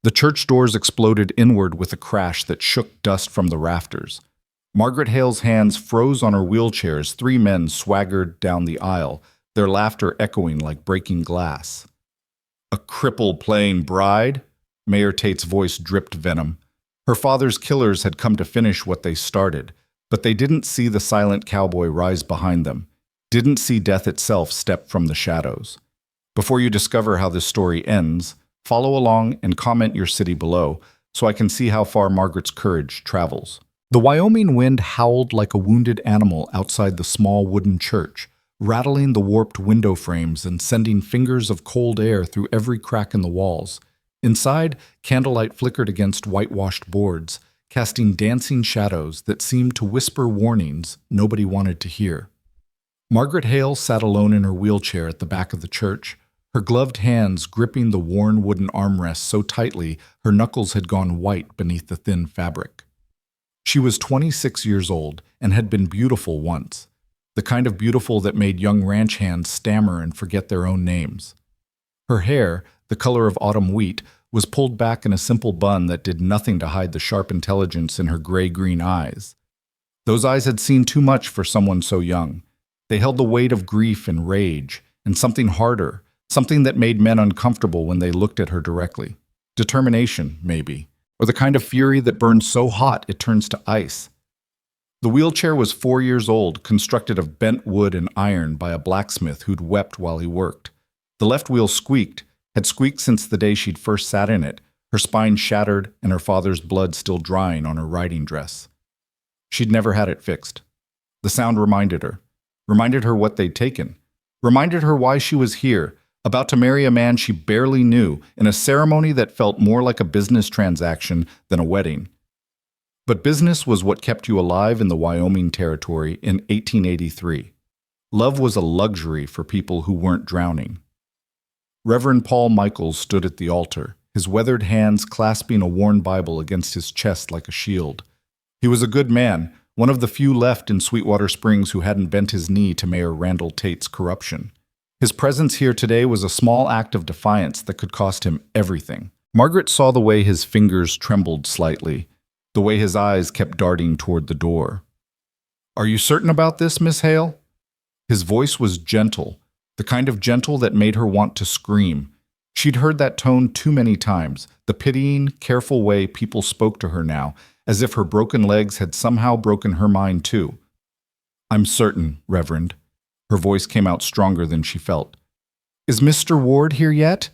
The church doors exploded inward with a crash that shook dust from the rafters. Margaret Hale's hands froze on her wheelchair as three men swaggered down the aisle, their laughter echoing like breaking glass. A cripple playing bride? Mayor Tate's voice dripped venom. Her father's killers had come to finish what they started, but they didn't see the silent cowboy rise behind them, didn't see death itself step from the shadows. Before you discover how this story ends, follow along and comment your city below so I can see how far Margaret's courage travels. The Wyoming wind howled like a wounded animal outside the small wooden church, rattling the warped window frames and sending fingers of cold air through every crack in the walls. Inside, candlelight flickered against whitewashed boards, casting dancing shadows that seemed to whisper warnings nobody wanted to hear. Margaret Hale sat alone in her wheelchair at the back of the church, her gloved hands gripping the worn wooden armrests so tightly her knuckles had gone white beneath the thin fabric. She was 26 years old and had been beautiful once, the kind of beautiful that made young ranch hands stammer and forget their own names. Her hair, the color of autumn wheat, was pulled back in a simple bun that did nothing to hide the sharp intelligence in her gray-green eyes. Those eyes had seen too much for someone so young. They held the weight of grief and rage, and something harder, something that made men uncomfortable when they looked at her directly. Determination, maybe, or the kind of fury that burns so hot it turns to ice. The wheelchair was 4 years old, constructed of bent wood and iron by a blacksmith who'd wept while he worked. The left wheel squeaked, had squeaked since the day she'd first sat in it, her spine shattered and her father's blood still drying on her riding dress. She'd never had it fixed. The sound reminded her what they'd taken, reminded her why she was here, about to marry a man she barely knew, in a ceremony that felt more like a business transaction than a wedding. But business was what kept you alive in the Wyoming Territory in 1883. Love was a luxury for people who weren't drowning. Reverend Paul Michaels stood at the altar, his weathered hands clasping a worn Bible against his chest like a shield. He was a good man, one of the few left in Sweetwater Springs who hadn't bent his knee to Mayor Randall Tate's corruption. His presence here today was a small act of defiance that could cost him everything. Margaret saw the way his fingers trembled slightly, the way his eyes kept darting toward the door. "Are you certain about this, Miss Hale?" His voice was gentle, the kind of gentle that made her want to scream. She'd heard that tone too many times, the pitying, careful way people spoke to her now, as if her broken legs had somehow broken her mind too. "I'm certain, Reverend." Her voice came out stronger than she felt. "Is Mr. Ward here yet?"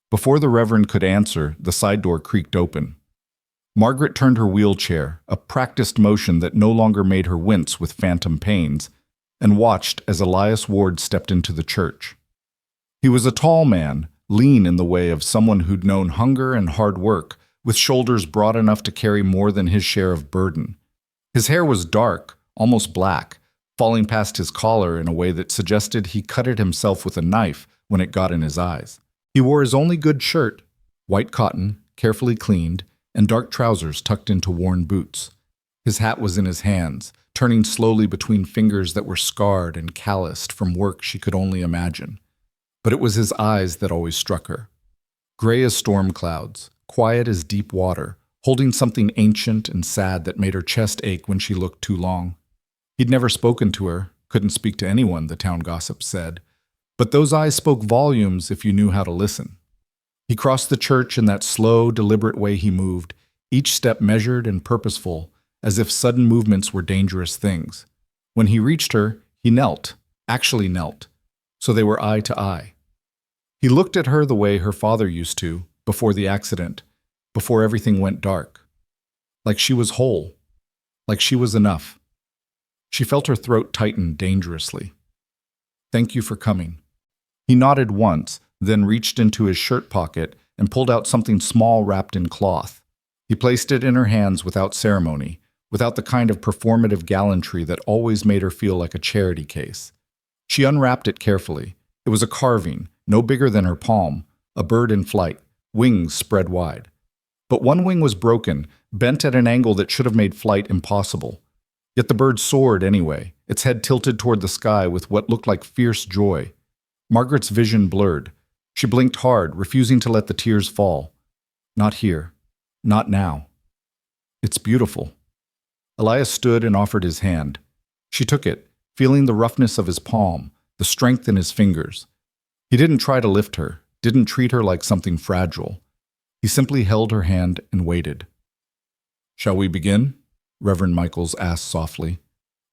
Before the Reverend could answer, the side door creaked open. Margaret turned her wheelchair, a practiced motion that no longer made her wince with phantom pains, and watched as Elias Ward stepped into the church. He was a tall man, lean in the way of someone who'd known hunger and hard work, with shoulders broad enough to carry more than his share of burden. His hair was dark, almost black, falling past his collar in a way that suggested he cut it himself with a knife when it got in his eyes. He wore his only good shirt, white cotton, carefully cleaned, and dark trousers tucked into worn boots. His hat was in his hands, turning slowly between fingers that were scarred and calloused from work she could only imagine. But it was his eyes that always struck her. Gray as storm clouds, quiet as deep water, holding something ancient and sad that made her chest ache when she looked too long. He'd never spoken to her, couldn't speak to anyone, the town gossip said. But those eyes spoke volumes if you knew how to listen. He crossed the church in that slow, deliberate way he moved, each step measured and purposeful, as if sudden movements were dangerous things. When he reached her, he knelt, actually knelt, so they were eye to eye. He looked at her the way her father used to, before the accident, before everything went dark. Like she was whole, like she was enough. She felt her throat tighten dangerously. "Thank you for coming." He nodded once, then reached into his shirt pocket and pulled out something small wrapped in cloth. He placed it in her hands without ceremony, without the kind of performative gallantry that always made her feel like a charity case. She unwrapped it carefully. It was a carving, no bigger than her palm, a bird in flight, wings spread wide. But one wing was broken, bent at an angle that should have made flight impossible. Yet the bird soared anyway, its head tilted toward the sky with what looked like fierce joy. Margaret's vision blurred. She blinked hard, refusing to let the tears fall. Not here. Not now. It's beautiful. Elias stood and offered his hand. She took it, feeling the roughness of his palm, the strength in his fingers. He didn't try to lift her, didn't treat her like something fragile. He simply held her hand and waited. "Shall we begin?" Reverend Michaels asked softly.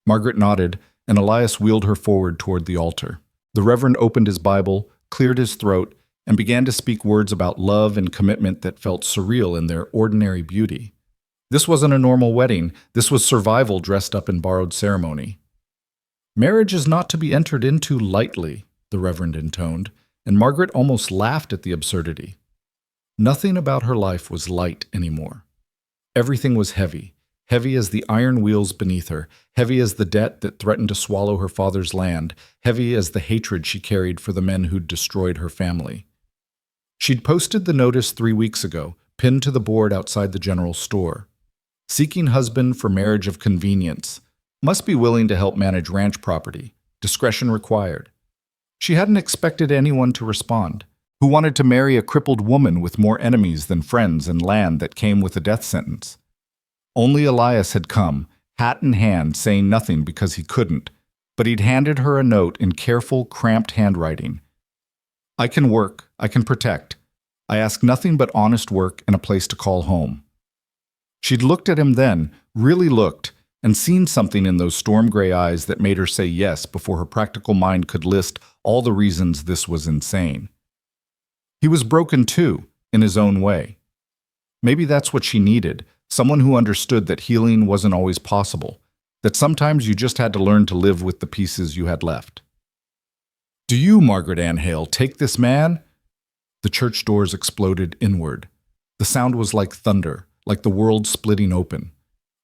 Margaret nodded, and Elias wheeled her forward toward the altar. The Reverend opened his Bible, cleared his throat, and began to speak words about love and commitment that felt surreal in their ordinary beauty. This wasn't a normal wedding. This was survival dressed up in borrowed ceremony. "Marriage is not to be entered into lightly," the Reverend intoned, and Margaret almost laughed at the absurdity. Nothing about her life was light anymore. Everything was heavy, heavy as the iron wheels beneath her, heavy as the debt that threatened to swallow her father's land, heavy as the hatred she carried for the men who'd destroyed her family. She'd posted the notice 3 weeks ago, pinned to the board outside the general store. Seeking husband for marriage of convenience. Must be willing to help manage ranch property. Discretion required. She hadn't expected anyone to respond. Who wanted to marry a crippled woman with more enemies than friends and land that came with a death sentence? Only Elias had come, hat in hand, saying nothing because he couldn't, but he'd handed her a note in careful, cramped handwriting. "I can work, I can protect. I ask nothing but honest work and a place to call home." She'd looked at him then, really looked, and seen something in those storm-gray eyes that made her say yes before her practical mind could list all the reasons this was insane. He was broken too, in his own way. Maybe that's what she needed, someone who understood that healing wasn't always possible, that sometimes you just had to learn to live with the pieces you had left. "Do you, Margaret Ann Hale, take this man?" The church doors exploded inward. The sound was like thunder, like the world splitting open.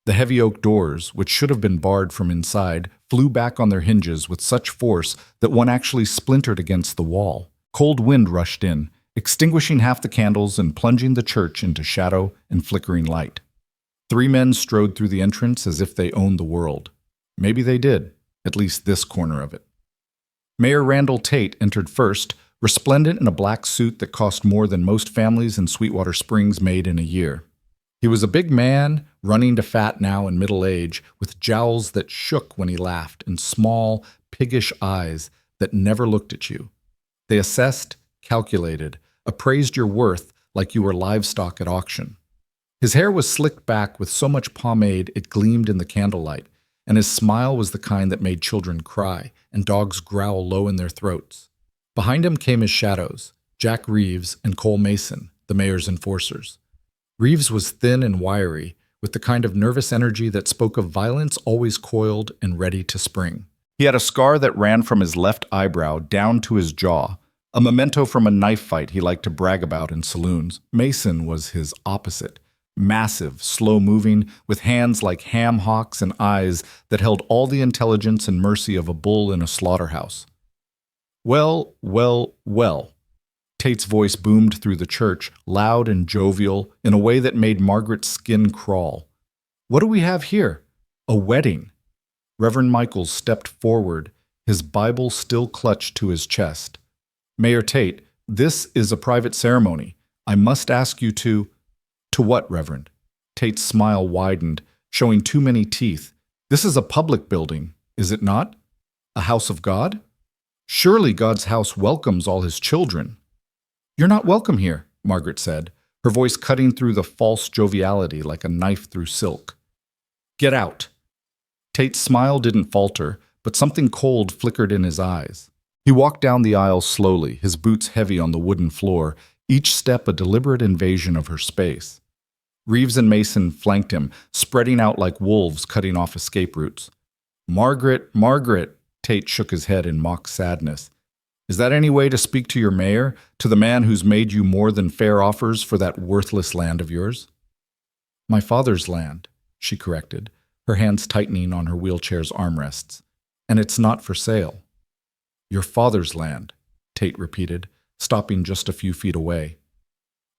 The heavy oak doors, which should have been barred from inside, flew back on their hinges with such force that one actually splintered against the wall. Cold wind rushed in, extinguishing half the candles and plunging the church into shadow and flickering light. 3 men strode through the entrance as if they owned the world. Maybe they did, at least this corner of it. Mayor Randall Tate entered first, resplendent in a black suit that cost more than most families in Sweetwater Springs made in a year. He was a big man, running to fat now in middle age, with jowls that shook when he laughed and small, piggish eyes that never looked at you. They assessed, calculated, appraised your worth like you were livestock at auction. His hair was slicked back with so much pomade it gleamed in the candlelight, and his smile was the kind that made children cry and dogs growl low in their throats. Behind him came his shadows, Jack Reeves and Cole Mason, the mayor's enforcers. Reeves was thin and wiry, with the kind of nervous energy that spoke of violence always coiled and ready to spring. He had a scar that ran from his left eyebrow down to his jaw, a memento from a knife fight he liked to brag about in saloons. Mason was his opposite. Massive, slow-moving, with hands like ham hocks and eyes that held all the intelligence and mercy of a bull in a slaughterhouse. "Well, well, well." Tate's voice boomed through the church, loud and jovial, in a way that made Margaret's skin crawl. "What do we have here? A wedding." Reverend Michaels stepped forward, his Bible still clutched to his chest. "Mayor Tate, this is a private ceremony. I must ask you to—" "To what, Reverend?" Tate's smile widened, showing too many teeth. "This is a public building, is it not? A house of God? Surely God's house welcomes all his children." "You're not welcome here," Margaret said, her voice cutting through the false joviality like a knife through silk. "Get out." Tate's smile didn't falter, but something cold flickered in his eyes. He walked down the aisle slowly, his boots heavy on the wooden floor, each step a deliberate invasion of her space. Reeves and Mason flanked him, spreading out like wolves cutting off escape routes. "Margaret, Margaret," Tate shook his head in mock sadness. "Is that any way to speak to your mayor, to the man who's made you more than fair offers for that worthless land of yours?" "My father's land," she corrected, her hands tightening on her wheelchair's armrests. "And it's not for sale." "Your father's land," Tate repeated, stopping just a few feet away.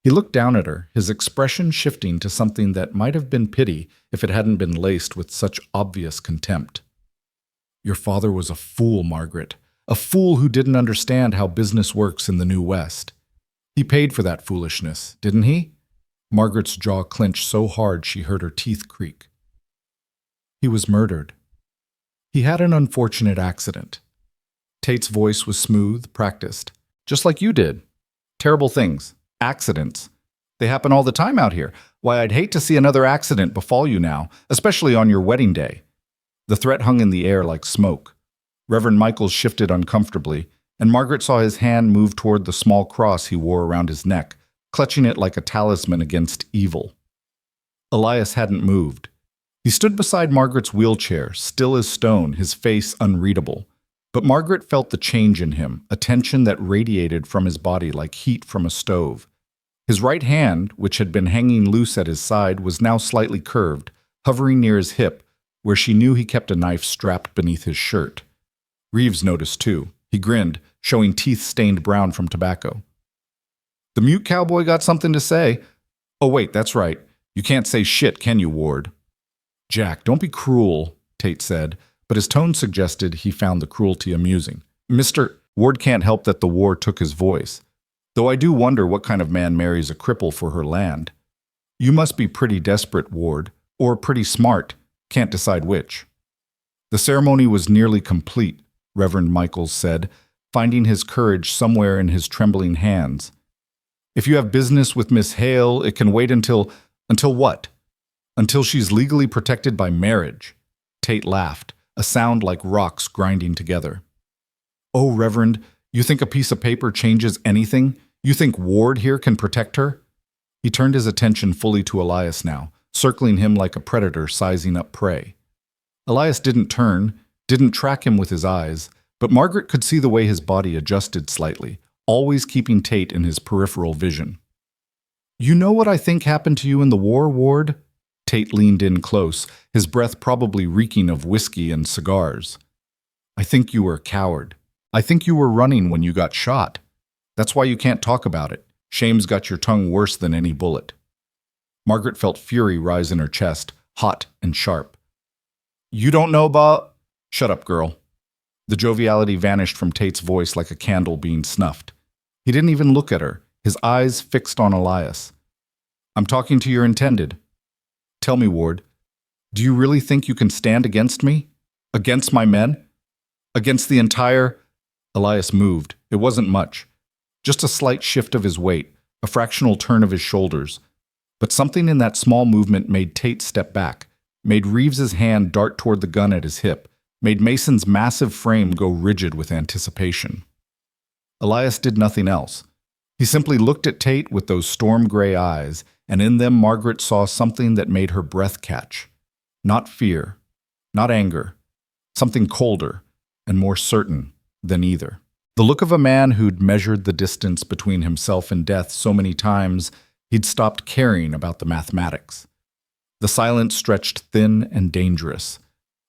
He looked down at her, his expression shifting to something that might have been pity if it hadn't been laced with such obvious contempt. "Your father was a fool, Margaret. A fool who didn't understand how business works in the New West. He paid for that foolishness, didn't he? Margaret's jaw clenched so hard she heard her teeth creak. He was murdered. He had an unfortunate accident. Tate's voice was smooth, practiced. Just like you did. Terrible things. Accidents. They happen all the time out here. Why, I'd hate to see another accident befall you now, especially on your wedding day. The threat hung in the air like smoke. Reverend Michaels shifted uncomfortably, and Margaret saw his hand move toward the small cross he wore around his neck, clutching it like a talisman against evil. Elias hadn't moved. He stood beside Margaret's wheelchair, still as stone, his face unreadable. But Margaret felt the change in him, a tension that radiated from his body like heat from a stove. His right hand, which had been hanging loose at his side, was now slightly curved, hovering near his hip, where she knew he kept a knife strapped beneath his shirt. Reeves noticed too. He grinned, showing teeth stained brown from tobacco. The mute cowboy got something to say. Oh wait, that's right. You can't say shit, can you, Ward? Jack, don't be cruel, Tate said, but his tone suggested he found the cruelty amusing. Mr. Ward can't help that the war took his voice. Though I do wonder what kind of man marries a cripple for her land. You must be pretty desperate, Ward, or pretty smart. Can't decide which. The ceremony was nearly complete, Reverend Michaels said, finding his courage somewhere in his trembling hands. If you have business with Miss Hale, it can wait until what? Until she's legally protected by marriage. Tate laughed, a sound like rocks grinding together. Oh, Reverend, you think a piece of paper changes anything? You think Ward here can protect her? He turned his attention fully to Elias now, circling him like a predator sizing up prey. Elias didn't turn, didn't track him with his eyes, but Margaret could see the way his body adjusted slightly, always keeping Tate in his peripheral vision. You know what I think happened to you in the war, Ward? Tate leaned in close, his breath probably reeking of whiskey and cigars. I think you were a coward. I think you were running when you got shot. That's why you can't talk about it. Shame's got your tongue worse than any bullet. Margaret felt fury rise in her chest, hot and sharp. You don't know about... Shut up, girl. The joviality vanished from Tate's voice like a candle being snuffed. He didn't even look at her, his eyes fixed on Elias. I'm talking to your intended. Tell me, Ward, do you really think you can stand against me? Against my men? Against the entire... Elias moved. It wasn't much. Just a slight shift of his weight, a fractional turn of his shoulders. But something in that small movement made Tate step back, made Reeves's hand dart toward the gun at his hip, made Mason's massive frame go rigid with anticipation. Elias did nothing else. He simply looked at Tate with those storm-gray eyes, and in them Margaret saw something that made her breath catch. Not fear, not anger, something colder and more certain than either. The look of a man who'd measured the distance between himself and death so many times he'd stopped caring about the mathematics. The silence stretched thin and dangerous.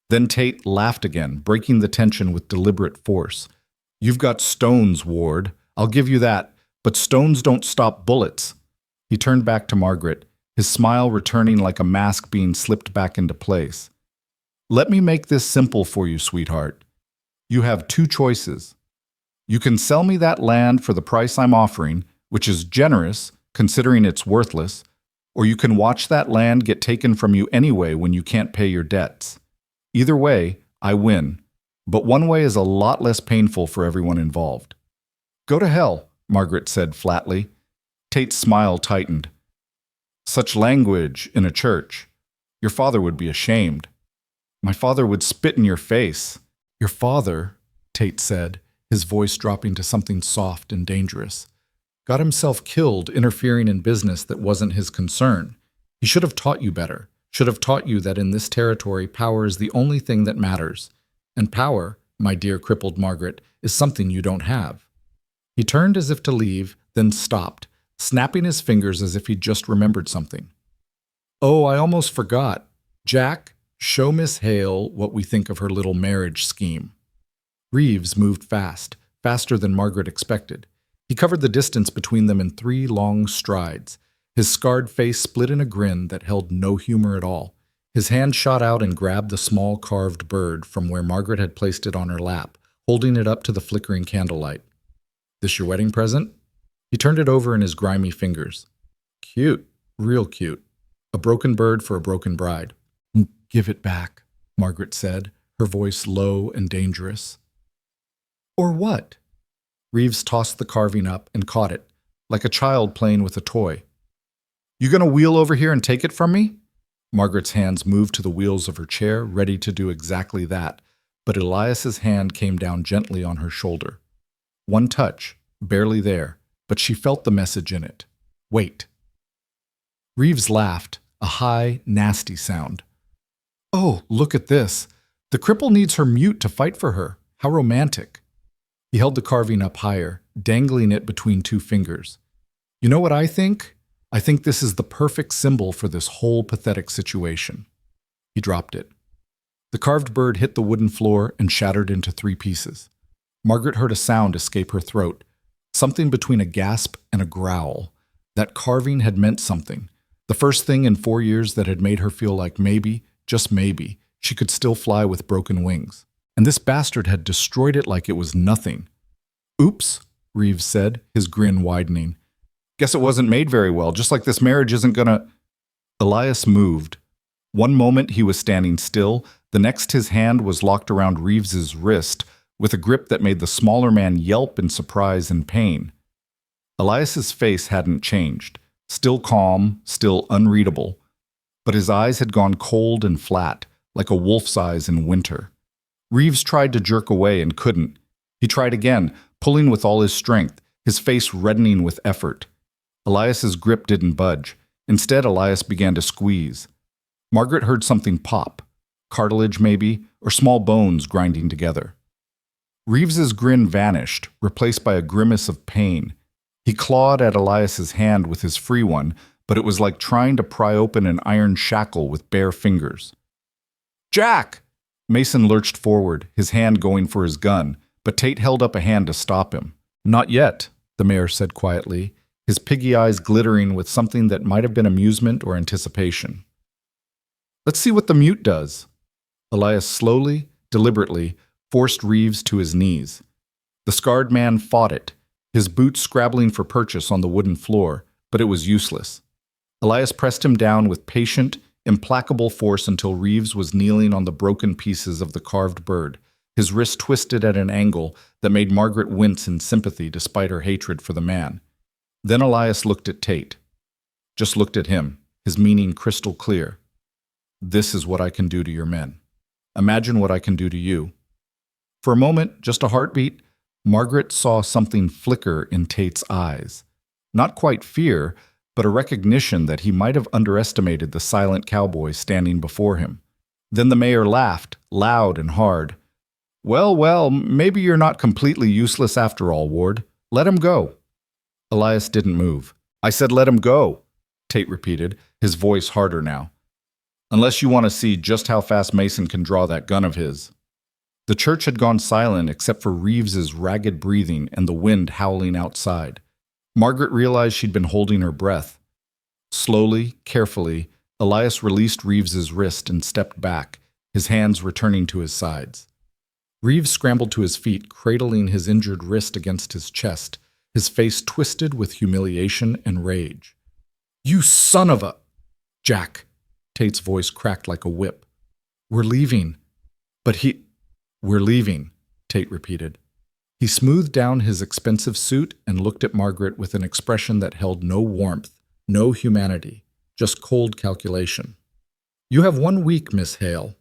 Then Tate laughed again, breaking the tension with deliberate force. You've got stones, Ward. I'll give you that. But stones don't stop bullets. He turned back to Margaret, his smile returning like a mask being slipped back into place. Let me make this simple for you, sweetheart. You have two choices. You can sell me that land for the price I'm offering, which is generous, considering it's worthless, or you can watch that land get taken from you anyway when you can't pay your debts. Either way, I win, but one way is a lot less painful for everyone involved. Go to hell, Margaret said flatly. Tate's smile tightened. Such language in a church. Your father would be ashamed. My father would spit in your face. Your father, Tate said, his voice dropping to something soft and dangerous, got himself killed interfering in business that wasn't his concern. He should have taught you better, should have taught you that in this territory power is the only thing that matters. And power, my dear crippled Margaret, is something you don't have. He turned as if to leave, then stopped, snapping his fingers as if he'd just remembered something. Oh, I almost forgot. Jack, show Miss Hale what we think of her little marriage scheme. Reeves moved fast, faster than Margaret expected. He covered the distance between them in 3 long strides. His scarred face split in a grin that held no humor at all. His hand shot out and grabbed the small carved bird from where Margaret had placed it on her lap, holding it up to the flickering candlelight. This your wedding present? He turned it over in his grimy fingers. Cute. Real cute. A broken bird for a broken bride. Give it back, Margaret said, her voice low and dangerous. Or what? Reeves tossed the carving up and caught it, like a child playing with a toy. You gonna wheel over here and take it from me? Margaret's hands moved to the wheels of her chair, ready to do exactly that, but Elias's hand came down gently on her shoulder. One touch, barely there, but she felt the message in it. Wait. Reeves laughed, a high, nasty sound. Oh, look at this. The cripple needs her mute to fight for her. How romantic. He held the carving up higher, dangling it between two fingers. You know what I think? I think this is the perfect symbol for this whole pathetic situation. He dropped it. The carved bird hit the wooden floor and shattered into 3 pieces. Margaret heard a sound escape her throat, something between a gasp and a growl. That carving had meant something. The first thing in 4 years that had made her feel like maybe, just maybe, she could still fly with broken wings. And this bastard had destroyed it like it was nothing. Oops, Reeves said, his grin widening. Guess it wasn't made very well, just like this marriage isn't gonna… Elias moved. One moment he was standing still, the next his hand was locked around Reeves's wrist with a grip that made the smaller man yelp in surprise and pain. Elias's face hadn't changed, still calm, still unreadable, but his eyes had gone cold and flat, like a wolf's eyes in winter. Reeves tried to jerk away and couldn't. He tried again, pulling with all his strength, his face reddening with effort. Elias's grip didn't budge. Instead, Elias began to squeeze. Margaret heard something pop. Cartilage, maybe, or small bones grinding together. Reeves's grin vanished, replaced by a grimace of pain. He clawed at Elias's hand with his free one, but it was like trying to pry open an iron shackle with bare fingers. Jack! Mason lurched forward, his hand going for his gun, but Tate held up a hand to stop him. Not yet, the mayor said quietly, his piggy eyes glittering with something that might have been amusement or anticipation. Let's see what the mute does. Elias slowly, deliberately, forced Reeves to his knees. The scarred man fought it, his boots scrabbling for purchase on the wooden floor, but it was useless. Elias pressed him down with patient, implacable force until Reeves was kneeling on the broken pieces of the carved bird, his wrist twisted at an angle that made Margaret wince in sympathy despite her hatred for the man. Then Elias looked at Tate. Just looked at him, his meaning crystal clear. This is what I can do to your men. Imagine what I can do to you. For a moment, just a heartbeat, Margaret saw something flicker in Tate's eyes. Not quite fear, but a recognition that he might have underestimated the silent cowboy standing before him. Then the mayor laughed, loud and hard. Well, maybe you're not completely useless after all, Ward. Let him go. Elias didn't move. I said let him go, Tate repeated, his voice harder now. Unless you want to see just how fast Mason can draw that gun of his. The church had gone silent except for Reeves's ragged breathing and the wind howling outside. Margaret realized she'd been holding her breath. Slowly, carefully, Elias released Reeves's wrist and stepped back, his hands returning to his sides. Reeves scrambled to his feet, cradling his injured wrist against his chest, his face twisted with humiliation and rage. You son of a… Jack, Tate's voice cracked like a whip. We're leaving. We're leaving, Tate repeated. He smoothed down his expensive suit and looked at Margaret with an expression that held no warmth, no humanity, just cold calculation. You have 1 week, Miss Hale.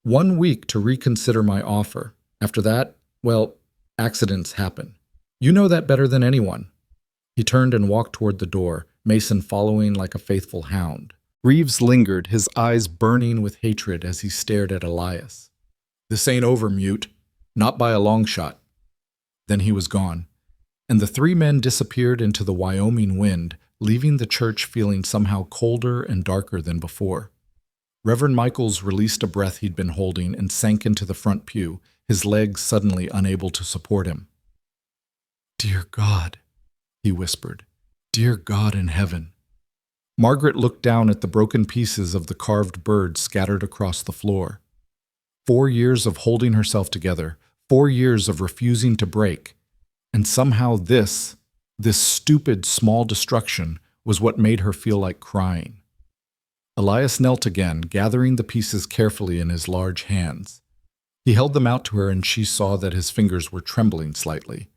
1 week to reconsider my offer. After that, well, accidents happen. You know that better than anyone. He turned and walked toward the door, Mason following like a faithful hound. Reeves lingered, his eyes burning with hatred as he stared at Elias. This ain't over, mute. Not by a long shot. Then he was gone, and the 3 men disappeared into the Wyoming wind, leaving the church feeling somehow colder and darker than before. Reverend Michaels released a breath he'd been holding and sank into the front pew, his legs suddenly unable to support him. Dear God, he whispered. Dear God in heaven. Margaret looked down at the broken pieces of the carved bird scattered across the floor. 4 years of holding herself together, 4 years of refusing to break, and somehow this stupid small destruction was what made her feel like crying. Elias knelt again, gathering the pieces carefully in his large hands. He held them out to her, and she saw that his fingers were trembling slightly.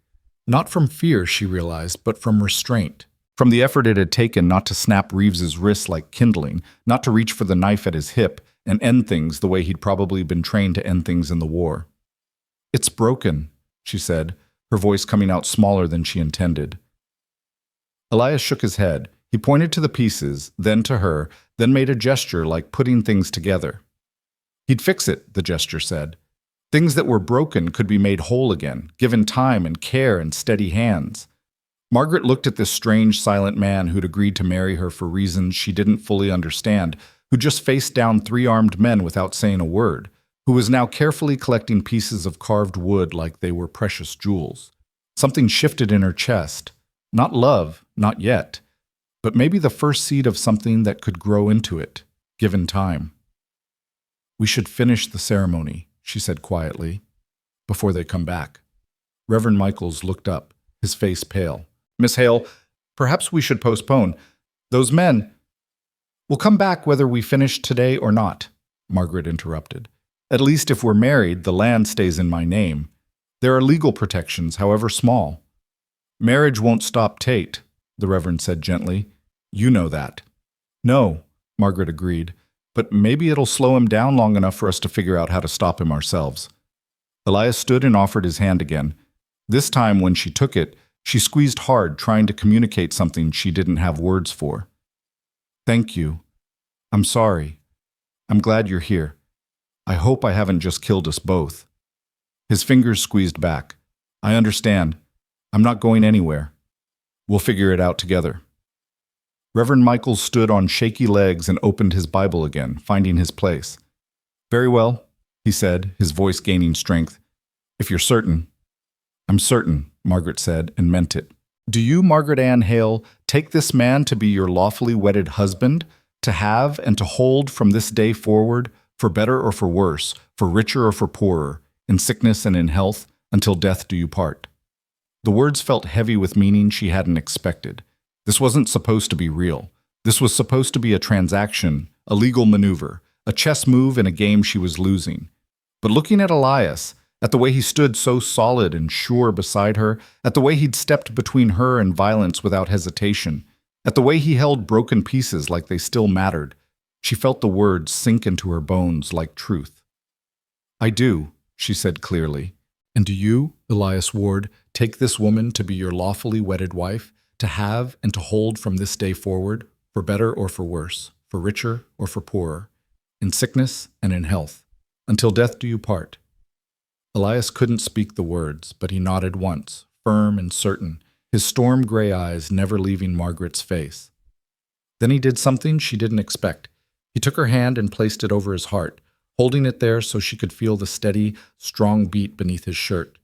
Not from fear, she realized, but from restraint. From the effort it had taken not to snap Reeves's wrists like kindling, not to reach for the knife at his hip and end things the way he'd probably been trained to end things in the war. "It's broken," she said, her voice coming out smaller than she intended. Elias shook his head. He pointed to the pieces, then to her, then made a gesture like putting things together. He'd fix it, the gesture said. Things that were broken could be made whole again, given time and care and steady hands. Margaret looked at this strange, silent man who'd agreed to marry her for reasons she didn't fully understand, who just faced down 3 armed men without saying a word, who was now carefully collecting pieces of carved wood like they were precious jewels. Something shifted in her chest. Not love, not yet, but maybe the first seed of something that could grow into it, given time. "We should finish the ceremony," she said quietly, "before they come back." Reverend Michaels looked up, his face pale. "Miss Hale, perhaps we should postpone. Those men will come back whether we finish today or not," Margaret interrupted. "At least if we're married, the land stays in my name. There are legal protections, however small." "Marriage won't stop Tate," the Reverend said gently. "You know that." "No," Margaret agreed, "but maybe it'll slow him down long enough for us to figure out how to stop him ourselves." Elias stood and offered his hand again. This time, when she took it, she squeezed hard, trying to communicate something she didn't have words for. "Thank you. I'm sorry. I'm glad you're here. I hope I haven't just killed us both." His fingers squeezed back. "I understand. I'm not going anywhere. We'll figure it out together." Reverend Michaels stood on shaky legs and opened his Bible again, finding his place. "Very well," he said, his voice gaining strength. "If you're certain." "I'm certain," Margaret said, and meant it. "Do you, Margaret Ann Hale, take this man to be your lawfully wedded husband, to have and to hold from this day forward, for better or for worse, for richer or for poorer, in sickness and in health, until death do you part?" The words felt heavy with meaning she hadn't expected. This wasn't supposed to be real. This was supposed to be a transaction, a legal maneuver, a chess move in a game she was losing. But looking at Elias, at the way he stood so solid and sure beside her, at the way he'd stepped between her and violence without hesitation, at the way he held broken pieces like they still mattered, she felt the words sink into her bones like truth. "I do," she said clearly. "And do you, Elias Ward, take this woman to be your lawfully wedded wife, to have and to hold from this day forward, for better or for worse, for richer or for poorer, in sickness and in health, until death do you part?" Elias couldn't speak the words, but he nodded once, firm and certain, his storm gray eyes never leaving Margaret's face. Then he did something she didn't expect. He took her hand and placed it over his heart, holding it there so she could feel the steady, strong beat beneath his shirt.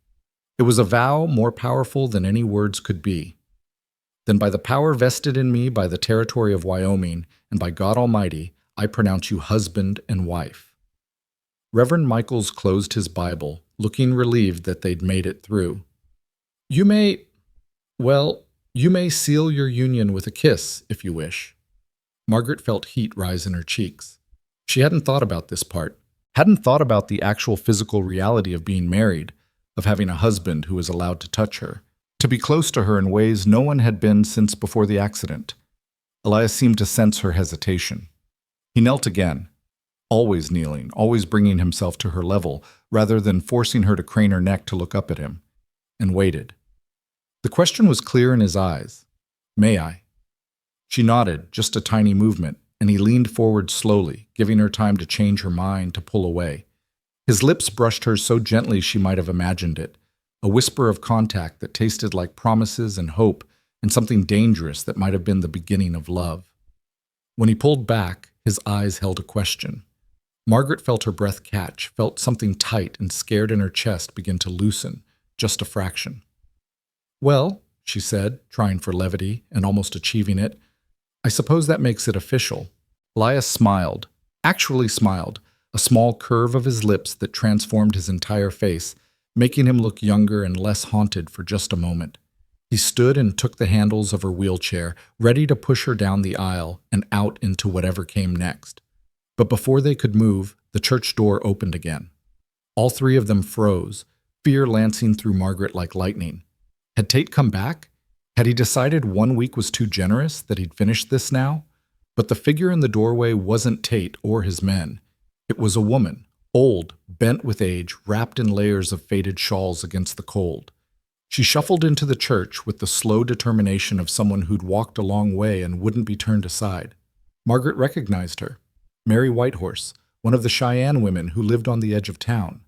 It was a vow more powerful than any words could be. "Then by the power vested in me by the territory of Wyoming, and by God Almighty, I pronounce you husband and wife." Reverend Michaels closed his Bible, looking relieved that they'd made it through. You may seal your union with a kiss, if you wish." Margaret felt heat rise in her cheeks. She hadn't thought about this part, hadn't thought about the actual physical reality of being married, of having a husband who was allowed to touch her, to be close to her in ways no one had been since before the accident. Elias seemed to sense her hesitation. He knelt again, always kneeling, always bringing himself to her level, rather than forcing her to crane her neck to look up at him, and waited. The question was clear in his eyes. "May I?" She nodded, just a tiny movement, and he leaned forward slowly, giving her time to change her mind, to pull away. His lips brushed hers so gently she might have imagined it, a whisper of contact that tasted like promises and hope and something dangerous that might have been the beginning of love. When he pulled back, his eyes held a question. Margaret felt her breath catch, felt something tight and scared in her chest begin to loosen, just a fraction. "Well," she said, trying for levity and almost achieving it, "I suppose that makes it official." Elias smiled, actually smiled, a small curve of his lips that transformed his entire face, making him look younger and less haunted for just a moment. He stood and took the handles of her wheelchair, ready to push her down the aisle and out into whatever came next. But before they could move, the church door opened again. All three of them froze, fear lancing through Margaret like lightning. Had Tate come back? Had he decided 1 week was too generous, that he'd finished this now? But the figure in the doorway wasn't Tate or his men. It was a woman, old, bent with age, wrapped in layers of faded shawls against the cold. She shuffled into the church with the slow determination of someone who'd walked a long way and wouldn't be turned aside. Margaret recognized her. Mary Whitehorse, one of the Cheyenne women who lived on the edge of town.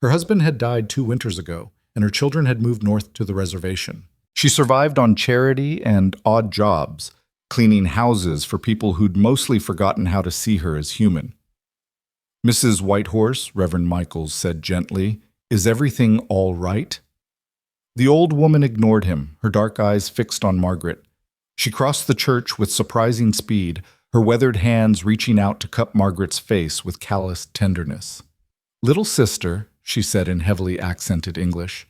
Her husband had died 2 winters ago, and her children had moved north to the reservation. She survived on charity and odd jobs, cleaning houses for people who'd mostly forgotten how to see her as human. "Mrs. Whitehorse," Reverend Michaels said gently, "is everything all right?" The old woman ignored him, her dark eyes fixed on Margaret. She crossed the church with surprising speed, her weathered hands reaching out to cup Margaret's face with calloused tenderness. "Little sister," she said in heavily accented English,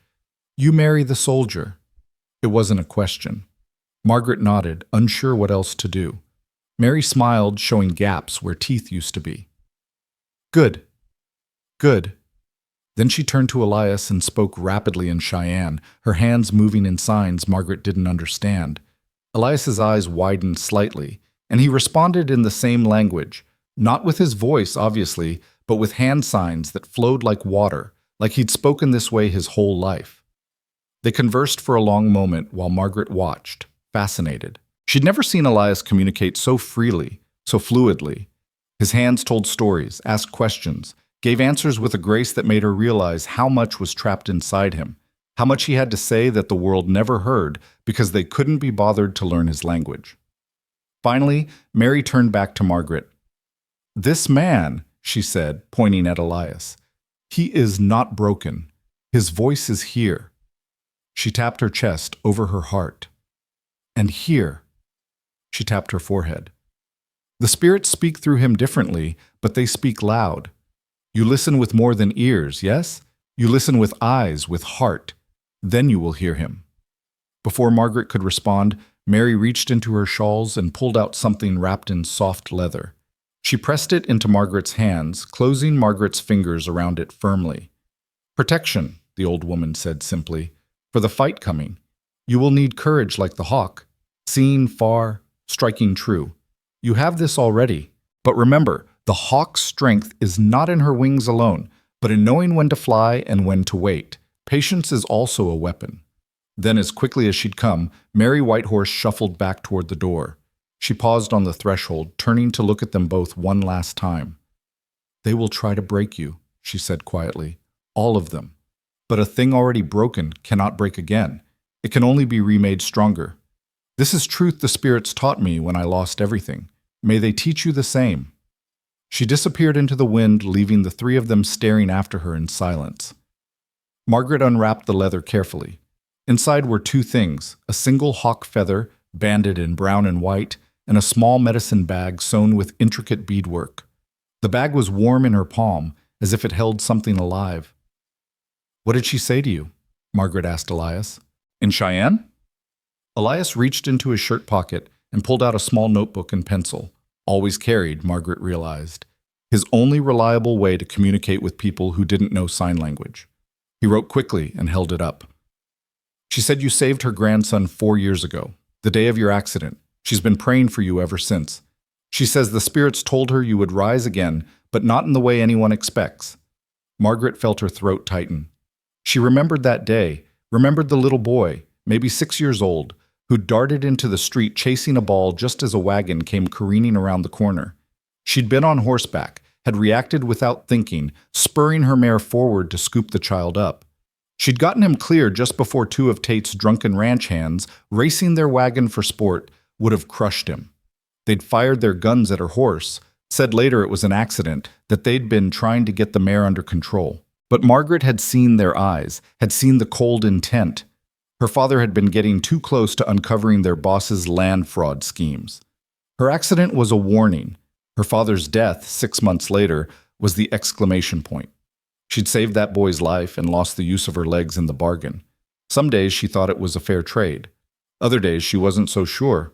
"you marry the soldier." It wasn't a question. Margaret nodded, unsure what else to do. Mary smiled, showing gaps where teeth used to be. "Good. Good." Then she turned to Elias and spoke rapidly in Cheyenne, her hands moving in signs Margaret didn't understand. Elias's eyes widened slightly, and he responded in the same language, not with his voice, obviously, but with hand signs that flowed like water, like he'd spoken this way his whole life. They conversed for a long moment while Margaret watched, fascinated. She'd never seen Elias communicate so freely, so fluidly. His hands told stories, asked questions, gave answers with a grace that made her realize how much was trapped inside him, how much he had to say that the world never heard because they couldn't be bothered to learn his language. Finally, Mary turned back to Margaret. "This man," she said, pointing at Elias, "he is not broken. His voice is here." She tapped her chest over her heart. "And here." She tapped her forehead. "The spirits speak through him differently, but they speak loud. You listen with more than ears, yes? You listen with eyes, with heart. Then you will hear him." Before Margaret could respond, Mary reached into her shawls and pulled out something wrapped in soft leather. She pressed it into Margaret's hands, closing Margaret's fingers around it firmly. "Protection," the old woman said simply, "for the fight coming. You will need courage like the hawk, seeing far, striking true. You have this already, but remember, the hawk's strength is not in her wings alone, but in knowing when to fly and when to wait. Patience is also a weapon." Then, as quickly as she'd come, Mary Whitehorse shuffled back toward the door. She paused on the threshold, turning to look at them both one last time. "They will try to break you," she said quietly. "All of them. But a thing already broken cannot break again. It can only be remade stronger. This is truth the spirits taught me when I lost everything. May they teach you the same." She disappeared into the wind, leaving the three of them staring after her in silence. Margaret unwrapped the leather carefully. Inside were 2 things, a single hawk feather, banded in brown and white, and a small medicine bag sewn with intricate beadwork. The bag was warm in her palm, as if it held something alive. "What did she say to you?" Margaret asked Elias. "In Cheyenne?" Elias reached into his shirt pocket and pulled out a small notebook and pencil. Always carried, Margaret realized. His only reliable way to communicate with people who didn't know sign language. He wrote quickly and held it up. "She said you saved her grandson 4 years ago, the day of your accident. She's been praying for you ever since. She says the spirits told her you would rise again, but not in the way anyone expects." Margaret felt her throat tighten. She remembered that day, remembered the little boy, maybe 6 years old, who darted into the street chasing a ball just as a wagon came careening around the corner. She'd been on horseback, had reacted without thinking, spurring her mare forward to scoop the child up. She'd gotten him clear just before 2 of Tate's drunken ranch hands, racing their wagon for sport, would have crushed him. They'd fired their guns at her horse, said later it was an accident, that they'd been trying to get the mare under control. But Margaret had seen their eyes, had seen the cold intent. Her father had been getting too close to uncovering their boss's land fraud schemes. Her accident was a warning. Her father's death, 6 months later, was the exclamation point. She'd saved that boy's life and lost the use of her legs in the bargain. Some days she thought it was a fair trade. Other days she wasn't so sure.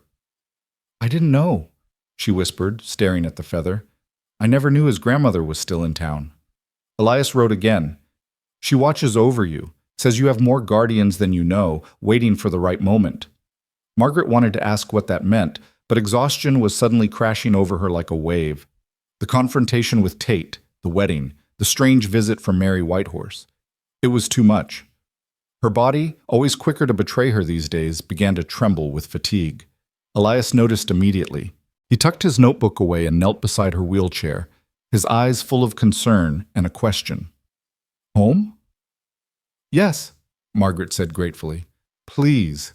"I didn't know," she whispered, staring at the feather. "I never knew his grandmother was still in town." Elias wrote again. "She watches over you, says you have more guardians than you know, waiting for the right moment." Margaret wanted to ask what that meant, but exhaustion was suddenly crashing over her like a wave. The confrontation with Tate, the wedding, the strange visit from Mary Whitehorse. It was too much. Her body, always quicker to betray her these days, began to tremble with fatigue. Elias noticed immediately. He tucked his notebook away and knelt beside her wheelchair, his eyes full of concern and a question. "Home?" "Yes," Margaret said gratefully. "Please."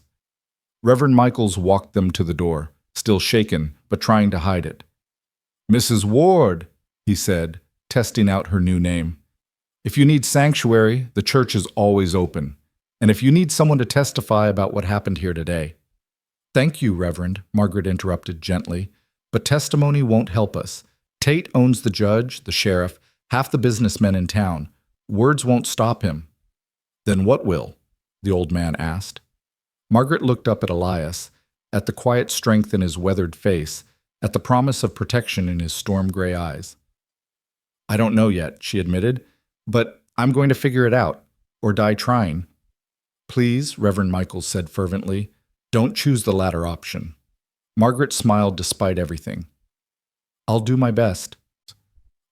Reverend Michaels walked them to the door, still shaken, but trying to hide it. "Mrs. Ward," he said, testing out her new name. "If you need sanctuary, the church is always open. And if you need someone to testify about what happened here today." "Thank you, Reverend," Margaret interrupted gently, "but testimony won't help us. Tate owns the judge, the sheriff, half the businessmen in town. Words won't stop him." "Then what will?" the old man asked. Margaret looked up at Elias, at the quiet strength in his weathered face, at the promise of protection in his storm-gray eyes. "I don't know yet," she admitted, "but I'm going to figure it out, or die trying." "Please," Reverend Michaels said fervently, "don't choose the latter option." Margaret smiled despite everything. "I'll do my best."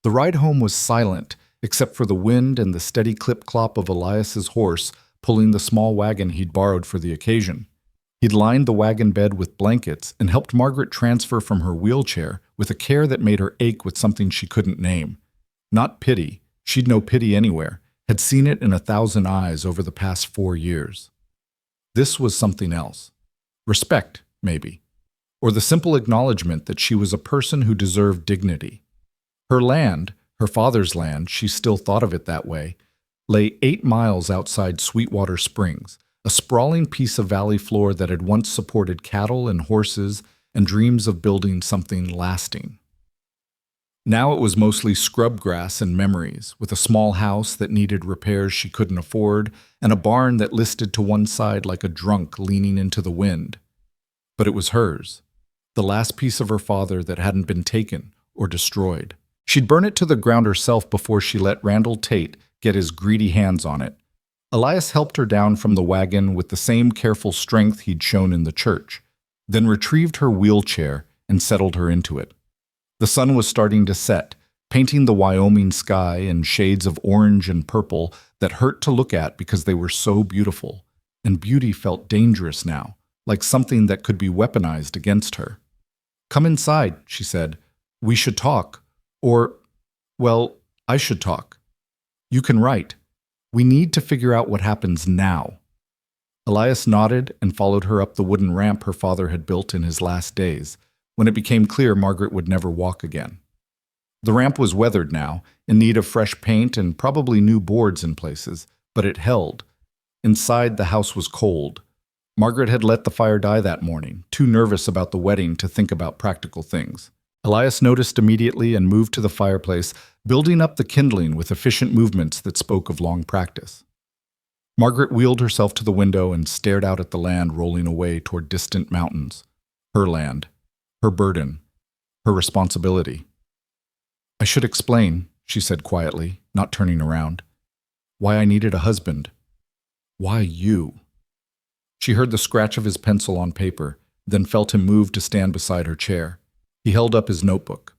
The ride home was silent, except for the wind and the steady clip-clop of Elias's horse pulling the small wagon he'd borrowed for the occasion. He'd lined the wagon bed with blankets and helped Margaret transfer from her wheelchair with a care that made her ache with something she couldn't name. Not pity. She'd no pity anywhere, had seen it in 1,000 eyes over the past 4 years. This was something else. Respect, maybe. Or the simple acknowledgement that she was a person who deserved dignity. Her land, her father's land, she still thought of it that way, lay 8 miles outside Sweetwater Springs, a sprawling piece of valley floor that had once supported cattle and horses and dreams of building something lasting. Now it was mostly scrub grass and memories, with a small house that needed repairs she couldn't afford, and a barn that listed to one side like a drunk leaning into the wind. But it was hers, the last piece of her father that hadn't been taken or destroyed. She'd burn it to the ground herself before she let Randall Tate get his greedy hands on it. Elias helped her down from the wagon with the same careful strength he'd shown in the church, then retrieved her wheelchair and settled her into it. The sun was starting to set, painting the Wyoming sky in shades of orange and purple that hurt to look at because they were so beautiful, and beauty felt dangerous now, like something that could be weaponized against her. "Come inside," she said. "We should talk. Or, well, I should talk. You can write. We need to figure out what happens now." Elias nodded and followed her up the wooden ramp her father had built in his last days, when it became clear Margaret would never walk again. The ramp was weathered now, in need of fresh paint and probably new boards in places, but it held. Inside, the house was cold. Margaret had let the fire die that morning, too nervous about the wedding to think about practical things. Elias noticed immediately and moved to the fireplace, building up the kindling with efficient movements that spoke of long practice. Margaret wheeled herself to the window and stared out at the land rolling away toward distant mountains. Her land. Her burden. Her responsibility. "I should explain," she said quietly, not turning around, "why I needed a husband. Why you?" She heard the scratch of his pencil on paper, then felt him move to stand beside her chair. He held up his notebook.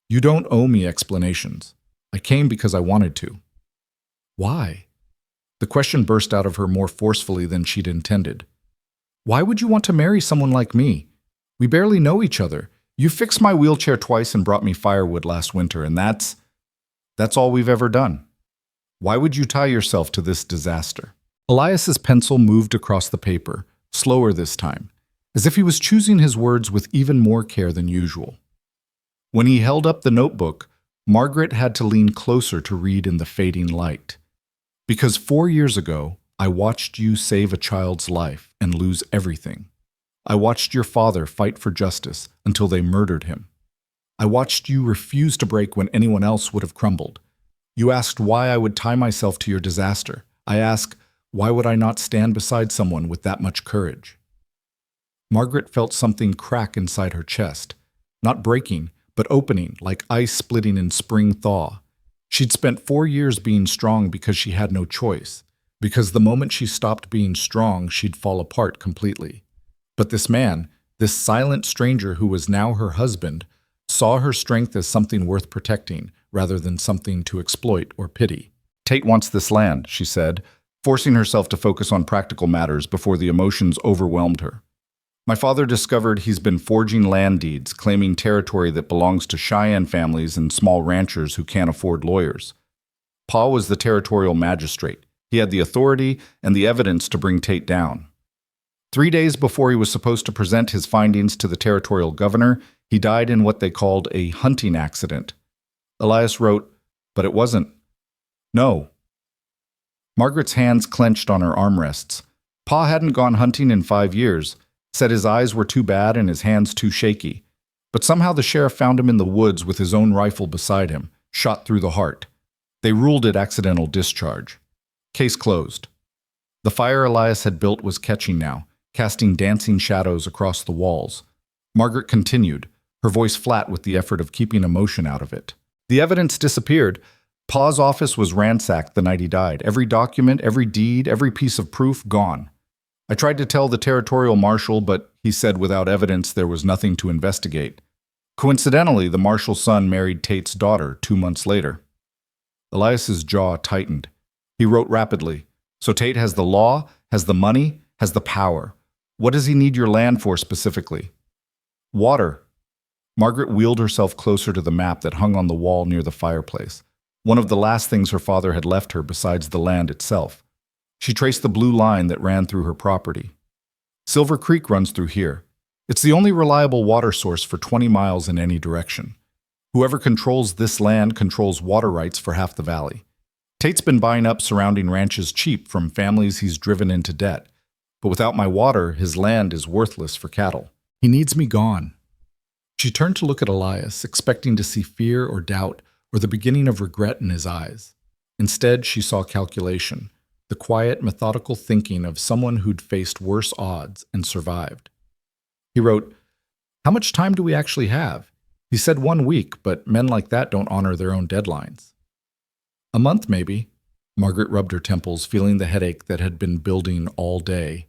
"You don't owe me explanations. I came because I wanted to." "Why?" The question burst out of her more forcefully than she'd intended. "Why would you want to marry someone like me? We barely know each other. You fixed my wheelchair twice and brought me firewood last winter, and that's all we've ever done. Why would you tie yourself to this disaster?" Elias's pencil moved across the paper, slower this time, as if he was choosing his words with even more care than usual. When he held up the notebook, Margaret had to lean closer to read in the fading light. "Because 4 years ago, I watched you save a child's life and lose everything. I watched your father fight for justice until they murdered him. I watched you refuse to break when anyone else would have crumbled. You asked why I would tie myself to your disaster. I ask, Why would I not stand beside someone with that much courage? Margaret felt something crack inside her chest. Not breaking, but opening, like ice splitting in spring thaw. She'd spent 4 years being strong because she had no choice, because the moment she stopped being strong, she'd fall apart completely. But this man, this silent stranger who was now her husband, saw her strength as something worth protecting, rather than something to exploit or pity. Tate wants this land, she said, forcing herself to focus on practical matters before the emotions overwhelmed her. My father discovered he's been forging land deeds, claiming territory that belongs to Cheyenne families and small ranchers who can't afford lawyers. Pa was the territorial magistrate. He had the authority and the evidence to bring Tate down. 3 days before he was supposed to present his findings to the territorial governor, he died in what they called a hunting accident. Elias wrote, "But it wasn't." No. Margaret's hands clenched on her armrests. Pa hadn't gone hunting in 5 years, said his eyes were too bad and his hands too shaky. But somehow the sheriff found him in the woods with his own rifle beside him, shot through the heart. They ruled it accidental discharge. Case closed. The fire Elias had built was catching now, casting dancing shadows across the walls. Margaret continued, her voice flat with the effort of keeping emotion out of it. The evidence disappeared. Pa's office was ransacked the night he died. Every document, every deed, every piece of proof gone. I tried to tell the territorial marshal, but he said without evidence there was nothing to investigate. Coincidentally, the marshal's son married Tate's daughter 2 months later. Elias's jaw tightened. He wrote rapidly, "So Tate has the law, has the money, has the power. What does he need your land for specifically?" "Water." Margaret wheeled herself closer to the map that hung on the wall near the fireplace, one of the last things her father had left her besides the land itself. She traced the blue line that ran through her property. "Silver Creek runs through here. It's the only reliable water source for 20 miles in any direction. Whoever controls this land controls water rights for half the valley. Tate's been buying up surrounding ranches cheap from families he's driven into debt. But without my water, his land is worthless for cattle. He needs me gone." She turned to look at Elias, expecting to see fear or doubt or the beginning of regret in his eyes. Instead, she saw calculation, the quiet, methodical thinking of someone who'd faced worse odds and survived. He wrote, "How much time do we actually have?" He said 1 week, but men like that don't honor their own deadlines. "A month, maybe." Margaret rubbed her temples, feeling the headache that had been building all day.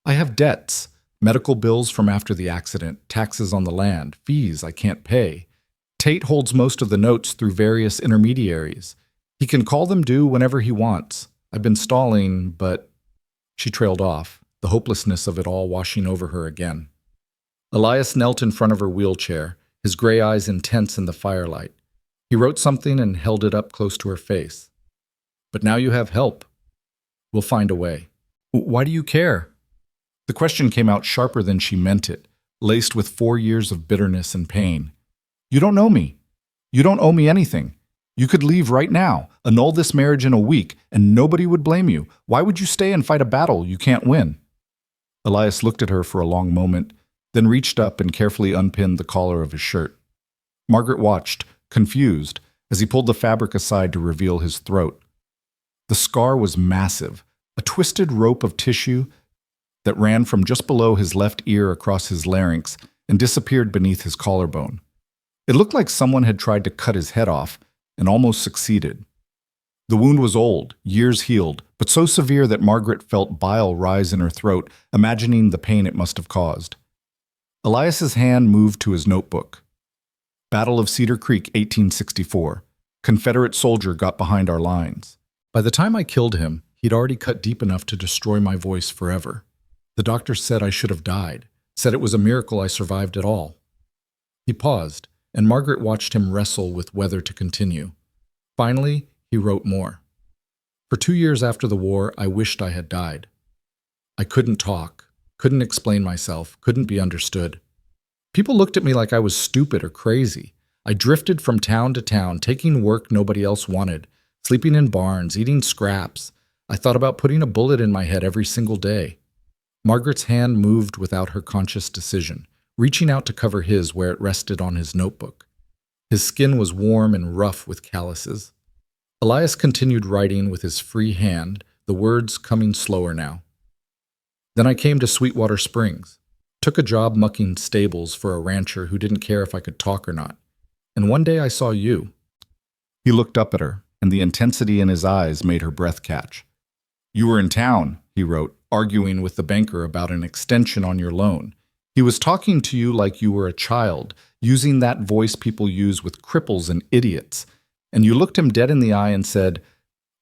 "I have debts, medical bills from after the accident, taxes on the land, fees I can't pay. Tate holds most of the notes through various intermediaries. He can call them due whenever he wants. I've been stalling, but..." She trailed off, the hopelessness of it all washing over her again. Elias knelt in front of her wheelchair, his gray eyes intense in the firelight. He wrote something and held it up close to her face. "But now you have help. We'll find a way." "Why do you care?" The question came out sharper than she meant it, laced with 4 years of bitterness and pain. "You don't know me. You don't owe me anything. You could leave right now, annul this marriage in a week, and nobody would blame you. Why would you stay and fight a battle you can't win?" Elias looked at her for a long moment, then reached up and carefully unpinned the collar of his shirt. Margaret watched, confused, as he pulled the fabric aside to reveal his throat. The scar was massive, a twisted rope of tissue that ran from just below his left ear across his larynx and disappeared beneath his collarbone. It looked like someone had tried to cut his head off and almost succeeded. The wound was old, years healed, but so severe that Margaret felt bile rise in her throat, imagining the pain it must have caused. Elias's hand moved to his notebook. "Battle of Cedar Creek, 1864. Confederate soldier got behind our lines. By the time I killed him, he'd already cut deep enough to destroy my voice forever. The doctor said I should have died, said it was a miracle I survived at all." He paused, and Margaret watched him wrestle with whether to continue. Finally, he wrote more. "For 2 years after the war, I wished I had died. I couldn't talk, couldn't explain myself, couldn't be understood. People looked at me like I was stupid or crazy. I drifted from town to town, taking work nobody else wanted, sleeping in barns, eating scraps. I thought about putting a bullet in my head every single day." Margaret's hand moved without her conscious decision, reaching out to cover his where it rested on his notebook. His skin was warm and rough with calluses. Elias continued writing with his free hand, the words coming slower now. Then I came to Sweetwater Springs, took a job mucking stables for a rancher who didn't care if I could talk or not. And one day I saw you. He looked up at her, and the intensity in his eyes made her breath catch. You were in town, he wrote, arguing with the banker about an extension on your loan. He was talking to you like you were a child, using that voice people use with cripples and idiots. And you looked him dead in the eye and said,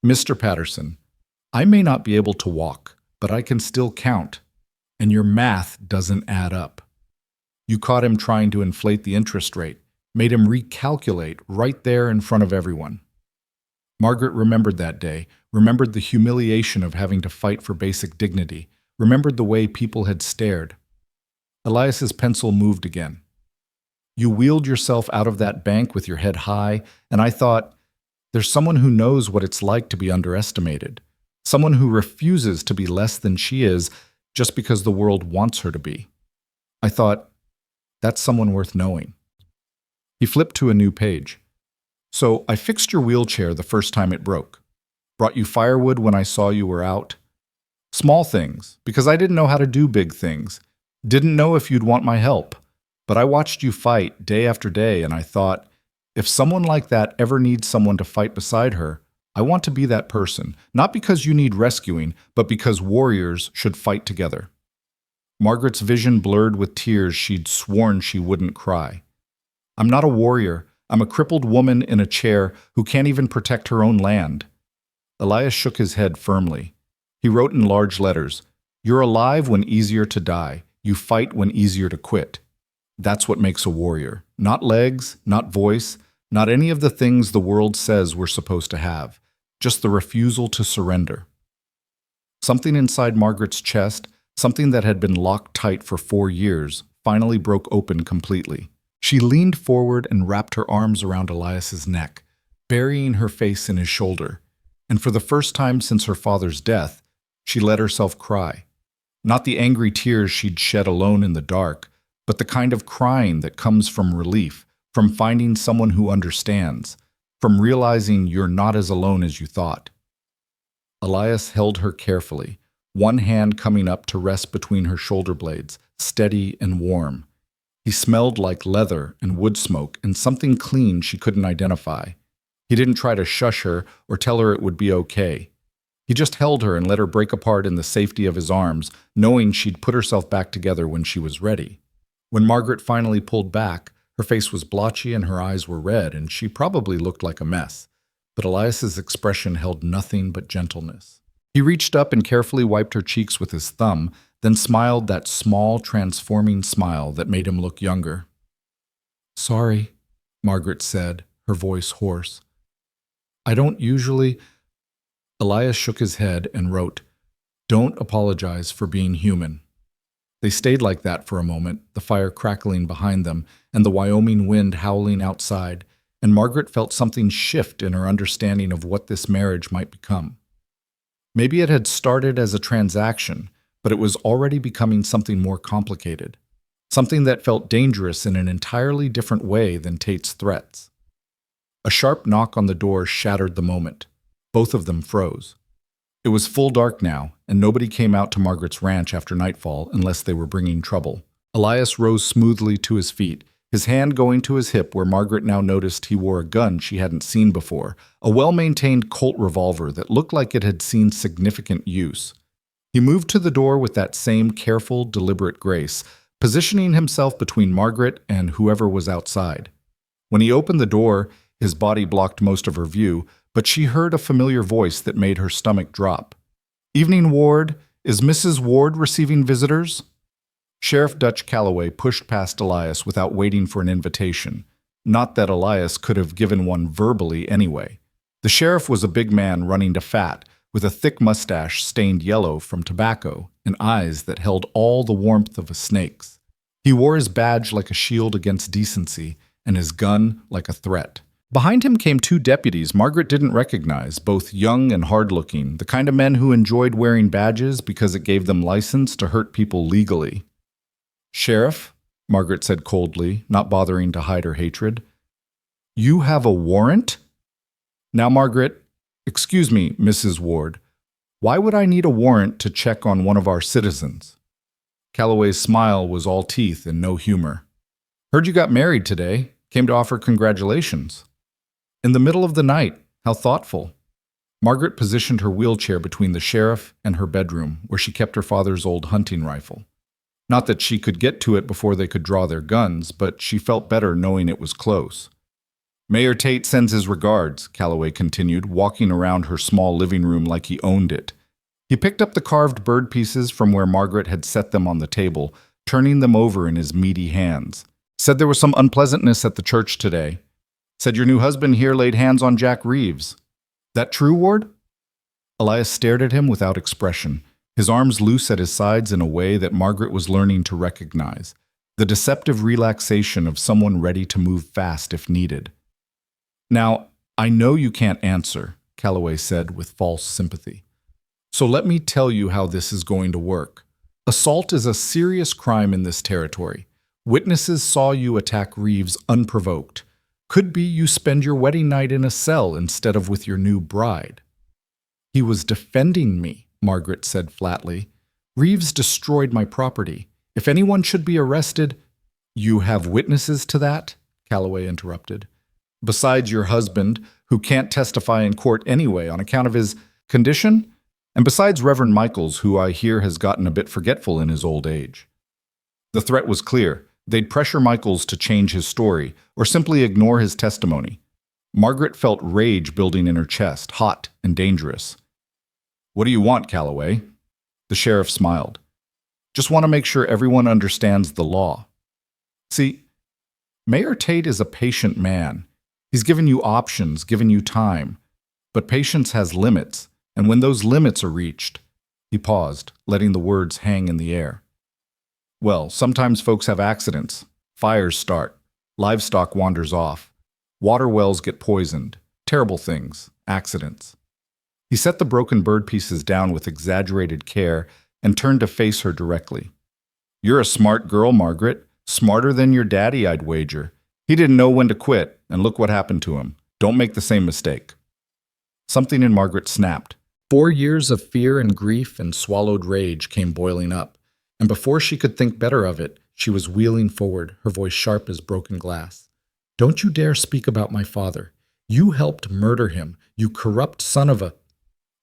Mr. Patterson, I may not be able to walk, but I can still count, and your math doesn't add up. You caught him trying to inflate the interest rate, made him recalculate right there in front of everyone. Margaret remembered that day, remembered the humiliation of having to fight for basic dignity, remembered the way people had stared. Elias's pencil moved again. You wheeled yourself out of that bank with your head high, and I thought, there's someone who knows what it's like to be underestimated, someone who refuses to be less than she is just because the world wants her to be. I thought, that's someone worth knowing. He flipped to a new page. So I fixed your wheelchair the first time it broke. Brought you firewood when I saw you were out. Small things, because I didn't know how to do big things. Didn't know if you'd want my help. But I watched you fight day after day, and I thought, if someone like that ever needs someone to fight beside her, I want to be that person, not because you need rescuing, but because warriors should fight together. Margaret's vision blurred with tears she'd sworn she wouldn't cry. I'm not a warrior. I'm a crippled woman in a chair who can't even protect her own land. Elias shook his head firmly. He wrote in large letters, You're alive when easier to die. You fight when easier to quit. That's what makes a warrior. Not legs, not voice, not any of the things the world says we're supposed to have. Just the refusal to surrender. Something inside Margaret's chest, something that had been locked tight for 4 years, finally broke open completely. She leaned forward and wrapped her arms around Elias's neck, burying her face in his shoulder. And for the first time since her father's death, she let herself cry. Not the angry tears she'd shed alone in the dark, but the kind of crying that comes from relief, from finding someone who understands, from realizing you're not as alone as you thought. Elias held her carefully, one hand coming up to rest between her shoulder blades, steady and warm. He smelled like leather and wood smoke and something clean she couldn't identify. He didn't try to shush her or tell her it would be okay. He just held her and let her break apart in the safety of his arms, knowing she'd put herself back together when she was ready. When Margaret finally pulled back, her face was blotchy and her eyes were red, and she probably looked like a mess. But Elias's expression held nothing but gentleness. He reached up and carefully wiped her cheeks with his thumb, then smiled that small, transforming smile that made him look younger. Sorry, Margaret said, her voice hoarse. I don't usually... Elias shook his head and wrote, Don't apologize for being human. They stayed like that for a moment, the fire crackling behind them and the Wyoming wind howling outside, and Margaret felt something shift in her understanding of what this marriage might become. Maybe it had started as a transaction, but it was already becoming something more complicated, something that felt dangerous in an entirely different way than Tate's threats. A sharp knock on the door shattered the moment. Both of them froze. It was full dark now, and nobody came out to Margaret's ranch after nightfall unless they were bringing trouble. Elias rose smoothly to his feet, his hand going to his hip where Margaret now noticed he wore a gun she hadn't seen before, a well-maintained Colt revolver that looked like it had seen significant use. He moved to the door with that same careful, deliberate grace, positioning himself between Margaret and whoever was outside. When he opened the door, his body blocked most of her view, but she heard a familiar voice that made her stomach drop. Evening, Ward. Is Mrs. Ward receiving visitors? Sheriff Dutch Calloway pushed past Elias without waiting for an invitation. Not that Elias could have given one verbally anyway. The sheriff was a big man running to fat, with a thick mustache stained yellow from tobacco and eyes that held all the warmth of a snake's. He wore his badge like a shield against decency and his gun like a threat. Behind him came 2 deputies Margaret didn't recognize, both young and hard-looking, the kind of men who enjoyed wearing badges because it gave them license to hurt people legally. Sheriff, Margaret said coldly, not bothering to hide her hatred. You have a warrant? Now, Margaret, excuse me, Mrs. Ward, Why would I need a warrant to check on one of our citizens? Calloway's smile was all teeth and no humor. Heard you got married today. Came to offer congratulations. In the middle of the night. How thoughtful. Margaret positioned her wheelchair between the sheriff and her bedroom, where she kept her father's old hunting rifle. Not that she could get to it before they could draw their guns, but she felt better knowing it was close. Mayor Tate sends his regards, Calloway continued, walking around her small living room like he owned it. He picked up the carved bird pieces from where Margaret had set them on the table, turning them over in his meaty hands. Said there was some unpleasantness at the church today. Said your new husband here laid hands on Jack Reeves. That true, Ward? Elias stared at him without expression, his arms loose at his sides in a way that Margaret was learning to recognize, the deceptive relaxation of someone ready to move fast if needed. Now, I know you can't answer, Calloway said with false sympathy. So let me tell you how this is going to work. Assault is a serious crime in this territory. Witnesses saw you attack Reeves unprovoked. Could be you spend your wedding night in a cell instead of with your new bride. He was defending me, Margaret said flatly. Reeves destroyed my property. If anyone should be arrested— You have witnesses to that? Calloway interrupted. Besides your husband, who can't testify in court anyway on account of his condition? And besides Reverend Michaels, who I hear has gotten a bit forgetful in his old age. The threat was clear. They'd pressure Michaels to change his story, or simply ignore his testimony. Margaret felt rage building in her chest, hot and dangerous. What do you want, Calloway? The sheriff smiled. Just want to make sure everyone understands the law. See, Mayor Tate is a patient man. He's given you options, given you time. But patience has limits, and when those limits are reached— He paused, letting the words hang in the air. Well, sometimes folks have accidents. Fires start. Livestock wanders off. Water wells get poisoned. Terrible things. Accidents. He set the broken bird pieces down with exaggerated care and turned to face her directly. You're a smart girl, Margaret. Smarter than your daddy, I'd wager. He didn't know when to quit, and look what happened to him. Don't make the same mistake. Something in Margaret snapped. 4 years of fear and grief and swallowed rage came boiling up, and before she could think better of it, she was wheeling forward, her voice sharp as broken glass. Don't you dare speak about my father. You helped murder him, you corrupt son of a—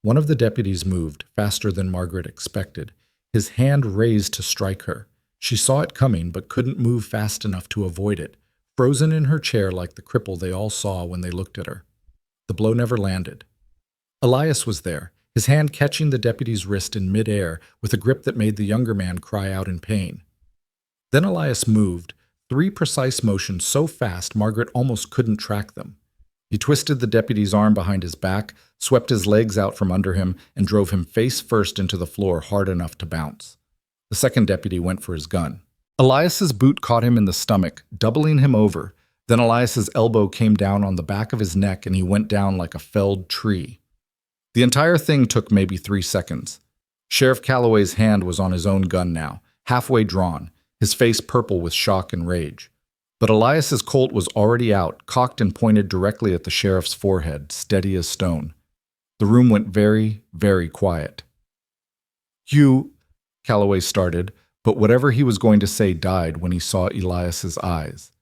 One of the deputies moved, faster than Margaret expected, his hand raised to strike her. She saw it coming, but couldn't move fast enough to avoid it, frozen in her chair like the cripple they all saw when they looked at her. The blow never landed. Elias was there, his hand catching the deputy's wrist in midair with a grip that made the younger man cry out in pain. Then Elias moved, 3 precise motions so fast Margaret almost couldn't track them. He twisted the deputy's arm behind his back, swept his legs out from under him, and drove him face first into the floor hard enough to bounce. The second deputy went for his gun. Elias's boot caught him in the stomach, doubling him over. Then Elias's elbow came down on the back of his neck and he went down like a felled tree. The entire thing took maybe 3 seconds. Sheriff Calloway's hand was on his own gun now, halfway drawn, his face purple with shock and rage. But Elias's Colt was already out, cocked and pointed directly at the sheriff's forehead, steady as stone. The room went very, very quiet. You— Calloway started, but whatever he was going to say died when he saw Elias's eyes.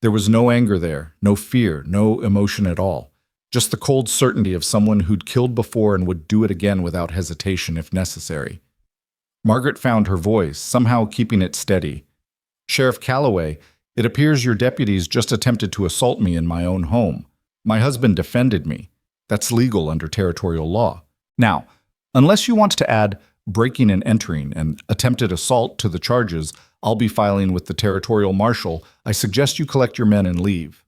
There was no anger there, no fear, no emotion at all. Just the cold certainty of someone who'd killed before and would do it again without hesitation if necessary. Margaret found her voice, somehow keeping it steady. Sheriff Calloway, it appears your deputies just attempted to assault me in my own home. My husband defended me. That's legal under territorial law. Now, unless you want to add breaking and entering and attempted assault to the charges I'll be filing with the territorial marshal, I suggest you collect your men and leave.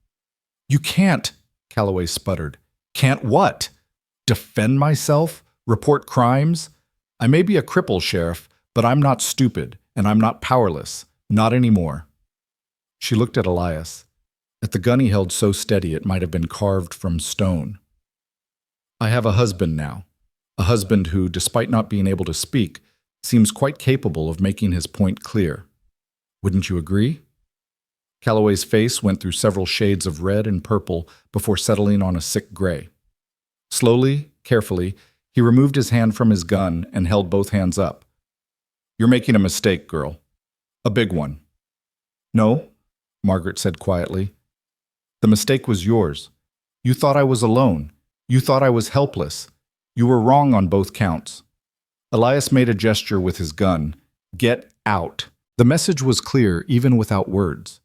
You can't, Calloway sputtered. Can't what? Defend myself? Report crimes? I may be a cripple, Sheriff, but I'm not stupid, and I'm not powerless. Not anymore. She looked at Elias, at the gun he held so steady it might have been carved from stone. I have a husband now. A husband who, despite not being able to speak, seems quite capable of making his point clear. Wouldn't you agree? Calloway's face went through several shades of red and purple before settling on a sick gray. Slowly, carefully, He removed his hand from his gun and held both hands up. "You're making a mistake, girl. A big one." "No," Margaret said quietly. "The mistake was yours. You thought I was alone. You thought I was helpless. You were wrong on both counts." Elias made a gesture with his gun. "Get out." The message was clear even without words.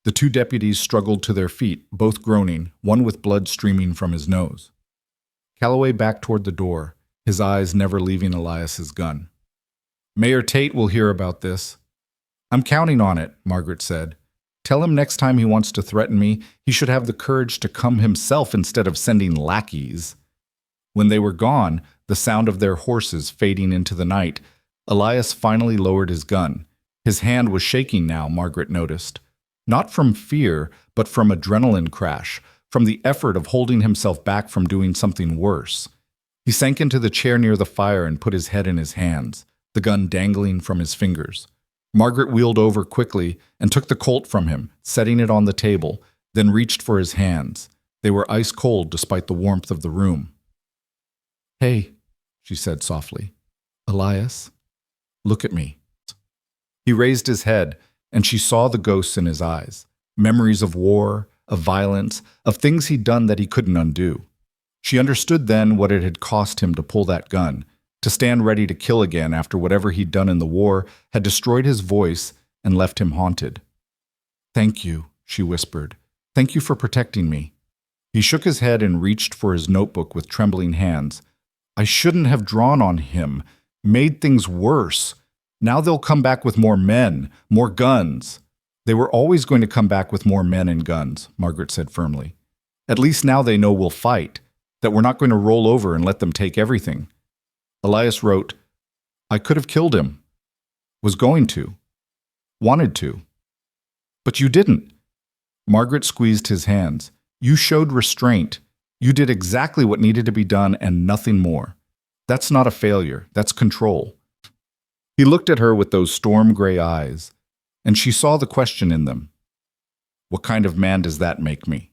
The two deputies struggled to their feet, both groaning, one with blood streaming from his nose. Calloway backed toward the door, his eyes never leaving Elias's gun. "Mayor Tate will hear about this." "I'm counting on it," Margaret said. "Tell him next time he wants to threaten me, he should have the courage to come himself instead of sending lackeys." When they were gone, the sound of their horses fading into the night, Elias finally lowered his gun. His hand was shaking now, Margaret noticed. Not from fear, but from adrenaline crash, from the effort of holding himself back from doing something worse. He sank into the chair near the fire and put his head in his hands, the gun dangling from his fingers. Margaret wheeled over quickly and took the Colt from him, setting it on the table, then reached for his hands. They were ice cold despite the warmth of the room. "Hey," she said softly. "Elias, look at me." He raised his head, and she saw the ghosts in his eyes, memories of war, of violence, of things he'd done that he couldn't undo. She understood then what it had cost him to pull that gun, to stand ready to kill again after whatever he'd done in the war had destroyed his voice and left him haunted. "Thank you," she whispered. "Thank you for protecting me." He shook his head and reached for his notebook with trembling hands. "I shouldn't have drawn on him, made things worse. Now they'll come back with more men, more guns." "They were always going to come back with more men and guns," Margaret said firmly. "At least now they know we'll fight, that we're not going to roll over and let them take everything." Elias wrote, "I could have killed him. Was going to. Wanted to. But you didn't." Margaret squeezed his hands. "You showed restraint. You did exactly what needed to be done and nothing more. That's not a failure. That's control." He looked at her with those storm-gray eyes, and she saw the question in them. What kind of man does that make me?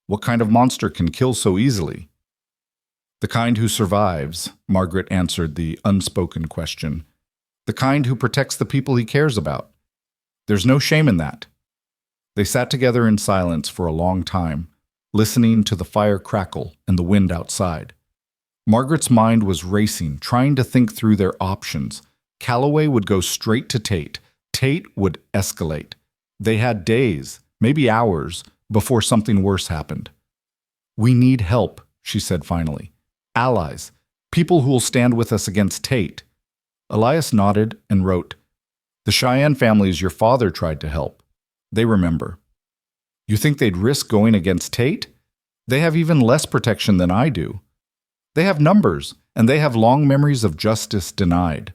What kind of monster can kill so easily? "The kind who survives," Margaret answered the unspoken question. "The kind who protects the people he cares about. There's no shame in that." They sat together in silence for a long time, listening to the fire crackle and the wind outside. Margaret's mind was racing, trying to think through their options. Calloway would go straight to Tate. Tate would escalate. They had days, maybe hours, before something worse happened. "We need help," she said finally. "Allies, people who will stand with us against Tate." Elias nodded and wrote, "The Cheyenne families your father tried to help. They remember." "You think they'd risk going against Tate? They have even less protection than I do. They have numbers, and they have long memories of justice denied."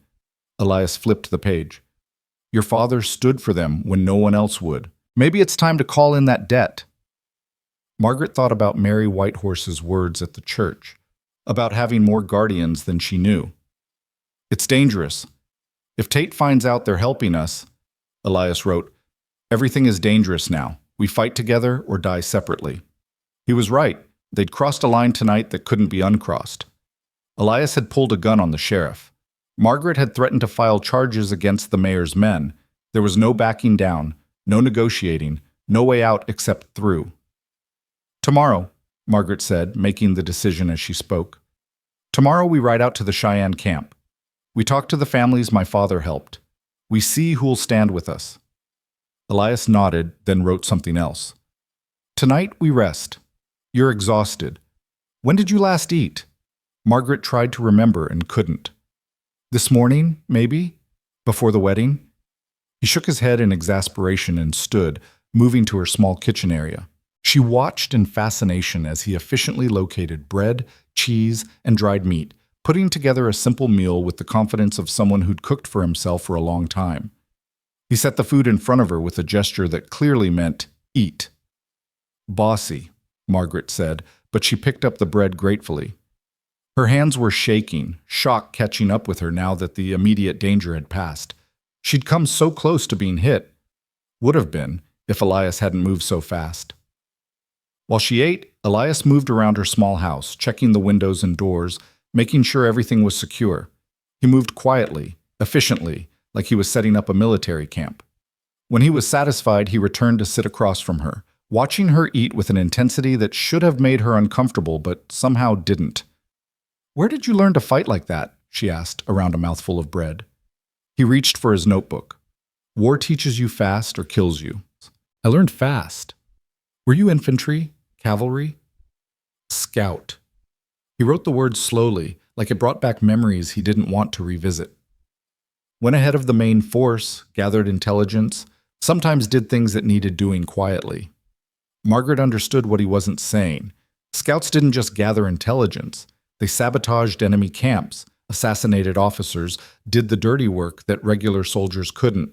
Elias flipped the page. "Your father stood for them when no one else would. Maybe it's time to call in that debt." Margaret thought about Mary Whitehorse's words at the church, about having more guardians than she knew. "It's dangerous. If Tate finds out they're helping us," Elias wrote, "everything is dangerous now. We fight together or die separately." He was right. They'd crossed a line tonight that couldn't be uncrossed. Elias had pulled a gun on the sheriff. Margaret had threatened to file charges against the mayor's men. There was no backing down, no negotiating, no way out except through. "Tomorrow," Margaret said, making the decision as she spoke. "Tomorrow we ride out to the Cheyenne camp. We talk to the families my father helped. We see who'll stand with us." Elias nodded, then wrote something else. "Tonight we rest. You're exhausted. When did you last eat?" Margaret tried to remember and couldn't. "This morning, maybe? Before the wedding?" He shook his head in exasperation and stood, moving to her small kitchen area. She watched in fascination as he efficiently located bread, cheese, and dried meat, putting together a simple meal with the confidence of someone who'd cooked for himself for a long time. He set the food in front of her with a gesture that clearly meant, "Eat." "Bossy," Margaret said, but she picked up the bread gratefully. Her hands were shaking, shock catching up with her now that the immediate danger had passed. She'd come so close to being hit. Would have been, if Elias hadn't moved so fast. While she ate, Elias moved around her small house, checking the windows and doors, making sure everything was secure. He moved quietly, efficiently, like he was setting up a military camp. When he was satisfied, he returned to sit across from her, watching her eat with an intensity that should have made her uncomfortable but somehow didn't. "Where did you learn to fight like that?" she asked, around a mouthful of bread. He reached for his notebook. "War teaches you fast or kills you." "I learned fast." "Were you infantry? Cavalry?" "Scout." He wrote the words slowly, like it brought back memories he didn't want to revisit. "Went ahead of the main force, gathered intelligence, sometimes did things that needed doing quietly." Margaret understood what he wasn't saying. Scouts didn't just gather intelligence. They sabotaged enemy camps, assassinated officers, did the dirty work that regular soldiers couldn't.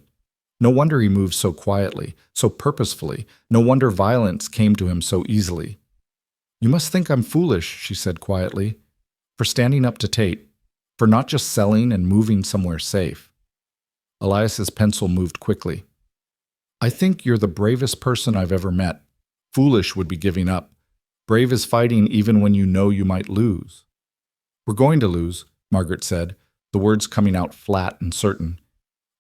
No wonder he moved so quietly, so purposefully. No wonder violence came to him so easily. "You must think I'm foolish," she said quietly, "for standing up to Tate, for not just selling and moving somewhere safe." Elias's pencil moved quickly. "I think you're the bravest person I've ever met. Foolish would be giving up. Brave is fighting even when you know you might lose." "We're going to lose," Margaret said, the words coming out flat and certain.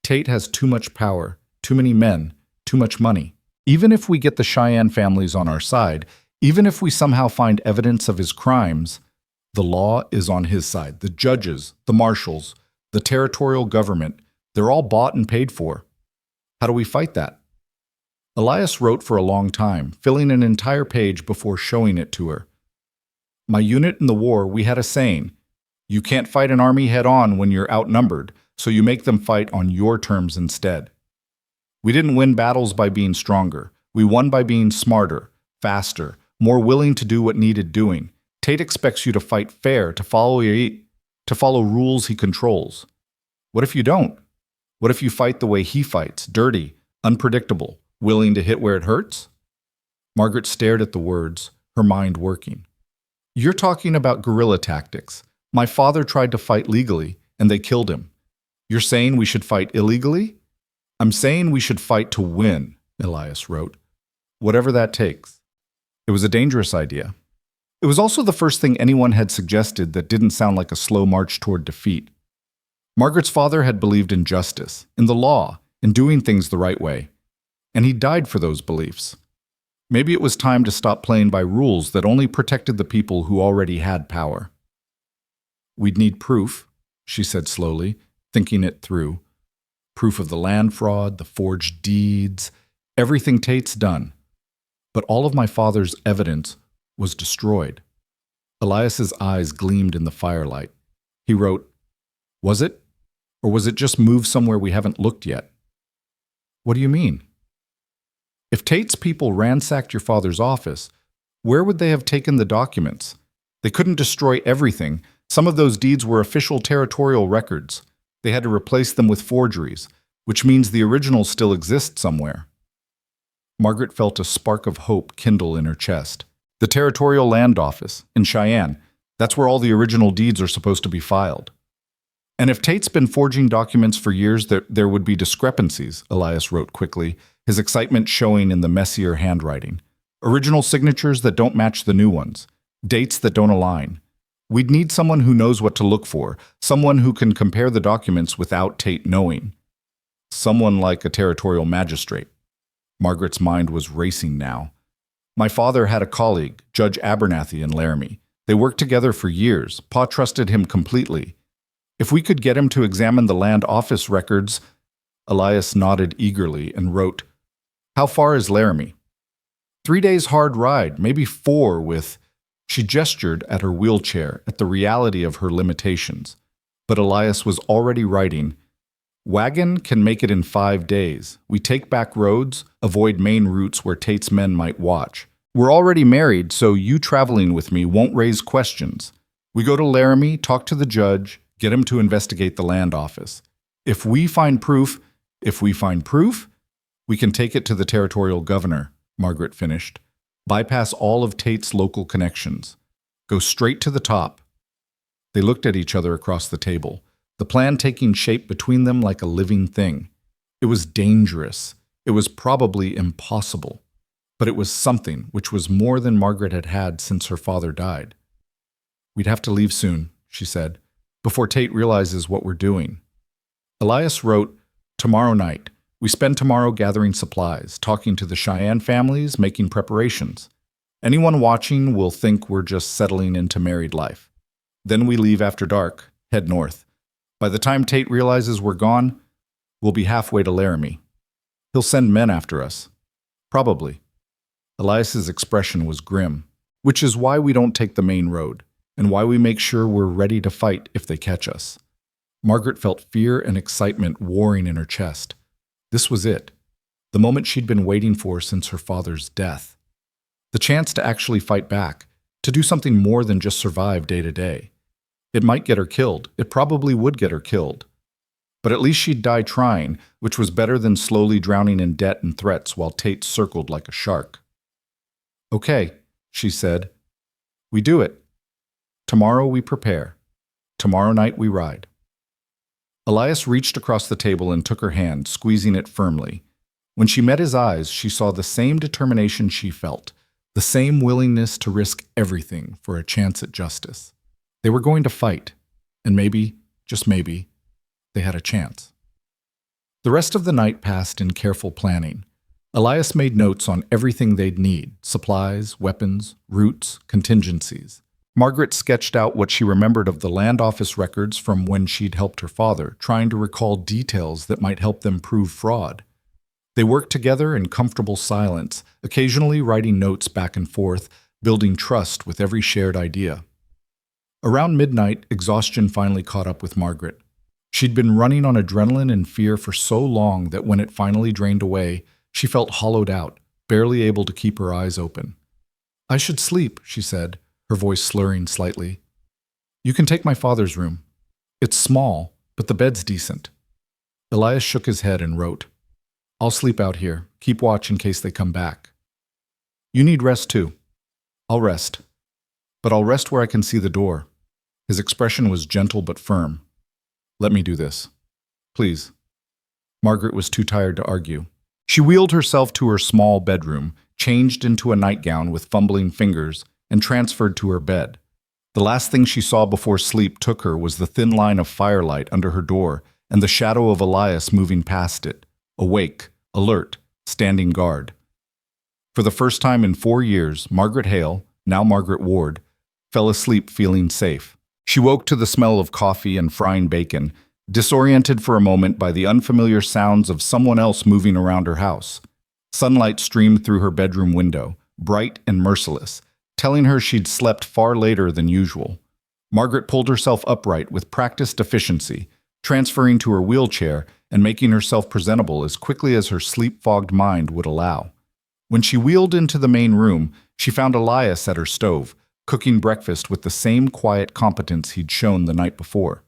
"Tate has too much power, too many men, too much money. Even if we get the Cheyenne families on our side, even if we somehow find evidence of his crimes, the law is on his side. The judges, the marshals, the territorial government, they're all bought and paid for. How do we fight that?" Elias wrote for a long time, filling an entire page before showing it to her. "My unit in the war, we had a saying, you can't fight an army head-on when you're outnumbered, so you make them fight on your terms instead. We didn't win battles by being stronger. We won by being smarter, faster, more willing to do what needed doing. Tate expects you to fight fair, to follow rules he controls. What if you don't? What if you fight the way he fights, dirty, unpredictable, willing to hit where it hurts?" Margaret stared at the words, her mind working. "You're talking about guerrilla tactics. My father tried to fight legally, and they killed him. You're saying we should fight illegally?" "I'm saying we should fight to win," Elias wrote. "Whatever that takes." It was a dangerous idea. It was also the first thing anyone had suggested that didn't sound like a slow march toward defeat. Margaret's father had believed in justice, in the law, in doing things the right way. And he died for those beliefs. Maybe it was time to stop playing by rules that only protected the people who already had power. "We'd need proof," she said slowly, thinking it through. "Proof of the land fraud, the forged deeds, everything Tate's done. But all of my father's evidence was destroyed." Elias's eyes gleamed in the firelight. He wrote, "Was it? Or was it just moved somewhere we haven't looked yet?" "What do you mean?" "If Tate's people ransacked your father's office, where would they have taken the documents? They couldn't destroy everything. Some of those deeds were official territorial records. They had to replace them with forgeries, which means the originals still exist somewhere." Margaret felt a spark of hope kindle in her chest. "The Territorial Land Office, in Cheyenne. That's where all the original deeds are supposed to be filed." "And if Tate's been forging documents for years, there would be discrepancies," Elias wrote quickly, his excitement showing in the messier handwriting. "Original signatures that don't match the new ones. Dates that don't align. We'd need someone who knows what to look for, someone who can compare the documents without Tate knowing. Someone like a territorial magistrate." Margaret's mind was racing now. "My father had a colleague, Judge Abernathy in Laramie. They worked together for years. Pa trusted him completely. If we could get him to examine the land office records..." Elias nodded eagerly and wrote, "How far is Laramie?" 3 days hard ride, maybe 4 with..." She gestured at her wheelchair, at the reality of her limitations. But Elias was already writing, "Wagon can make it in 5 days. We take back roads, avoid main routes where Tate's men might watch. We're already married, so you traveling with me won't raise questions. We go to Laramie, talk to the judge, get him to investigate the land office. If we find proof, we can take it to the territorial governor," Margaret finished. "Bypass all of Tate's local connections. Go straight to the top." They looked at each other across the table, the plan taking shape between them like a living thing. It was dangerous. It was probably impossible. But it was something which was more than Margaret had had since her father died. "We'd have to leave soon," she said, before Tate realizes what we're doing. Elias wrote, "Tomorrow night. We spend tomorrow gathering supplies, talking to the Cheyenne families, making preparations. Anyone watching will think we're just settling into married life. Then we leave after dark, head north. By the time Tate realizes we're gone, we'll be halfway to Laramie. He'll send men after us. Probably." Elias's expression was grim, which is why we don't take the main road, and why we make sure we're ready to fight if they catch us. Margaret felt fear and excitement warring in her chest. This was it, the moment she'd been waiting for since her father's death. The chance to actually fight back, to do something more than just survive day to day. It might get her killed. It probably would get her killed. But at least she'd die trying, which was better than slowly drowning in debt and threats while Tate circled like a shark. "Okay," she said. "We do it. Tomorrow we prepare. Tomorrow night we ride." Elias reached across the table and took her hand, squeezing it firmly. When she met his eyes, she saw the same determination she felt, the same willingness to risk everything for a chance at justice. They were going to fight, and maybe, just maybe, they had a chance. The rest of the night passed in careful planning. Elias made notes on everything they'd need: supplies, weapons, routes, contingencies. Margaret sketched out what she remembered of the land office records from when she'd helped her father, trying to recall details that might help them prove fraud. They worked together in comfortable silence, occasionally writing notes back and forth, building trust with every shared idea. Around midnight, exhaustion finally caught up with Margaret. She'd been running on adrenaline and fear for so long that when it finally drained away, she felt hollowed out, barely able to keep her eyes open. "I should sleep," she said, her voice slurring slightly. "You can take my father's room. It's small, but the bed's decent." Elias shook his head and wrote, "I'll sleep out here. Keep watch in case they come back." "You need rest too." "I'll rest. But I'll rest where I can see the door." His expression was gentle but firm. "Let me do this. Please." Margaret was too tired to argue. She wheeled herself to her small bedroom, changed into a nightgown with fumbling fingers, and transferred to her bed. The last thing she saw before sleep took her was the thin line of firelight under her door and the shadow of Elias moving past it, awake, alert, standing guard. For the first time in 4 years, Margaret Hale, now Margaret Ward, fell asleep feeling safe. She woke to the smell of coffee and frying bacon, disoriented for a moment by the unfamiliar sounds of someone else moving around her house. Sunlight streamed through her bedroom window, bright and merciless, telling her she'd slept far later than usual. Margaret pulled herself upright with practiced efficiency, transferring to her wheelchair and making herself presentable as quickly as her sleep-fogged mind would allow. When she wheeled into the main room, she found Elias at her stove, cooking breakfast with the same quiet competence he'd shown the night before.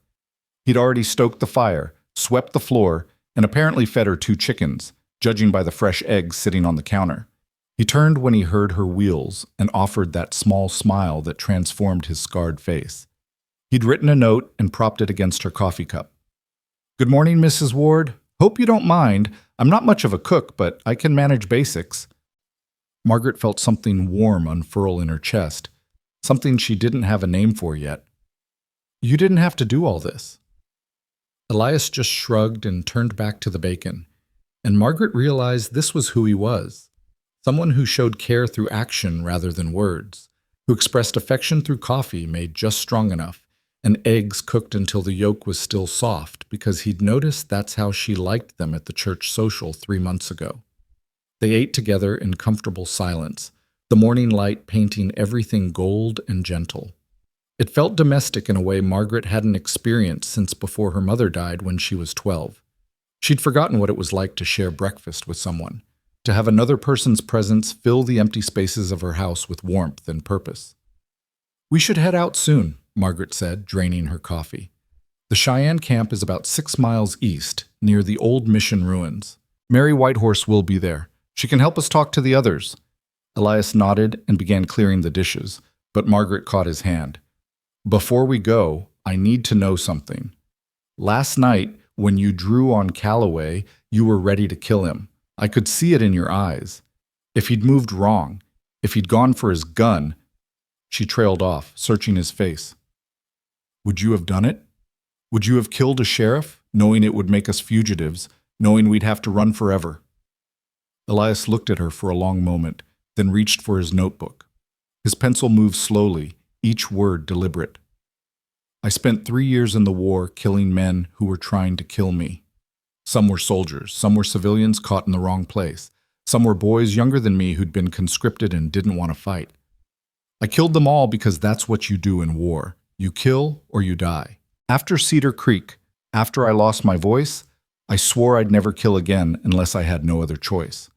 He'd already stoked the fire, swept the floor, and apparently fed her 2 chickens, judging by the fresh eggs sitting on the counter. He turned when he heard her wheels and offered that small smile that transformed his scarred face. He'd written a note and propped it against her coffee cup. "Good morning, Mrs. Ward. Hope you don't mind. I'm not much of a cook, but I can manage basics." Margaret felt something warm unfurl in her chest, something she didn't have a name for yet. "You didn't have to do all this." Elias just shrugged and turned back to the bacon, and Margaret realized this was who he was. Someone who showed care through action rather than words, who expressed affection through coffee made just strong enough, and eggs cooked until the yolk was still soft because he'd noticed that's how she liked them at the church social 3 months ago. They ate together in comfortable silence, the morning light painting everything gold and gentle. It felt domestic in a way Margaret hadn't experienced since before her mother died when she was 12. She'd forgotten what it was like to share breakfast with someone, to have another person's presence fill the empty spaces of her house with warmth and purpose. "We should head out soon," Margaret said, draining her coffee. "The Cheyenne camp is about 6 miles east, near the old mission ruins. Mary Whitehorse will be there. She can help us talk to the others." Elias nodded and began clearing the dishes, but Margaret caught his hand. "Before we go, I need to know something. Last night, when you drew on Cowboy, you were ready to kill him. I could see it in your eyes. If he'd moved wrong, if he'd gone for his gun—" She trailed off, searching his face. Would you have done it? Would you have killed a sheriff, knowing it would make us fugitives, knowing we'd have to run forever?" Elias looked at her for a long moment, then reached for his notebook. His pencil moved slowly, each word deliberate. "I spent 3 years in the war killing men who were trying to kill me. Some were soldiers, some were civilians caught in the wrong place. Some were boys younger than me who'd been conscripted and didn't want to fight. I killed them all because that's what you do in war. You kill or you die. After Cedar Creek, after I lost my voice, I swore I'd never kill again unless I had no other choice.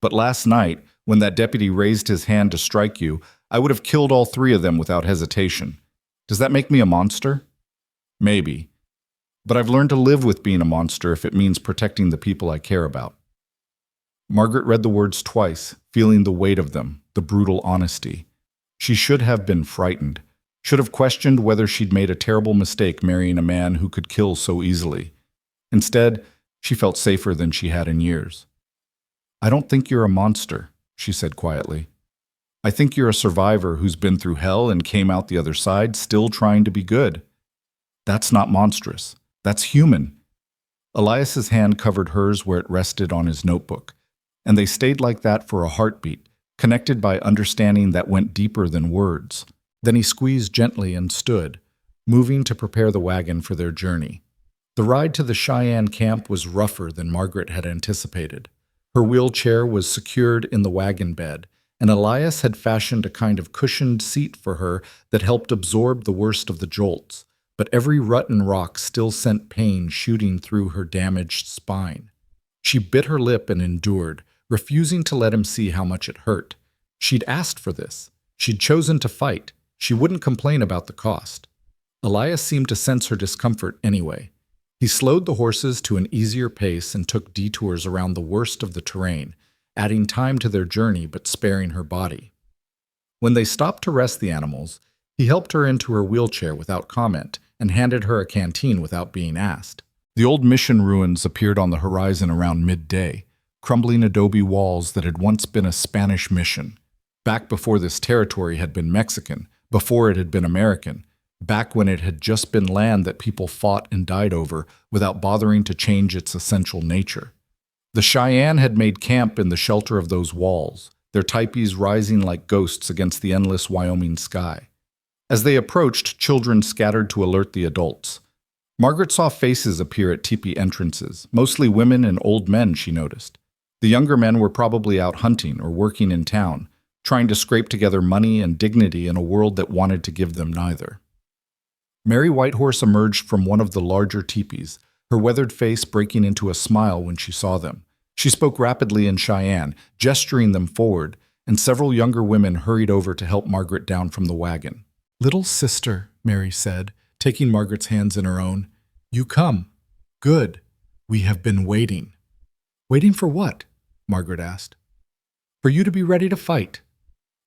But last night, when that deputy raised his hand to strike you, I would have killed all 3 of them without hesitation. Does that make me a monster? Maybe. But I've learned to live with being a monster if it means protecting the people I care about." Margaret read the words twice, feeling the weight of them, the brutal honesty. She should have been frightened, should have questioned whether she'd made a terrible mistake marrying a man who could kill so easily. Instead, she felt safer than she had in years. "I don't think you're a monster," she said quietly. "I think you're a survivor who's been through hell and came out the other side still trying to be good. That's not monstrous. That's human." Elias's hand covered hers where it rested on his notebook, and they stayed like that for a heartbeat, connected by understanding that went deeper than words. Then he squeezed gently and stood, moving to prepare the wagon for their journey. The ride to the Cheyenne camp was rougher than Margaret had anticipated. Her wheelchair was secured in the wagon bed, and Elias had fashioned a kind of cushioned seat for her that helped absorb the worst of the jolts, but every rut and rock still sent pain shooting through her damaged spine. She bit her lip and endured, refusing to let him see how much it hurt. She'd asked for this. She'd chosen to fight. She wouldn't complain about the cost. Elias seemed to sense her discomfort anyway. He slowed the horses to an easier pace and took detours around the worst of the terrain, adding time to their journey but sparing her body. When they stopped to rest the animals, he helped her into her wheelchair without comment and handed her a canteen without being asked. The old mission ruins appeared on the horizon around midday, crumbling adobe walls that had once been a Spanish mission. Back before this territory had been Mexican, before it had been American, back when it had just been land that people fought and died over without bothering to change its essential nature. The Cheyenne had made camp in the shelter of those walls, their teepees rising like ghosts against the endless Wyoming sky. As they approached, children scattered to alert the adults. Margaret saw faces appear at teepee entrances, mostly women and old men, she noticed. The younger men were probably out hunting or working in town, trying to scrape together money and dignity in a world that wanted to give them neither. Mary Whitehorse emerged from one of the larger teepees, her weathered face breaking into a smile when she saw them. She spoke rapidly in Cheyenne, gesturing them forward, and several younger women hurried over to help Margaret down from the wagon. "Little sister," Mary said, taking Margaret's hands in her own, "you come. Good. We have been waiting." "Waiting for what?" Margaret asked. "For you to be ready to fight."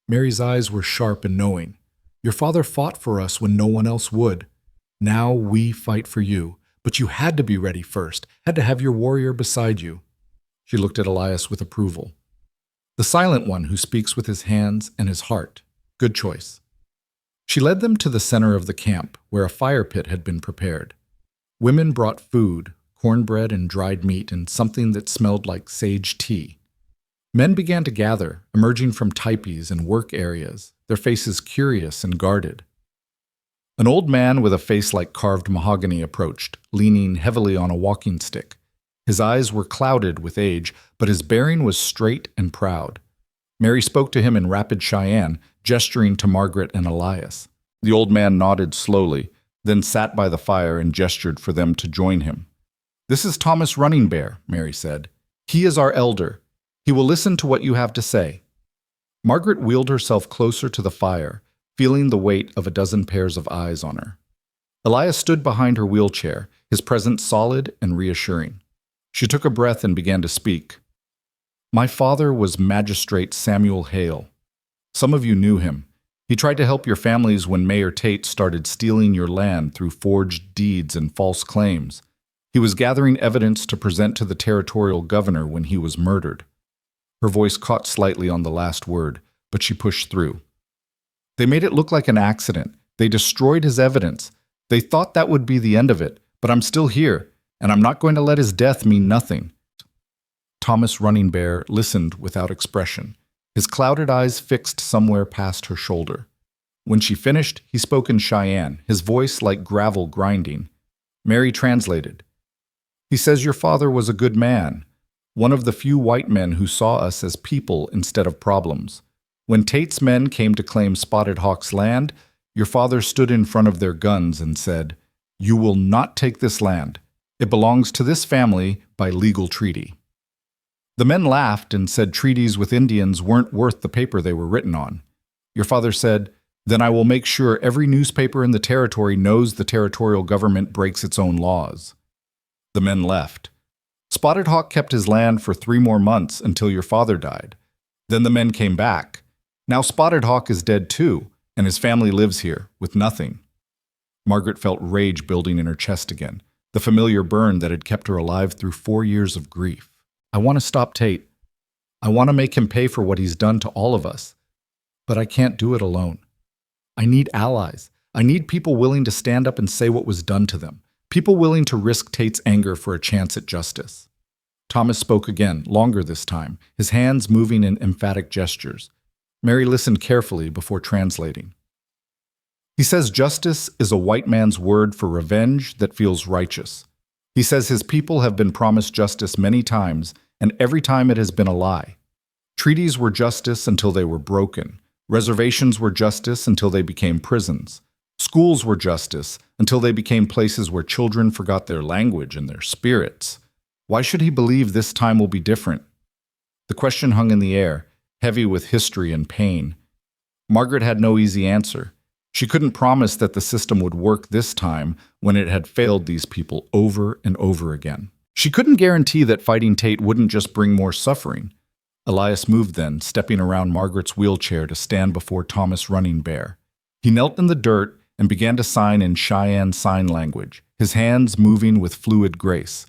Mary's eyes were sharp and knowing. "Your father fought for us when no one else would. Now we fight for you, but you had to be ready first, had to have your warrior beside you." She looked at Elias with approval. "The silent one who speaks with his hands and his heart. Good choice." She led them to the center of the camp, where a fire pit had been prepared. Women brought food, cornbread and dried meat, and something that smelled like sage tea. Men began to gather, emerging from teepees and work areas, their faces curious and guarded. An old man with a face like carved mahogany approached, leaning heavily on a walking stick. His eyes were clouded with age, but his bearing was straight and proud. Mary spoke to him in rapid Cheyenne, gesturing to Margaret and Elias. The old man nodded slowly, then sat by the fire and gestured for them to join him. "This is Thomas Running Bear," Mary said. "He is our elder. He will listen to what you have to say." Margaret wheeled herself closer to the fire, feeling the weight of a dozen pairs of eyes on her. Elias stood behind her wheelchair, his presence solid and reassuring. She took a breath and began to speak. "My father was Magistrate Samuel Hale. Some of you knew him. He tried to help your families when Mayor Tate started stealing your land through forged deeds and false claims. He was gathering evidence to present to the territorial governor when he was murdered." Her voice caught slightly on the last word, but she pushed through. "They made it look like an accident. They destroyed his evidence. They thought that would be the end of it, but I'm still here, and I'm not going to let his death mean nothing." Thomas Running Bear listened without expression, his clouded eyes fixed somewhere past her shoulder. When she finished, he spoke in Cheyenne, his voice like gravel grinding. Mary translated. "He says your father was a good man, one of the few white men who saw us as people instead of problems. When Tate's men came to claim Spotted Hawk's land, your father stood in front of their guns and said, 'You will not take this land. It belongs to this family by legal treaty.' The men laughed and said treaties with Indians weren't worth the paper they were written on. Your father said, 'Then I will make sure every newspaper in the territory knows the territorial government breaks its own laws.' The men left. Spotted Hawk kept his land for 3 more months until your father died. Then the men came back. Now Spotted Hawk is dead too, and his family lives here, with nothing." Margaret felt rage building in her chest again, the familiar burn that had kept her alive through 4 years of grief. "I want to stop Tate. I want to make him pay for what he's done to all of us. But I can't do it alone. I need allies. I need people willing to stand up and say what was done to them. People willing to risk Tate's anger for a chance at justice." Thomas spoke again, longer this time, his hands moving in emphatic gestures. Mary listened carefully before translating. "He says justice is a white man's word for revenge that feels righteous. He says his people have been promised justice many times, and every time it has been a lie. Treaties were justice until they were broken. Reservations were justice until they became prisons. Schools were justice until they became places where children forgot their language and their spirits. Why should he believe this time will be different?" The question hung in the air, heavy with history and pain. Margaret had no easy answer. She couldn't promise that the system would work this time when it had failed these people over and over again. She couldn't guarantee that fighting Tate wouldn't just bring more suffering. Elias moved then, stepping around Margaret's wheelchair to stand before Thomas Running Bear. He knelt in the dirt and began to sign in Cheyenne Sign Language, his hands moving with fluid grace.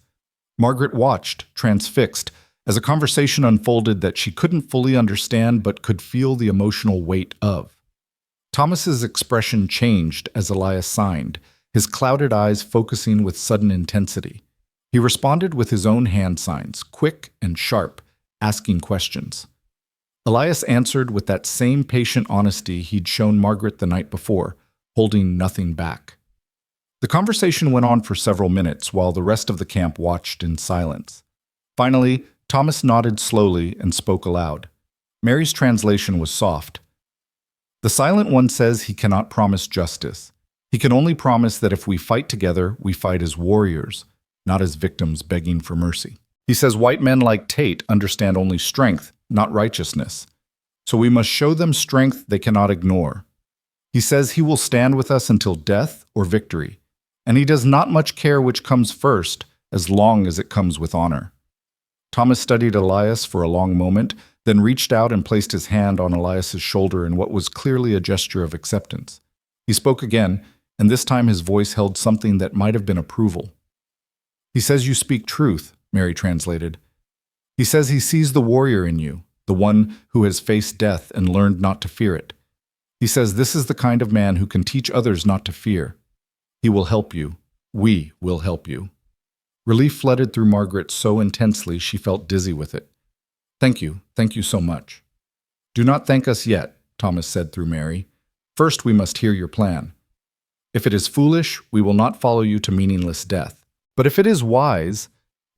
Margaret watched, transfixed, as a conversation unfolded that she couldn't fully understand but could feel the emotional weight of. Thomas's expression changed as Elias signed, his clouded eyes focusing with sudden intensity. He responded with his own hand signs, quick and sharp, asking questions. Elias answered with that same patient honesty he'd shown Margaret the night before, holding nothing back. The conversation went on for several minutes while the rest of the camp watched in silence. Finally, Thomas nodded slowly and spoke aloud. Mary's translation was soft. "The Silent One says he cannot promise justice. He can only promise that if we fight together, we fight as warriors, not as victims begging for mercy. He says white men like Tate understand only strength, not righteousness. So we must show them strength they cannot ignore. He says he will stand with us until death or victory, and he does not much care which comes first, as long as it comes with honor." Thomas studied Elias for a long moment, then reached out and placed his hand on Elias's shoulder in what was clearly a gesture of acceptance. He spoke again, and this time his voice held something that might have been approval. "He says you speak truth," Mary translated. "He says he sees the warrior in you, the one who has faced death and learned not to fear it. He says this is the kind of man who can teach others not to fear. He will help you. We will help you." Relief flooded through Margaret so intensely she felt dizzy with it. Thank you so much." "Do not thank us yet," Thomas said through Mary. "First we must hear your plan. If it is foolish, we will not follow you to meaningless death. But if it is wise,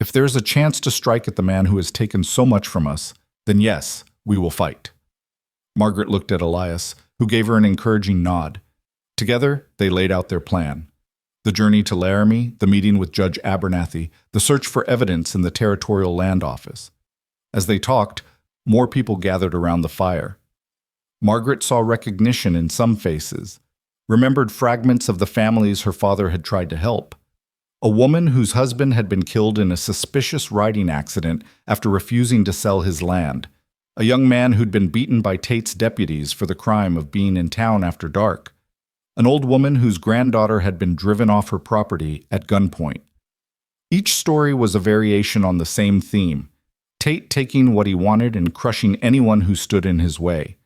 if there is a chance to strike at the man who has taken so much from us, then yes, we will fight." Margaret looked at Elias, who gave her an encouraging nod. Together, they laid out their plan. The journey to Laramie, the meeting with Judge Abernathy, the search for evidence in the Territorial Land Office. As they talked, more people gathered around the fire. Margaret saw recognition in some faces, remembered fragments of the families her father had tried to help. A woman whose husband had been killed in a suspicious riding accident after refusing to sell his land. A young man who'd been beaten by Tate's deputies for the crime of being in town after dark. An old woman whose granddaughter had been driven off her property at gunpoint. Each story was a variation on the same theme: Tate taking what he wanted and crushing anyone who stood in his way.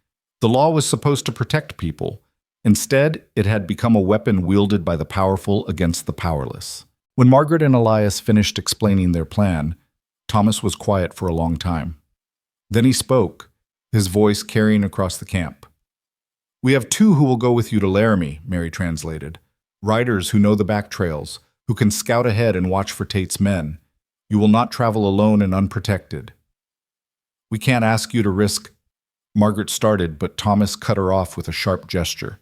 The law was supposed to protect people. Instead, it had become a weapon wielded by the powerful against the powerless. When Margaret and Elias finished explaining their plan, Thomas was quiet for a long time. Then he spoke, his voice carrying across the camp. "We have two who will go with you to Laramie," Mary translated. "Riders who know the back trails, who can scout ahead and watch for Tate's men. You will not travel alone and unprotected." "We can't ask you to risk—" Margaret started, but Thomas cut her off with a sharp gesture.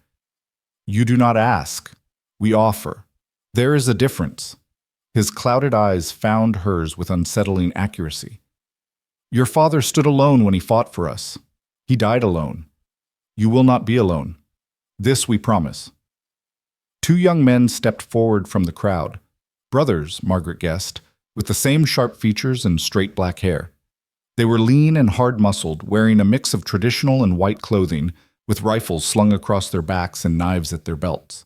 "You do not ask. We offer. There is a difference." His clouded eyes found hers with unsettling accuracy. "Your father stood alone when he fought for us. He died alone. You will not be alone. This we promise." Two young men stepped forward from the crowd. Brothers, Margaret guessed, with the same sharp features and straight black hair. They were lean and hard-muscled, wearing a mix of traditional and white clothing, with rifles slung across their backs and knives at their belts.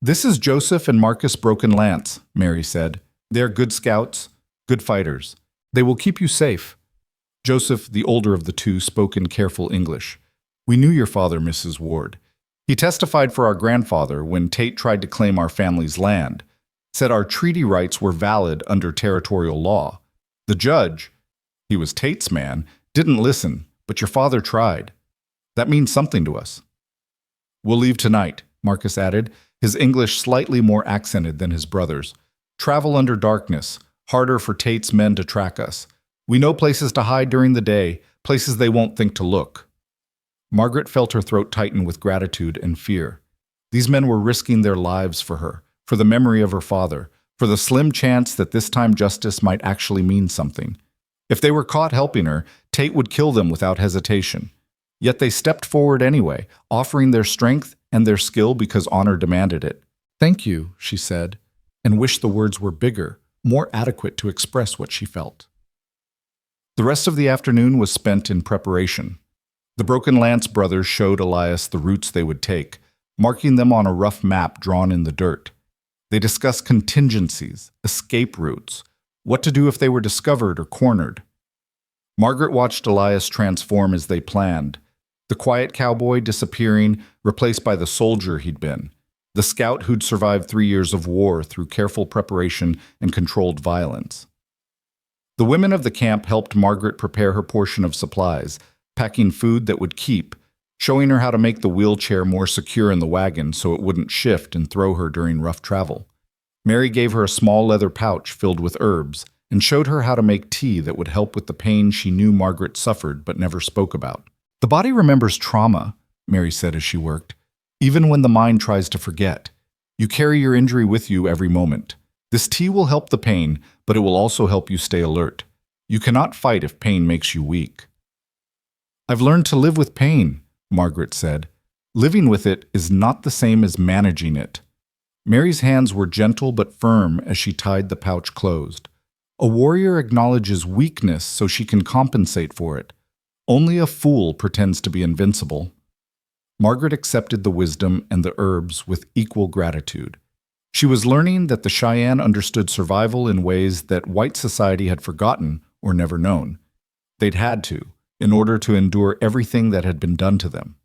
"This is Joseph and Marcus Broken Lance," Mary said. "They are good scouts, good fighters. They will keep you safe." Joseph, the older of the two, spoke in careful English. "We knew your father, Mrs. Ward. He testified for our grandfather when Tate tried to claim our family's land, said our treaty rights were valid under territorial law. The judge, he was Tate's man, didn't listen, but your father tried. That means something to us." "We'll leave tonight," Marcus added, his English slightly more accented than his brother's. "Travel under darkness, harder for Tate's men to track us. We know places to hide during the day, places they won't think to look." Margaret felt her throat tighten with gratitude and fear. These men were risking their lives for her, for the memory of her father, for the slim chance that this time justice might actually mean something. If they were caught helping her, Tate would kill them without hesitation. Yet they stepped forward anyway, offering their strength and their skill because honor demanded it. "Thank you," she said, and wished the words were bigger, more adequate to express what she felt. The rest of the afternoon was spent in preparation. The Broken Lance brothers showed Elias the routes they would take, marking them on a rough map drawn in the dirt. They discussed contingencies, escape routes, what to do if they were discovered or cornered. Margaret watched Elias transform as they planned, the quiet cowboy disappearing, replaced by the soldier he'd been, the scout who'd survived 3 years of war through careful preparation and controlled violence. The women of the camp helped Margaret prepare her portion of supplies, packing food that would keep, showing her how to make the wheelchair more secure in the wagon so it wouldn't shift and throw her during rough travel. Mary gave her a small leather pouch filled with herbs and showed her how to make tea that would help with the pain she knew Margaret suffered but never spoke about. "The body remembers trauma," Mary said as she worked, "even when the mind tries to forget. You carry your injury with you every moment. This tea will help the pain, but it will also help you stay alert. You cannot fight if pain makes you weak." "I've learned to live with pain," Margaret said. "Living with it is not the same as managing it." Mary's hands were gentle but firm as she tied the pouch closed. A warrior acknowledges weakness so she can compensate for it. Only a fool pretends to be invincible. Margaret accepted the wisdom and the herbs with equal gratitude. She was learning that the Cheyenne understood survival in ways that white society had forgotten or never known. They'd had to, in order to endure everything that had been done to them.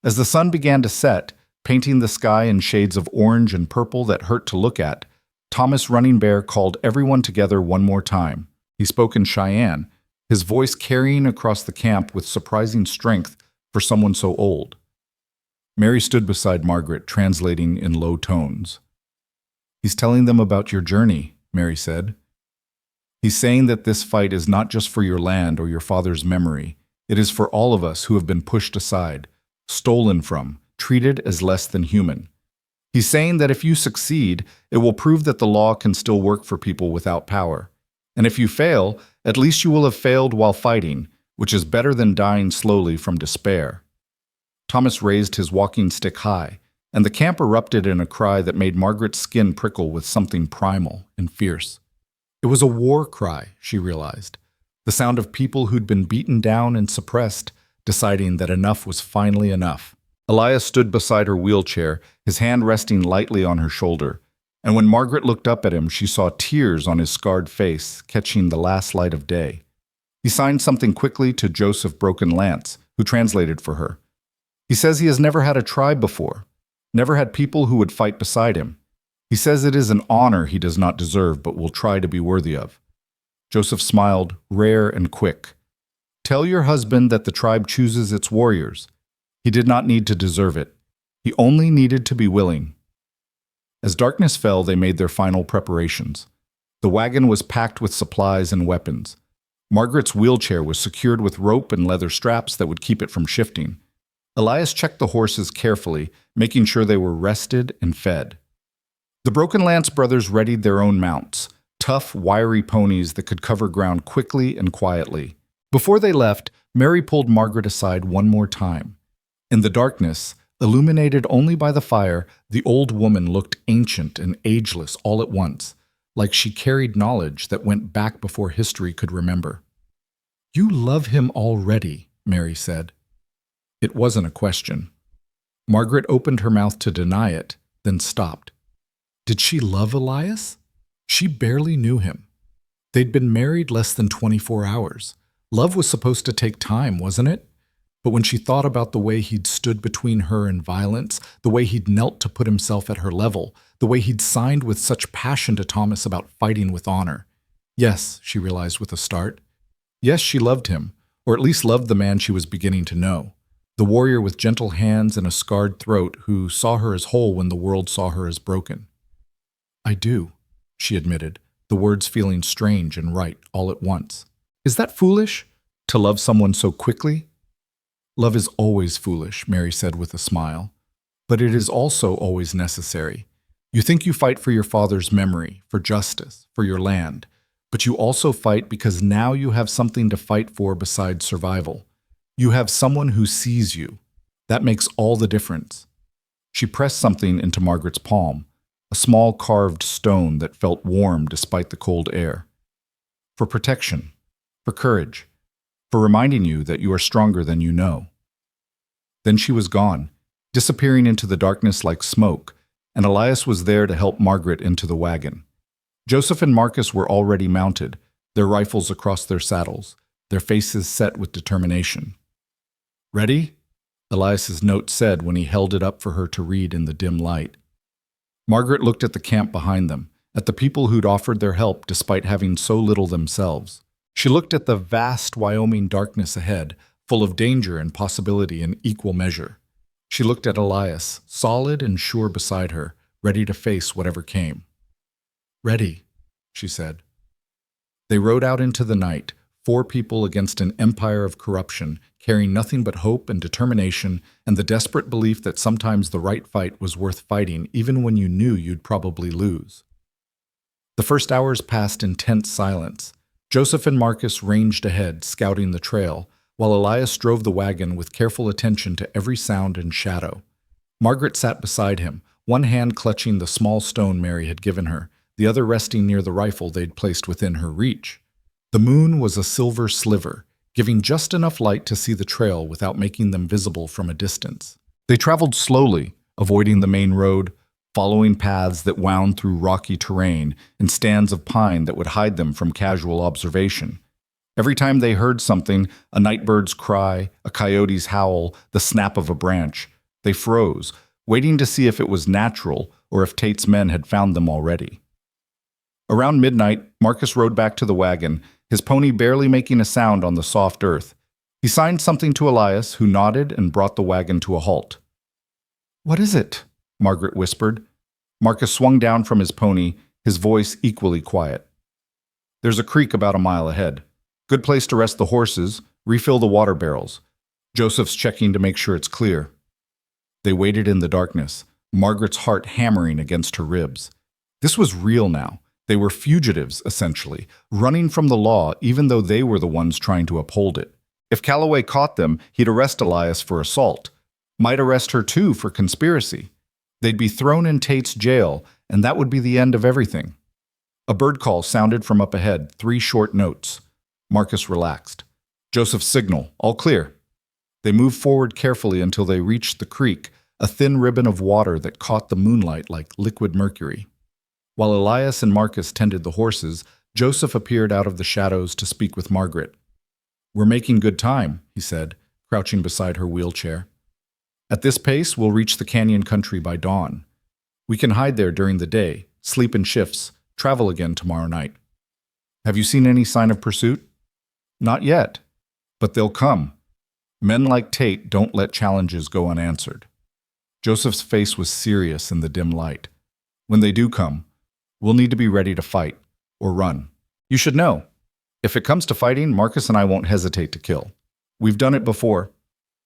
As the sun began to set, painting the sky in shades of orange and purple that hurt to look at, Thomas Running Bear called everyone together one more time. He spoke in Cheyenne, his voice carrying across the camp with surprising strength for someone so old. Mary stood beside Margaret, translating in low tones. "He's telling them about your journey," Mary said. "He's saying that this fight is not just for your land or your father's memory. It is for all of us who have been pushed aside, stolen from, treated as less than human. He's saying that if you succeed, it will prove that the law can still work for people without power. And if you fail, at least you will have failed while fighting, which is better than dying slowly from despair." Thomas raised his walking stick high, and the camp erupted in a cry that made Margaret's skin prickle with something primal and fierce. It was a war cry, she realized, the sound of people who'd been beaten down and suppressed, deciding that enough was finally enough. Elias stood beside her wheelchair, his hand resting lightly on her shoulder, and when Margaret looked up at him, she saw tears on his scarred face, catching the last light of day. He signed something quickly to Joseph Broken Lance, who translated for her. "He says he has never had a tribe before. Never had people who would fight beside him. He says it is an honor he does not deserve but will try to be worthy of. Joseph smiled, rare and quick. Tell your husband that the tribe chooses its warriors. He did not need to deserve it. He only needed to be willing. As darkness fell, they made their final preparations. The wagon was packed with supplies and weapons. Margaret's wheelchair was secured with rope and leather straps that would keep it from shifting. Elias checked the horses carefully, making sure they were rested and fed. The Broken Lance brothers readied their own mounts, tough, wiry ponies that could cover ground quickly and quietly. Before they left, Mary pulled Margaret aside one more time. In the darkness, illuminated only by the fire, the old woman looked ancient and ageless all at once, like she carried knowledge that went back before history could remember. You love him already, Mary said. It wasn't a question. Margaret opened her mouth to deny it, then stopped. Did she love Elias? She barely knew him. They'd been married less than 24 hours. Love was supposed to take time, wasn't it? But when she thought about the way he'd stood between her and violence, the way he'd knelt to put himself at her level, the way he'd signed with such passion to Thomas about fighting with honor. Yes, she realized with a start. Yes, she loved him, or at least loved the man she was beginning to know. The warrior with gentle hands and a scarred throat who saw her as whole when the world saw her as broken. I do, she admitted, the words feeling strange and right all at once. Is that foolish, to love someone so quickly? Love is always foolish, Mary said with a smile. But it is also always necessary. You think you fight for your father's memory, for justice, for your land. But you also fight because now you have something to fight for besides survival. You have someone who sees you. That makes all the difference. She pressed something into Margaret's palm, a small carved stone that felt warm despite the cold air. For protection, for courage, for reminding you that you are stronger than you know. Then she was gone, disappearing into the darkness like smoke, and Elias was there to help Margaret into the wagon. Joseph and Marcus were already mounted, their rifles across their saddles, their faces set with determination. Ready? Elias's note said when he held it up for her to read in the dim light. Margaret looked at the camp behind them, at the people who'd offered their help despite having so little themselves. She looked at the vast Wyoming darkness ahead, full of danger and possibility in equal measure. She looked at Elias, solid and sure beside her, ready to face whatever came. Ready, she said. They rode out into the night, 4 people against an empire of corruption, carrying nothing but hope and determination and the desperate belief that sometimes the right fight was worth fighting even when you knew you'd probably lose. The first hours passed in tense silence. Joseph and Marcus ranged ahead, scouting the trail, while Elias drove the wagon with careful attention to every sound and shadow. Margaret sat beside him, one hand clutching the small stone Mary had given her, the other resting near the rifle they'd placed within her reach. The moon was a silver sliver, giving just enough light to see the trail without making them visible from a distance. They traveled slowly, avoiding the main road, following paths that wound through rocky terrain and stands of pine that would hide them from casual observation. Every time they heard something, a nightbird's cry, a coyote's howl, the snap of a branch, they froze, waiting to see if it was natural or if Tate's men had found them already. Around midnight, Marcus rode back to the wagon, his pony barely making a sound on the soft earth. He signed something to Elias, who nodded and brought the wagon to a halt. "What is it?" Margaret whispered. Marcus swung down from his pony, his voice equally quiet. "There's a creek about a mile ahead. Good place to rest the horses, refill the water barrels. Joseph's checking to make sure it's clear." They waited in the darkness, Margaret's heart hammering against her ribs. This was real now. They were fugitives, essentially, running from the law even though they were the ones trying to uphold it. If Calloway caught them, he'd arrest Elias for assault. Might arrest her too for conspiracy. They'd be thrown in Tate's jail, and that would be the end of everything. A bird call sounded from up ahead, 3 short notes. Marcus relaxed. Joseph's signal, all clear. They moved forward carefully until they reached the creek, a thin ribbon of water that caught the moonlight like liquid mercury. While Elias and Marcus tended the horses, Joseph appeared out of the shadows to speak with Margaret. "We're making good time," he said, crouching beside her wheelchair. At this pace, we'll reach the canyon country by dawn. We can hide there during the day, sleep in shifts, travel again tomorrow night. Have you seen any sign of pursuit? Not yet, but they'll come. Men like Tate don't let challenges go unanswered. Joseph's face was serious in the dim light. When they do come, we'll need to be ready to fight or run. You should know, if it comes to fighting, Marcus and I won't hesitate to kill. We've done it before.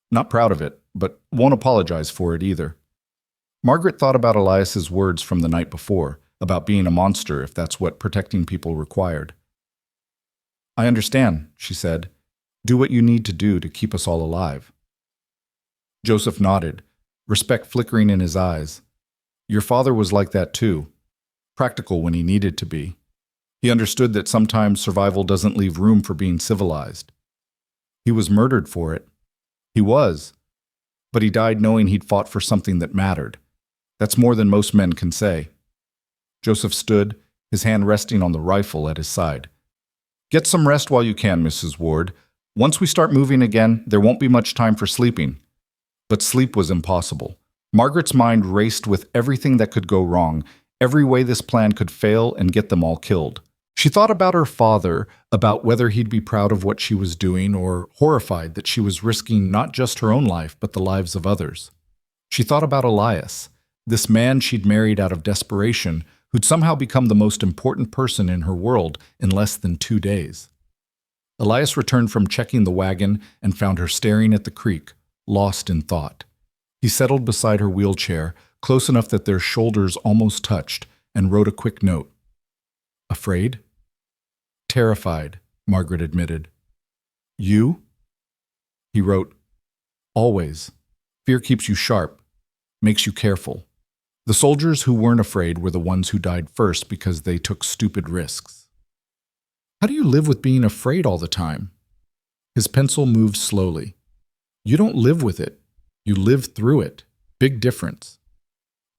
Not proud of it, but won't apologize for it either. Margaret thought about Elias's words from the night before, about being a monster if that's what protecting people required. I understand, she said. Do what you need to do to keep us all alive. Joseph nodded, respect flickering in his eyes. Your father was like that too, practical when he needed to be. He understood that sometimes survival doesn't leave room for being civilized. He was murdered for it. He was. But he died knowing he'd fought for something that mattered. That's more than most men can say. Joseph stood, his hand resting on the rifle at his side. Get some rest while you can, Mrs. Ward. Once we start moving again, there won't be much time for sleeping. But sleep was impossible. Margaret's mind raced with everything that could go wrong, every way this plan could fail and get them all killed. She thought about her father, about whether he'd be proud of what she was doing or horrified that she was risking not just her own life but the lives of others. She thought about Elias, this man she'd married out of desperation, who'd somehow become the most important person in her world in less than 2 days. Elias returned from checking the wagon and found her staring at the creek, lost in thought. He settled beside her wheelchair, close enough that their shoulders almost touched, and wrote a quick note. Afraid? Terrified, Margaret admitted. You? He wrote, Always. Fear keeps you sharp, makes you careful. The soldiers who weren't afraid were the ones who died first because they took stupid risks. How do you live with being afraid all the time? His pencil moved slowly. You don't live with it. You live through it. Big difference.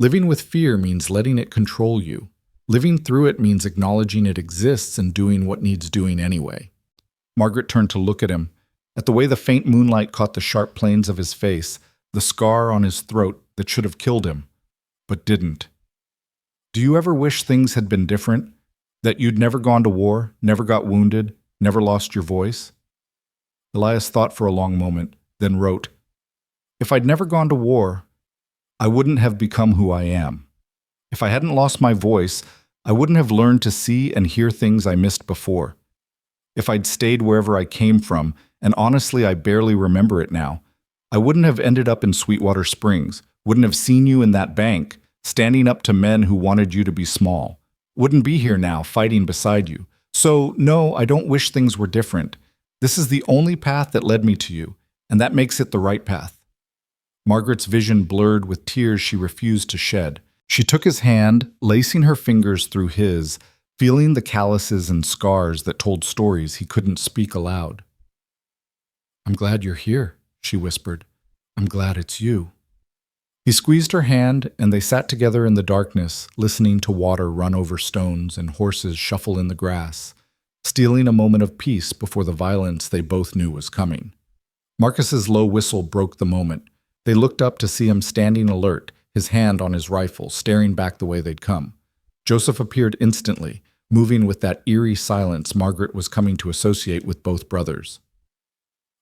Living with fear means letting it control you. Living through it means acknowledging it exists and doing what needs doing anyway. Margaret turned to look at him, at the way the faint moonlight caught the sharp planes of his face, the scar on his throat that should have killed him, but didn't. Do you ever wish things had been different? That you'd never gone to war, never got wounded, never lost your voice? Elias thought for a long moment, then wrote, If I'd never gone to war, I wouldn't have become who I am. If I hadn't lost my voice, I wouldn't have learned to see and hear things I missed before. If I'd stayed wherever I came from, and honestly I barely remember it now, I wouldn't have ended up in Sweetwater Springs, wouldn't have seen you in that bank, standing up to men who wanted you to be small, wouldn't be here now fighting beside you. So, no, I don't wish things were different. This is the only path that led me to you, and that makes it the right path. Margaret's vision blurred with tears she refused to shed. She took his hand, lacing her fingers through his, feeling the calluses and scars that told stories he couldn't speak aloud. I'm glad you're here, she whispered. I'm glad it's you. He squeezed her hand, and they sat together in the darkness, listening to water run over stones and horses shuffle in the grass, stealing a moment of peace before the violence they both knew was coming. Marcus's low whistle broke the moment. They looked up to see him standing alert, his hand on his rifle, staring back the way they'd come. Joseph appeared instantly, moving with that eerie silence Margaret was coming to associate with both brothers.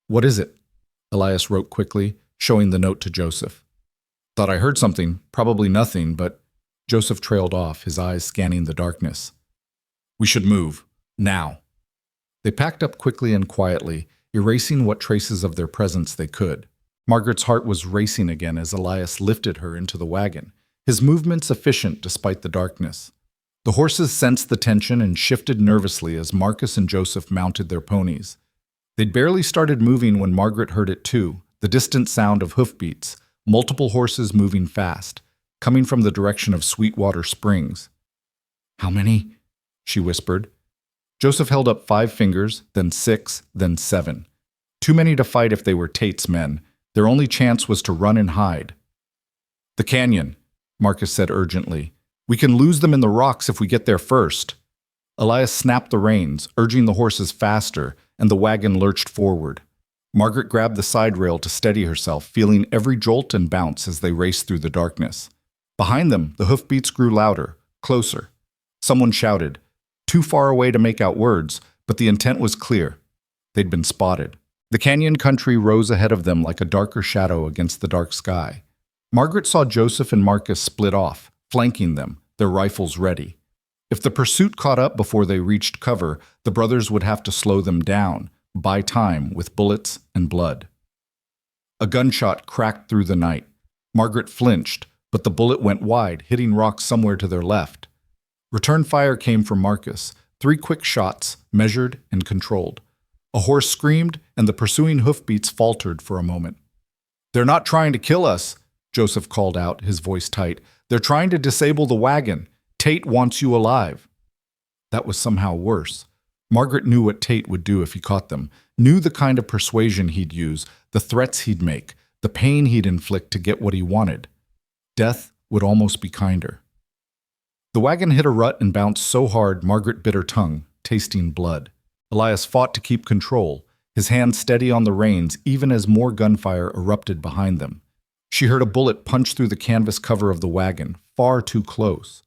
What is it? Elias wrote quickly, showing the note to Joseph. Thought I heard something, probably nothing, but Joseph trailed off, his eyes scanning the darkness. We should move. Now. They packed up quickly and quietly, erasing what traces of their presence they could. Margaret's heart was racing again as Elias lifted her into the wagon, his movements efficient despite the darkness. The horses sensed the tension and shifted nervously as Marcus and Joseph mounted their ponies. They'd barely started moving when Margaret heard it too, the distant sound of hoofbeats, multiple horses moving fast, coming from the direction of Sweetwater Springs. How many? She whispered. Joseph held up 5 fingers, then 6, then 7. Too many to fight if they were Tate's men. Their only chance was to run and hide. The canyon, Marcus said urgently. We can lose them in the rocks if we get there first. Elias snapped the reins, urging the horses faster, and the wagon lurched forward. Margaret grabbed the side rail to steady herself, feeling every jolt and bounce as they raced through the darkness. Behind them, the hoofbeats grew louder, closer. Someone shouted, too far away to make out words, but the intent was clear. They'd been spotted. The canyon country rose ahead of them like a darker shadow against the dark sky. Margaret saw Joseph and Marcus split off, flanking them, their rifles ready. If the pursuit caught up before they reached cover, the brothers would have to slow them down, buy time with bullets and blood. A gunshot cracked through the night. Margaret flinched, but the bullet went wide, hitting rocks somewhere to their left. Return fire came from Marcus, 3 quick shots, measured and controlled. A horse screamed, and the pursuing hoofbeats faltered for a moment. "They're not trying to kill us," Joseph called out, his voice tight. "They're trying to disable the wagon. Tate wants you alive." That was somehow worse. Margaret knew what Tate would do if he caught them, knew the kind of persuasion he'd use, the threats he'd make, the pain he'd inflict to get what he wanted. Death would almost be kinder. The wagon hit a rut and bounced so hard Margaret bit her tongue, tasting blood. Elias fought to keep control, his hand steady on the reins even as more gunfire erupted behind them. She heard a bullet punch through the canvas cover of the wagon, far too close.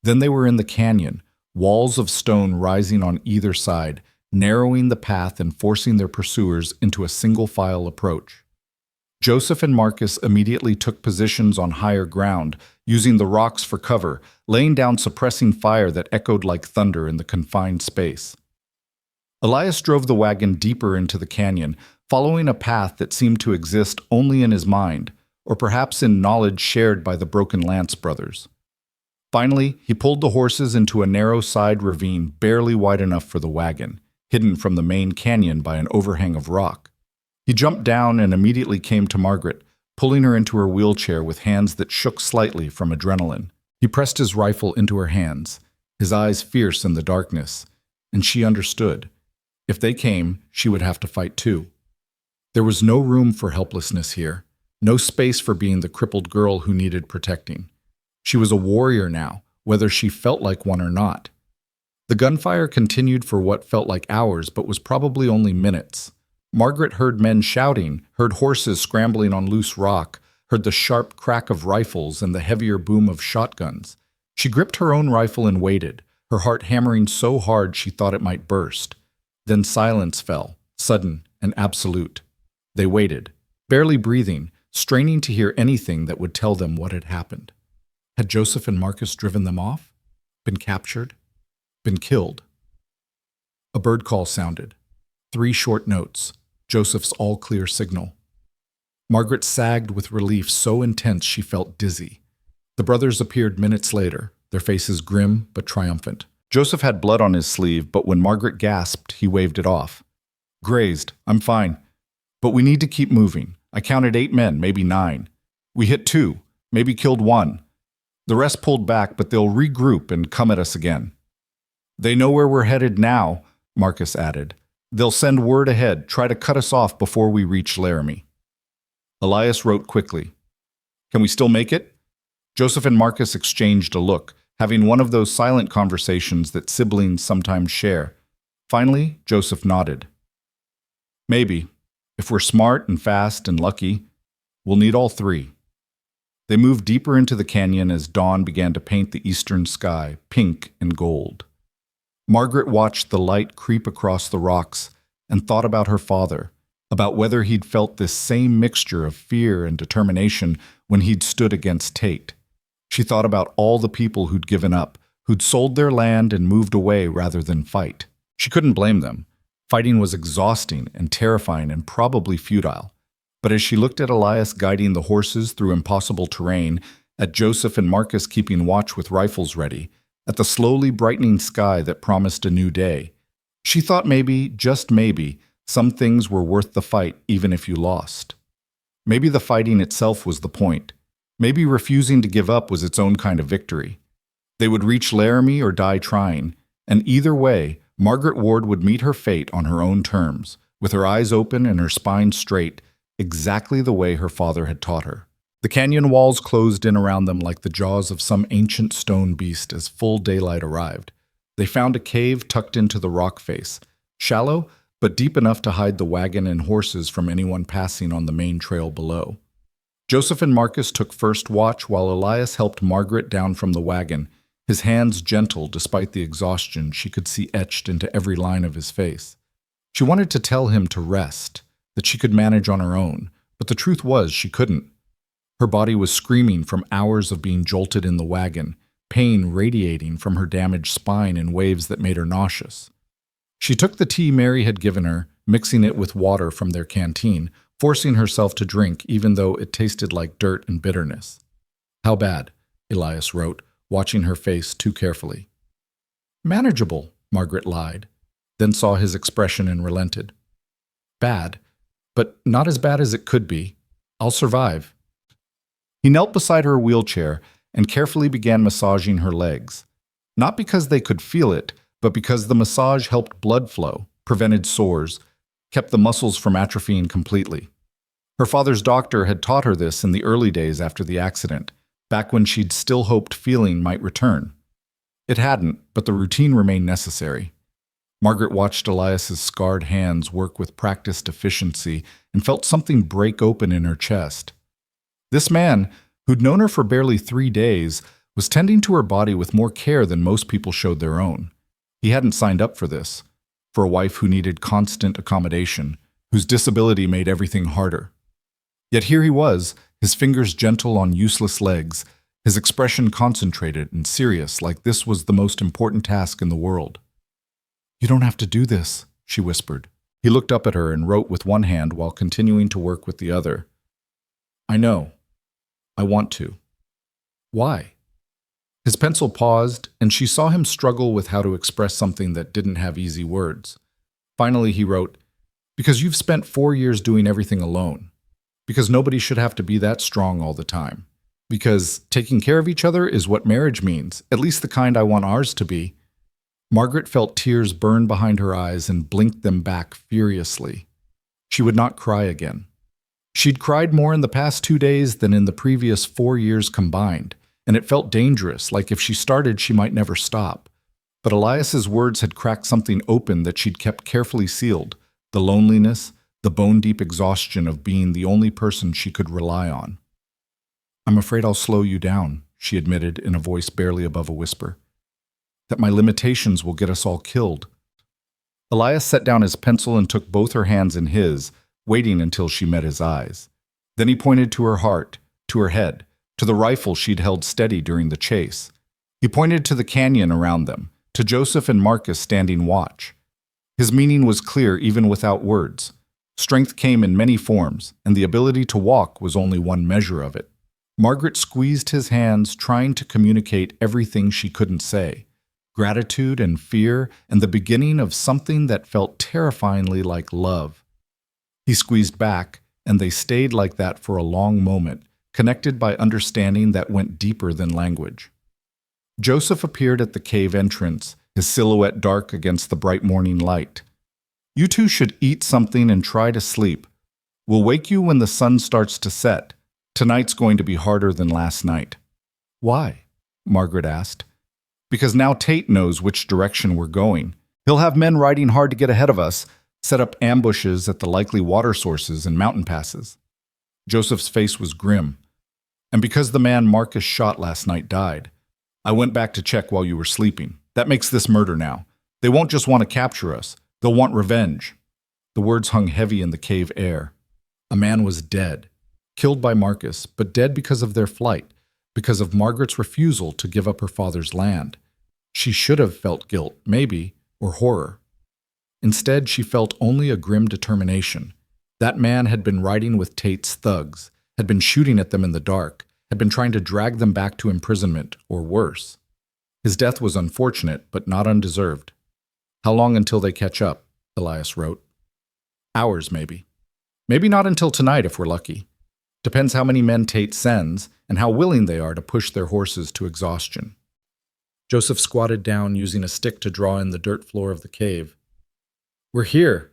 Then they were in the canyon, walls of stone rising on either side, narrowing the path and forcing their pursuers into a single-file approach. Joseph and Marcus immediately took positions on higher ground, using the rocks for cover, laying down suppressing fire that echoed like thunder in the confined space. Elias drove the wagon deeper into the canyon, following a path that seemed to exist only in his mind, or perhaps in knowledge shared by the Broken Lance brothers. Finally, he pulled the horses into a narrow side ravine barely wide enough for the wagon, hidden from the main canyon by an overhang of rock. He jumped down and immediately came to Margaret, pulling her into her wheelchair with hands that shook slightly from adrenaline. He pressed his rifle into her hands, his eyes fierce in the darkness, and she understood. If they came, she would have to fight too. There was no room for helplessness here, no space for being the crippled girl who needed protecting. She was a warrior now, whether she felt like one or not. The gunfire continued for what felt like hours, but was probably only minutes. Margaret heard men shouting, heard horses scrambling on loose rock, heard the sharp crack of rifles and the heavier boom of shotguns. She gripped her own rifle and waited, her heart hammering so hard she thought it might burst. Then silence fell, sudden and absolute. They waited, barely breathing, straining to hear anything that would tell them what had happened. Had Joseph and Marcus driven them off? Been captured? Been killed? A bird call sounded. 3 short notes, Joseph's all-clear signal. Margaret sagged with relief so intense she felt dizzy. The brothers appeared minutes later, their faces grim but triumphant. Joseph had blood on his sleeve, but when Margaret gasped, he waved it off. "Grazed. I'm fine. But we need to keep moving. I counted 8 men, maybe 9. We hit 2, maybe killed 1. The rest pulled back, but they'll regroup and come at us again." "They know where we're headed now," Marcus added. "They'll send word ahead, try to cut us off before we reach Laramie." Elias wrote quickly. "Can we still make it?" Joseph and Marcus exchanged a look, having one of those silent conversations that siblings sometimes share. Finally, Joseph nodded. "Maybe. If we're smart and fast and lucky, we'll need all 3. They moved deeper into the canyon as dawn began to paint the eastern sky, pink and gold. Margaret watched the light creep across the rocks and thought about her father, about whether he'd felt this same mixture of fear and determination when he'd stood against Tate. She thought about all the people who'd given up, who'd sold their land and moved away rather than fight. She couldn't blame them. Fighting was exhausting and terrifying and probably futile. But as she looked at Elias guiding the horses through impossible terrain, at Joseph and Marcus keeping watch with rifles ready, at the slowly brightening sky that promised a new day, she thought maybe, just maybe, some things were worth the fight even if you lost. Maybe the fighting itself was the point. Maybe refusing to give up was its own kind of victory. They would reach Laramie or die trying, and either way, Margaret Ward would meet her fate on her own terms, with her eyes open and her spine straight, exactly the way her father had taught her. The canyon walls closed in around them like the jaws of some ancient stone beast as full daylight arrived. They found a cave tucked into the rock face, shallow but deep enough to hide the wagon and horses from anyone passing on the main trail below. Joseph and Marcus took first watch while Elias helped Margaret down from the wagon, his hands gentle despite the exhaustion she could see etched into every line of his face. She wanted to tell him to rest, that she could manage on her own, but the truth was she couldn't. Her body was screaming from hours of being jolted in the wagon, pain radiating from her damaged spine in waves that made her nauseous. She took the tea Mary had given her, mixing it with water from their canteen, forcing herself to drink even though it tasted like dirt and bitterness. "How bad?" Elias wrote, watching her face too carefully. "Manageable," Margaret lied, then saw his expression and relented. "Bad, but not as bad as it could be. I'll survive." He knelt beside her wheelchair and carefully began massaging her legs. Not because they could feel it, but because the massage helped blood flow, prevented sores, kept the muscles from atrophying completely. Her father's doctor had taught her this in the early days after the accident, back when she'd still hoped feeling might return. It hadn't, but the routine remained necessary. Margaret watched Elias's scarred hands work with practiced efficiency and felt something break open in her chest. This man, who'd known her for barely 3 days, was tending to her body with more care than most people showed their own. He hadn't signed up for this, for a wife who needed constant accommodation, whose disability made everything harder. Yet here he was, his fingers gentle on useless legs, his expression concentrated and serious, like this was the most important task in the world. "You don't have to do this," she whispered. He looked up at her and wrote with one hand while continuing to work with the other. "I know. I want to." "Why?" His pencil paused, and she saw him struggle with how to express something that didn't have easy words. Finally, he wrote, "Because you've spent 4 years doing everything alone. Because nobody should have to be that strong all the time. Because taking care of each other is what marriage means, at least the kind I want ours to be." Margaret felt tears burn behind her eyes and blinked them back furiously. She would not cry again. She'd cried more in the past 2 days than in the previous 4 years combined, and it felt dangerous, like if she started, she might never stop. But Elias's words had cracked something open that she'd kept carefully sealed, the loneliness, the bone-deep exhaustion of being the only person she could rely on. "I'm afraid I'll slow you down," she admitted in a voice barely above a whisper. "That my limitations will get us all killed." Elias set down his pencil and took both her hands in his, waiting until she met his eyes. Then he pointed to her heart, to her head, to the rifle she'd held steady during the chase. He pointed to the canyon around them, to Joseph and Marcus standing watch. His meaning was clear even without words. Strength came in many forms, and the ability to walk was only one measure of it. Margaret squeezed his hands, trying to communicate everything she couldn't say. Gratitude and fear, and the beginning of something that felt terrifyingly like love. He squeezed back, and they stayed like that for a long moment, connected by understanding that went deeper than language. Joseph appeared at the cave entrance, his silhouette dark against the bright morning light. "You two should eat something and try to sleep. We'll wake you when the sun starts to set. Tonight's going to be harder than last night." "Why?" Margaret asked. "Because now Tate knows which direction we're going. He'll have men riding hard to get ahead of us, set up ambushes at the likely water sources and mountain passes." Joseph's face was grim. "And because the man Marcus shot last night died. I went back to check while you were sleeping. That makes this murder now. They won't just want to capture us. They'll want revenge." The words hung heavy in the cave air. A man was dead. Killed by Marcus, but dead because of their flight, because of Margaret's refusal to give up her father's land. She should have felt guilt, maybe, or horror. Instead, she felt only a grim determination. That man had been riding with Tate's thugs, had been shooting at them in the dark, had been trying to drag them back to imprisonment, or worse. His death was unfortunate, but not undeserved. "How long until they catch up?" Elias wrote. "Hours, maybe. Maybe not until tonight if we're lucky. Depends how many men Tate sends and how willing they are to push their horses to exhaustion." Joseph squatted down, using a stick to draw in the dirt floor of the cave. "We're here.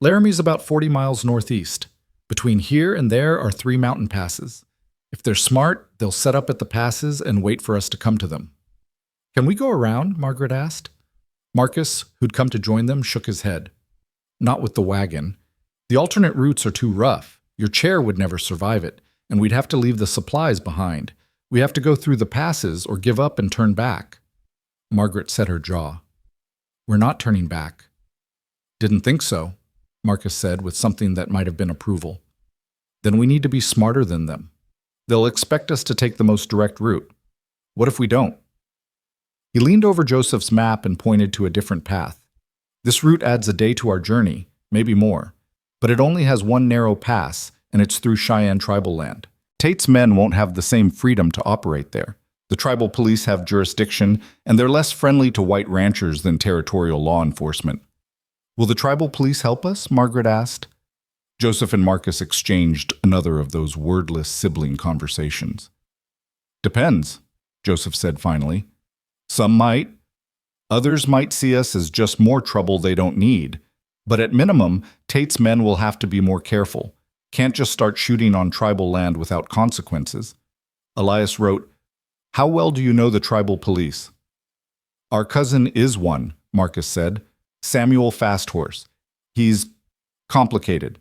Laramie's about 40 miles northeast. Between here and there are 3 mountain passes. If they're smart, they'll set up at the passes and wait for us to come to them." "Can we go around?" Margaret asked. Marcus, who'd come to join them, shook his head. Not with the wagon. The alternate routes are too rough. Your chair would never survive it, and we'd have to leave the supplies behind. We have to go through the passes or give up and turn back. Margaret set her jaw. We're not turning back. Didn't think so, Marcus said with something that might have been approval. Then we need to be smarter than them. They'll expect us to take the most direct route. What if we don't? He leaned over Joseph's map and pointed to a different path. This route adds a day to our journey, maybe more, but it only has one narrow pass, and it's through Cheyenne tribal land. Tate's men won't have the same freedom to operate there. The tribal police have jurisdiction, and they're less friendly to white ranchers than territorial law enforcement. Will the tribal police help us? Margaret asked. Joseph and Marcus exchanged another of those wordless sibling conversations. Depends, Joseph said finally. Some might. Others might see us as just more trouble they don't need. But at minimum, Tate's men will have to be more careful. Can't just start shooting on tribal land without consequences. Elias wrote, "How well do you know the tribal police?" "Our cousin is one," Marcus said. "Samuel Fasthorse. He's complicated.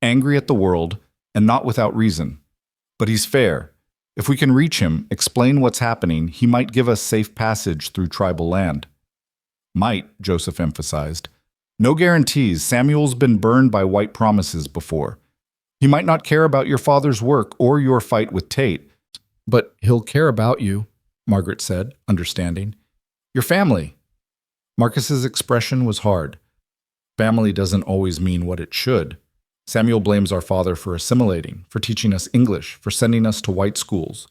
Angry at the world, and not without reason. But he's fair. If we can reach him, explain what's happening, he might give us safe passage through tribal land." "Might," Joseph emphasized. "No guarantees. Samuel's been burned by white promises before. He might not care about your father's work or your fight with Tate, but he'll care about you," Margaret said, understanding. "Your family." Marcus's expression was hard. Family doesn't always mean what it should. Samuel blames our father for assimilating, for teaching us English, for sending us to white schools.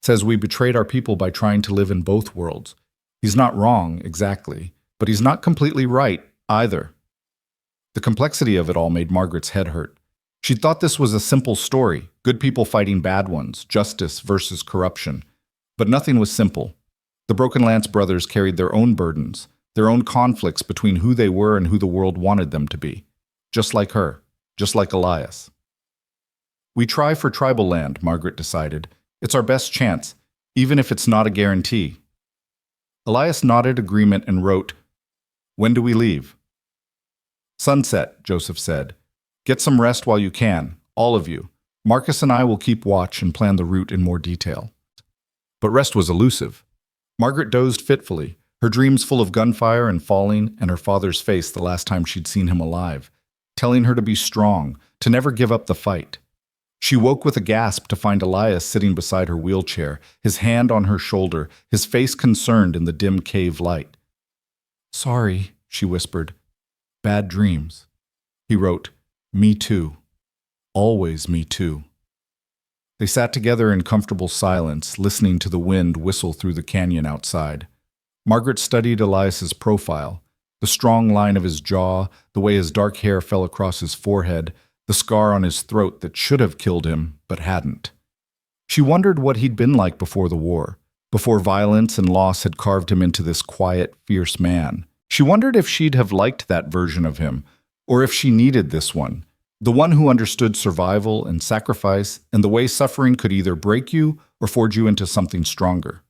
Says we betrayed our people by trying to live in both worlds. He's not wrong, exactly, but he's not completely right, either. The complexity of it all made Margaret's head hurt. She thought this was a simple story, good people fighting bad ones, justice versus corruption. But nothing was simple. The Broken Lance brothers carried their own burdens, their own conflicts between who they were and who the world wanted them to be. Just like her. Just like Elias. "We try for tribal land," Margaret decided. "It's our best chance, even if it's not a guarantee." Elias nodded agreement and wrote, "When do we leave?" "Sunset," Joseph said. "Get some rest while you can, all of you. Marcus and I will keep watch and plan the route in more detail." But rest was elusive. Margaret dozed fitfully, her dreams full of gunfire and falling and her father's face the last time she'd seen him alive, telling her to be strong, to never give up the fight. She woke with a gasp to find Elias sitting beside her wheelchair, his hand on her shoulder, his face concerned in the dim cave light. "Sorry," she whispered. "Bad dreams." He wrote, "Me too. Always me too." They sat together in comfortable silence, listening to the wind whistle through the canyon outside. Margaret studied Elias's profile, the strong line of his jaw, the way his dark hair fell across his forehead, the scar on his throat that should have killed him, but hadn't. She wondered what he'd been like before the war, before violence and loss had carved him into this quiet, fierce man. She wondered if she'd have liked that version of him, or if she needed this one, the one who understood survival and sacrifice and the way suffering could either break you or forge you into something stronger.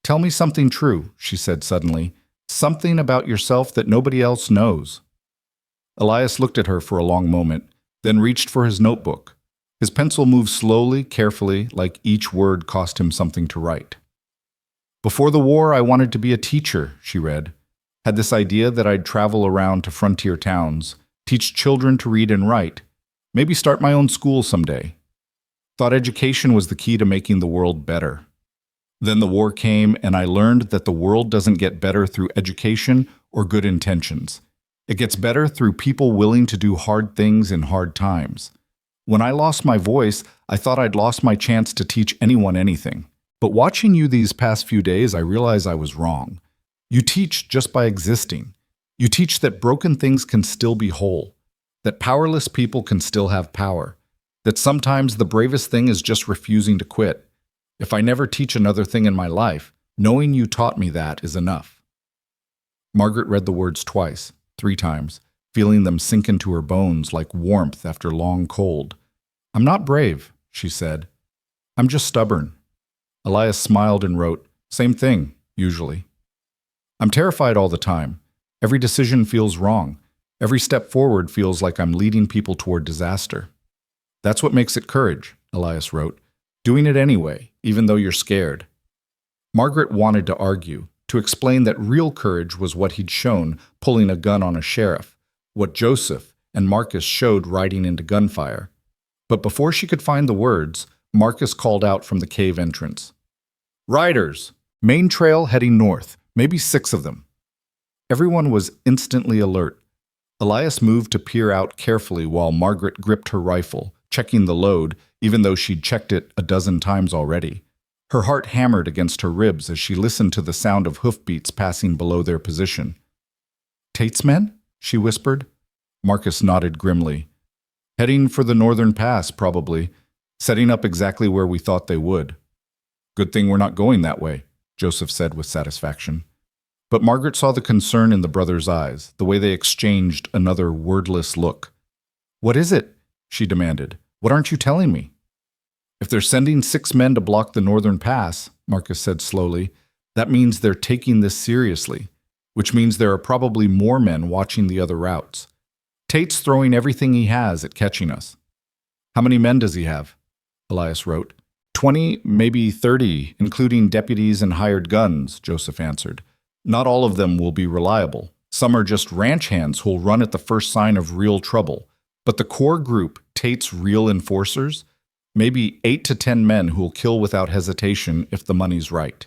"Tell me something true," she said suddenly. "Something about yourself that nobody else knows." Elias looked at her for a long moment, then reached for his notebook. His pencil moved slowly, carefully, like each word cost him something to write. "Before the war, I wanted to be a teacher," she read. "Had this idea that I'd travel around to frontier towns, teach children to read and write, maybe start my own school someday. Thought education was the key to making the world better. Then the war came, and I learned that the world doesn't get better through education or good intentions. It gets better through people willing to do hard things in hard times. When I lost my voice, I thought I'd lost my chance to teach anyone anything. But watching you these past few days, I realize I was wrong. You teach just by existing. You teach that broken things can still be whole, that powerless people can still have power, that sometimes the bravest thing is just refusing to quit. If I never teach another thing in my life, knowing you taught me that is enough." Margaret read the words twice, 3 times, feeling them sink into her bones like warmth after long cold. "I'm not brave," she said. "I'm just stubborn." Elias smiled and wrote, "Same thing, usually." "I'm terrified all the time. Every decision feels wrong. Every step forward feels like I'm leading people toward disaster. That's what makes it courage, Elias wrote. Doing it anyway, even though you're scared. Margaret wanted to argue, to explain that real courage was what he'd shown pulling a gun on a sheriff, what Joseph and Marcus showed riding into gunfire. But before she could find the words, Marcus called out from the cave entrance. Riders! Main trail heading north, maybe 6 of them. Everyone was instantly alert. Elias moved to peer out carefully while Margaret gripped her rifle, checking the load, even though she'd checked it a dozen times already. Her heart hammered against her ribs as she listened to the sound of hoofbeats passing below their position. Tate's men? She whispered. Marcus nodded grimly. Heading for the northern pass, probably, setting up exactly where we thought they would. Good thing we're not going that way, Joseph said with satisfaction. But Margaret saw the concern in the brothers' eyes, the way they exchanged another wordless look. What is it? She demanded. What aren't you telling me? If they're sending 6 men to block the northern pass, Marcus said slowly, that means they're taking this seriously, which means there are probably more men watching the other routes. Tate's throwing everything he has at catching us. How many men does he have? Elias wrote. 20, maybe 30, including deputies and hired guns, Joseph answered. Not all of them will be reliable. Some are just ranch hands who'll run at the first sign of real trouble. But the core group, Tate's real enforcers, maybe 8 to 10 men who'll kill without hesitation if the money's right.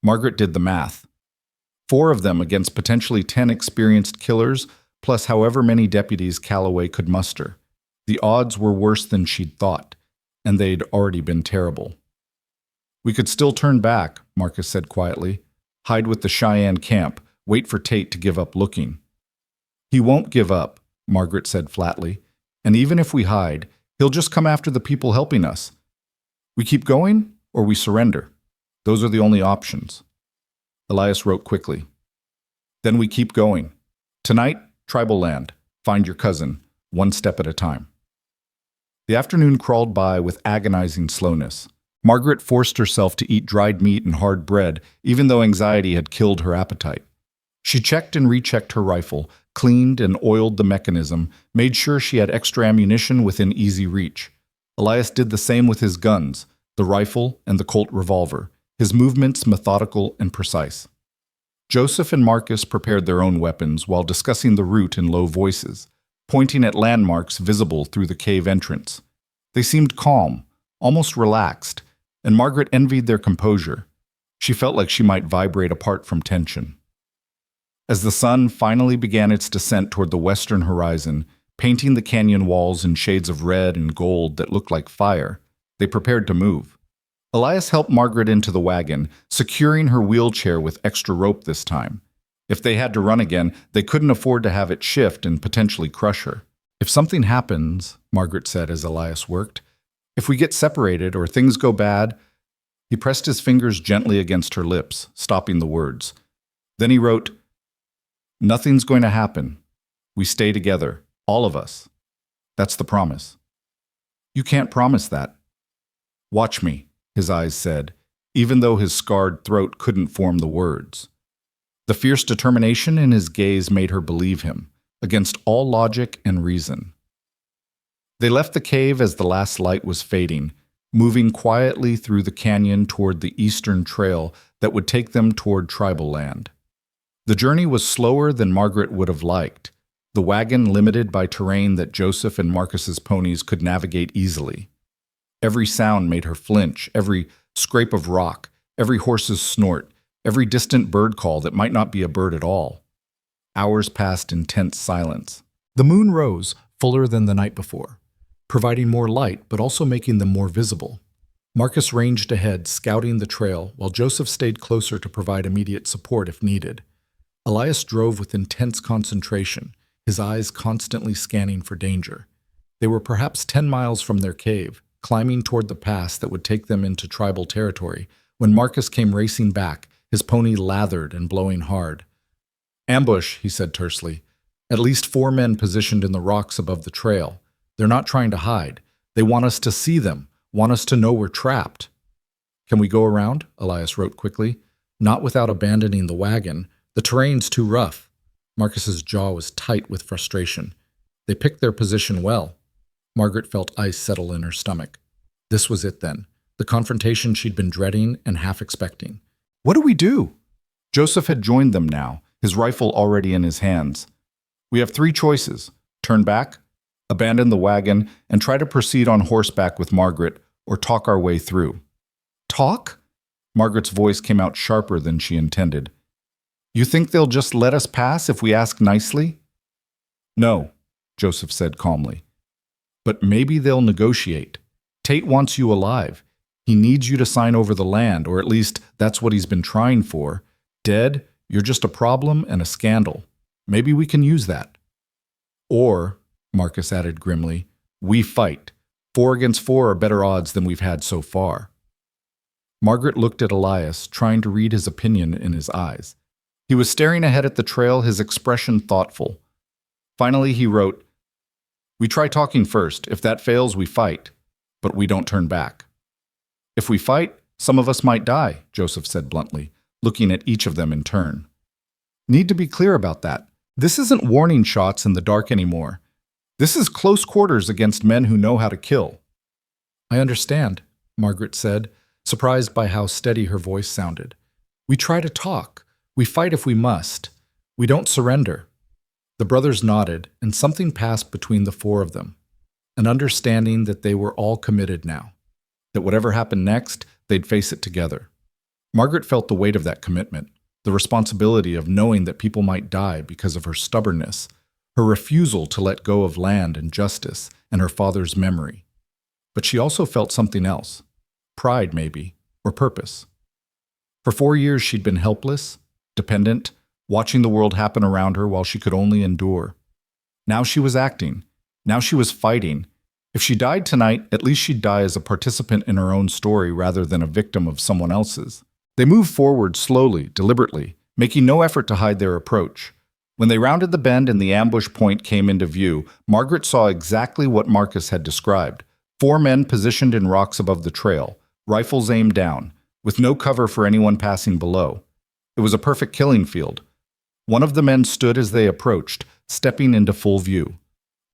Margaret did the math. 4 of them against potentially 10 experienced killers, plus however many deputies Calloway could muster. The odds were worse than she'd thought, and they'd already been terrible. We could still turn back, Marcus said quietly. Hide with the Cheyenne camp, wait for Tate to give up looking. He won't give up, Margaret said flatly. And even if we hide, he'll just come after the people helping us. We keep going, or we surrender. Those are the only options. Elias wrote quickly. Then we keep going. Tonight, tribal land. Find your cousin, one step at a time. The afternoon crawled by with agonizing slowness. Margaret forced herself to eat dried meat and hard bread, even though anxiety had killed her appetite. She checked and rechecked her rifle, cleaned and oiled the mechanism, made sure she had extra ammunition within easy reach. Elias did the same with his guns, the rifle and the Colt revolver, his movements methodical and precise. Joseph and Marcus prepared their own weapons while discussing the route in low voices, pointing at landmarks visible through the cave entrance. They seemed calm, almost relaxed, and Margaret envied their composure. She felt like she might vibrate apart from tension. As the sun finally began its descent toward the western horizon, painting the canyon walls in shades of red and gold that looked like fire, they prepared to move. Elias helped Margaret into the wagon, securing her wheelchair with extra rope this time. If they had to run again, they couldn't afford to have it shift and potentially crush her. If something happens, Margaret said as Elias worked, if we get separated or things go bad, he pressed his fingers gently against her lips, stopping the words. Then he wrote, Nothing's going to happen. We stay together, all of us. That's the promise. You can't promise that. Watch me, his eyes said, even though his scarred throat couldn't form the words. The fierce determination in his gaze made her believe him, against all logic and reason. They left the cave as the last light was fading, moving quietly through the canyon toward the eastern trail that would take them toward tribal land. The journey was slower than Margaret would have liked, the wagon limited by terrain that Joseph and Marcus's ponies could navigate easily. Every sound made her flinch, every scrape of rock, every horse's snort, every distant bird call that might not be a bird at all. Hours passed in tense silence. The moon rose, fuller than the night before, providing more light but also making them more visible. Marcus ranged ahead, scouting the trail, while Joseph stayed closer to provide immediate support if needed. Elias drove with intense concentration, his eyes constantly scanning for danger. They were perhaps 10 miles from their cave, climbing toward the pass that would take them into tribal territory, when Marcus came racing back, his pony lathered and blowing hard. Ambush, he said tersely. At least 4 men positioned in the rocks above the trail. They're not trying to hide. They want us to see them, want us to know we're trapped. Can we go around? Elias wrote quickly. Not without abandoning the wagon. The terrain's too rough. Marcus's jaw was tight with frustration. They picked their position well. Margaret felt ice settle in her stomach. This was it then, the confrontation she'd been dreading and half expecting. What do we do? Joseph had joined them now, his rifle already in his hands. We have 3 choices: turn back, abandon the wagon, and try to proceed on horseback with Margaret, or talk our way through. Talk? Margaret's voice came out sharper than she intended. You think they'll just let us pass if we ask nicely? No, Joseph said calmly. But maybe they'll negotiate. Tate wants you alive. He needs you to sign over the land, or at least that's what he's been trying for. Dead, you're just a problem and a scandal. Maybe we can use that. Or, Marcus added grimly, we fight. 4 against 4 are better odds than we've had so far. Margaret looked at Elias, trying to read his opinion in his eyes. He was staring ahead at the trail, his expression thoughtful. Finally, he wrote, We try talking first. If that fails, we fight. But we don't turn back. If we fight, some of us might die, Joseph said bluntly, looking at each of them in turn. Need to be clear about that. This isn't warning shots in the dark anymore. This is close quarters against men who know how to kill. I understand, Margaret said, surprised by how steady her voice sounded. We try to talk. We fight if we must. We don't surrender. The brothers nodded, and something passed between the 4 of them, an understanding that they were all committed now, that whatever happened next, they'd face it together. Margaret felt the weight of that commitment, the responsibility of knowing that people might die because of her stubbornness, her refusal to let go of land and justice, and her father's memory. But she also felt something else, pride maybe, or purpose. For 4 years she'd been helpless, dependent, watching the world happen around her while she could only endure. Now she was acting. Now she was fighting. If she died tonight, at least she'd die as a participant in her own story rather than a victim of someone else's. They moved forward slowly, deliberately, making no effort to hide their approach. When they rounded the bend and the ambush point came into view, Margaret saw exactly what Marcus had described. 4 men positioned in rocks above the trail, rifles aimed down, with no cover for anyone passing below. It was a perfect killing field. One of the men stood as they approached, stepping into full view.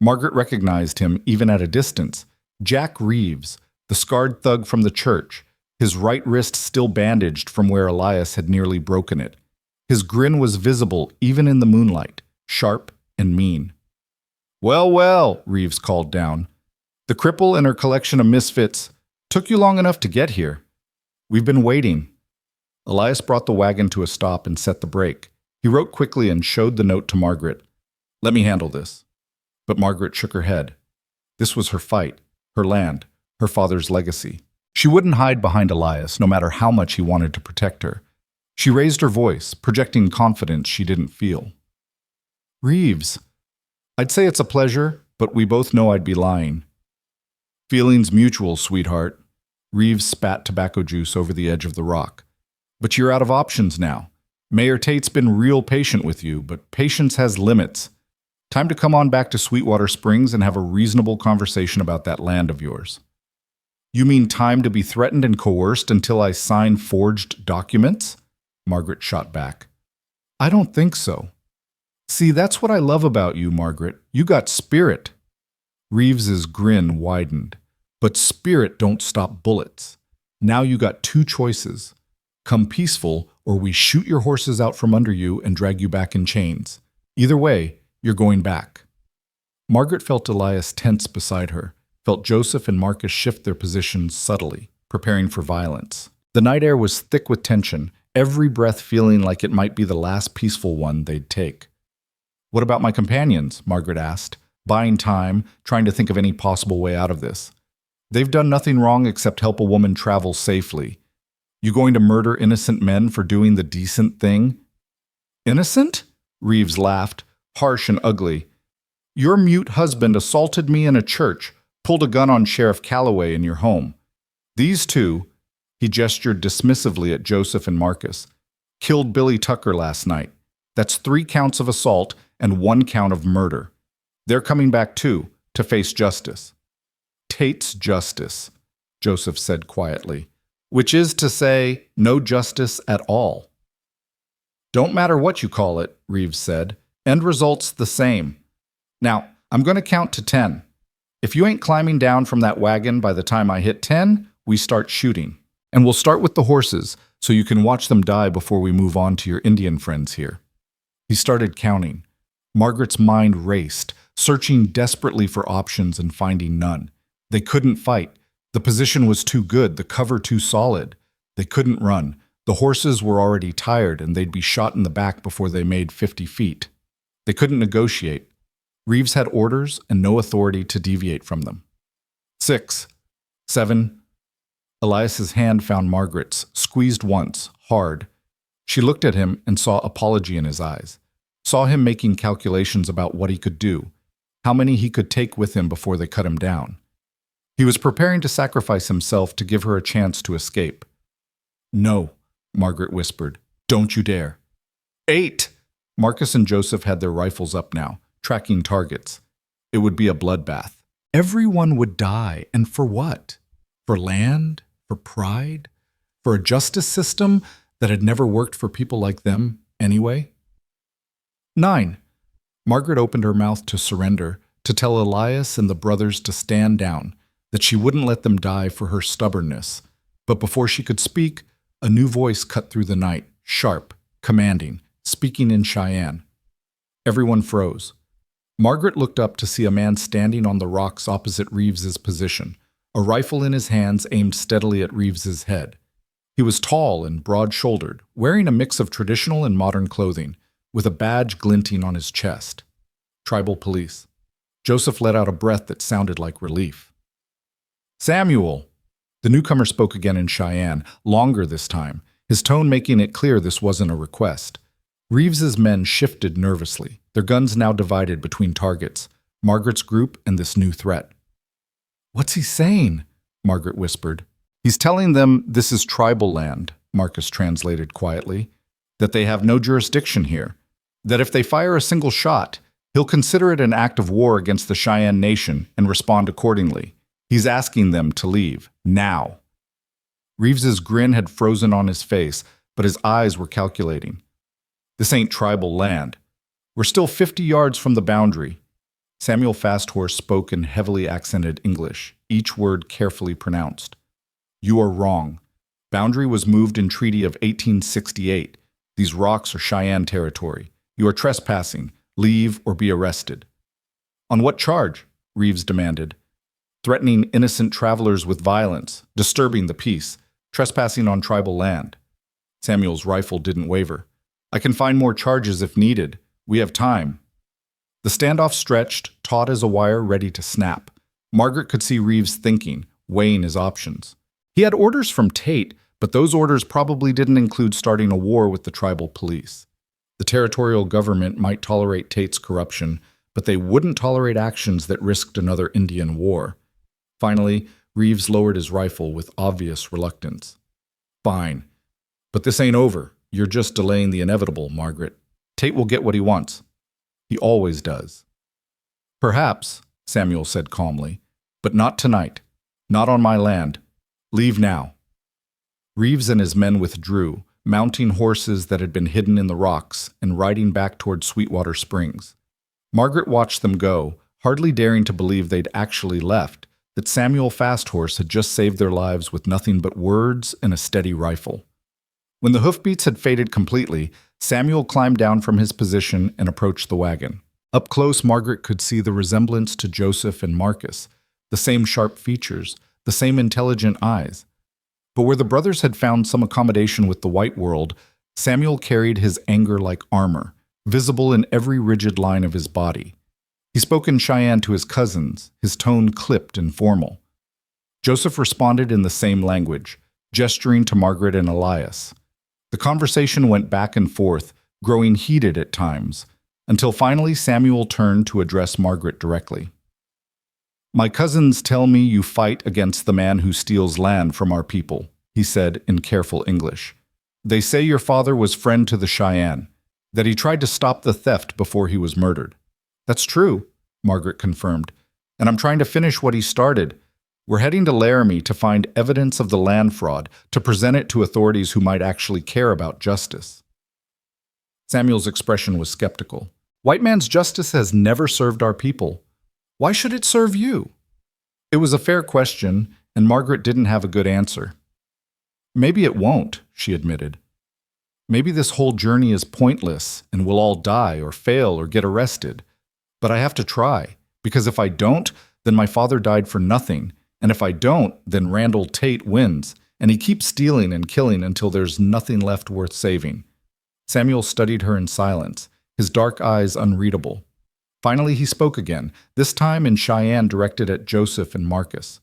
Margaret recognized him even at a distance. Jack Reeves, the scarred thug from the church, his right wrist still bandaged from where Elias had nearly broken it. His grin was visible even in the moonlight, sharp and mean. Well, well, Reeves called down. The cripple and her collection of misfits. Took you long enough to get here. We've been waiting. Elias brought the wagon to a stop and set the brake. He wrote quickly and showed the note to Margaret. Let me handle this. But Margaret shook her head. This was her fight, her land, her father's legacy. She wouldn't hide behind Elias, no matter how much he wanted to protect her. She raised her voice, projecting confidence she didn't feel. Reeves, I'd say it's a pleasure, but we both know I'd be lying. Feelings mutual, sweetheart. Reeves spat tobacco juice over the edge of the rock. But you're out of options now. Mayor Tate's been real patient with you, but patience has limits. Time to come on back to Sweetwater Springs and have a reasonable conversation about that land of yours. You mean time to be threatened and coerced until I sign forged documents? Margaret shot back. I don't think so. See, that's what I love about you, Margaret. You got spirit. Reeves's grin widened. But spirit don't stop bullets. Now you got 2 choices. Come peaceful, or we shoot your horses out from under you and drag you back in chains. Either way, you're going back. Margaret felt Elias tense beside her, felt Joseph and Marcus shift their positions subtly, preparing for violence. The night air was thick with tension, every breath feeling like it might be the last peaceful one they'd take. What about my companions? Margaret asked, buying time, trying to think of any possible way out of this. They've done nothing wrong except help a woman travel safely. You going to murder innocent men for doing the decent thing? Innocent? Reeves laughed, harsh and ugly. Your mute husband assaulted me in a church, pulled a gun on Sheriff Calloway in your home. These 2, he gestured dismissively at Joseph and Marcus, killed Billy Tucker last night. That's 3 counts of assault and 1 count of murder. They're coming back too, to face justice. Tate's justice, Joseph said quietly, which is to say, no justice at all. Don't matter what you call it, Reeves said. End result's the same. Now, I'm going to count to 10. If you ain't climbing down from that wagon by the time I hit 10, we start shooting. And we'll start with the horses, so you can watch them die before we move on to your Indian friends here. He started counting. Margaret's mind raced, searching desperately for options and finding none. They couldn't fight. The position was too good, the cover too solid. They couldn't run. The horses were already tired, and they'd be shot in the back before they made 50 feet. They couldn't negotiate. Reeves had orders and no authority to deviate from them. 6, 7. Elias's hand found Margaret's, squeezed once, hard. She looked at him and saw apology in his eyes, saw him making calculations about what he could do, how many he could take with him before they cut him down. He was preparing to sacrifice himself to give her a chance to escape. "No," Margaret whispered. "Don't you dare." 8! Marcus and Joseph had their rifles up now, tracking targets. It would be a bloodbath. Everyone would die, and for what? For land? For pride? For a justice system that had never worked for people like them anyway? 9. Margaret opened her mouth to surrender, to tell Elias and the brothers to stand down, that she wouldn't let them die for her stubbornness. But before she could speak, a new voice cut through the night, sharp, commanding, speaking in Cheyenne. Everyone froze. Margaret looked up to see a man standing on the rocks opposite Reeves's position, a rifle in his hands aimed steadily at Reeves's head. He was tall and broad-shouldered, wearing a mix of traditional and modern clothing, with a badge glinting on his chest. Tribal police. Joseph let out a breath that sounded like relief. "Samuel!" The newcomer spoke again in Cheyenne, longer this time, his tone making it clear this wasn't a request. Reeves's men shifted nervously, their guns now divided between targets, Margaret's group and this new threat. "What's he saying?" Margaret whispered. "He's telling them this is tribal land," Marcus translated quietly, "that they have no jurisdiction here, that if they fire a single shot, he'll consider it an act of war against the Cheyenne Nation and respond accordingly. He's asking them to leave, now." Reeves's grin had frozen on his face, but his eyes were calculating. "This ain't tribal land. We're still 50 yards from the boundary." Samuel Fasthorse spoke in heavily accented English, each word carefully pronounced. "You are wrong. Boundary was moved in Treaty of 1868. These rocks are Cheyenne territory. You are trespassing. Leave or be arrested." "On what charge?" Reeves demanded. "Threatening innocent travelers with violence, disturbing the peace, trespassing on tribal land." Samuel's rifle didn't waver. "I can find more charges if needed. We have time." The standoff stretched, taut as a wire ready to snap. Margaret could see Reeves thinking, weighing his options. He had orders from Tate, but those orders probably didn't include starting a war with the tribal police. The territorial government might tolerate Tate's corruption, but they wouldn't tolerate actions that risked another Indian war. Finally, Reeves lowered his rifle with obvious reluctance. "Fine. But this ain't over. You're just delaying the inevitable, Margaret. Tate will get what he wants. He always does." "Perhaps," Samuel said calmly, "but not tonight. Not on my land. Leave now." Reeves and his men withdrew, mounting horses that had been hidden in the rocks and riding back toward Sweetwater Springs. Margaret watched them go, hardly daring to believe they'd actually left, that Samuel Fasthorse had just saved their lives with nothing but words and a steady rifle. When the hoofbeats had faded completely, Samuel climbed down from his position and approached the wagon. Up close, Margaret could see the resemblance to Joseph and Marcus, the same sharp features, the same intelligent eyes. But where the brothers had found some accommodation with the white world, Samuel carried his anger like armor, visible in every rigid line of his body. He spoke in Cheyenne to his cousins, his tone clipped and formal. Joseph responded in the same language, gesturing to Margaret and Elias. The conversation went back and forth, growing heated at times, until finally Samuel turned to address Margaret directly. "My cousins tell me you fight against the man who steals land from our people," he said in careful English. "They say your father was friend to the Cheyenne, that he tried to stop the theft before he was murdered." "That's true," Margaret confirmed, "and I'm trying to finish what he started. We're heading to Laramie to find evidence of the land fraud, to present it to authorities who might actually care about justice." Samuel's expression was skeptical. White man's justice has never served our people. Why should it serve you? It was a fair question, and Margaret didn't have a good answer. Maybe it won't, she admitted. Maybe this whole journey is pointless, and we'll all die or fail or get arrested. But I have to try, because if I don't, then my father died for nothing, and if I don't, then Randall Tate wins, and he keeps stealing and killing until there's nothing left worth saving. Samuel studied her in silence, his dark eyes unreadable. Finally he spoke again, this time in Cheyenne directed at Joseph and Marcus.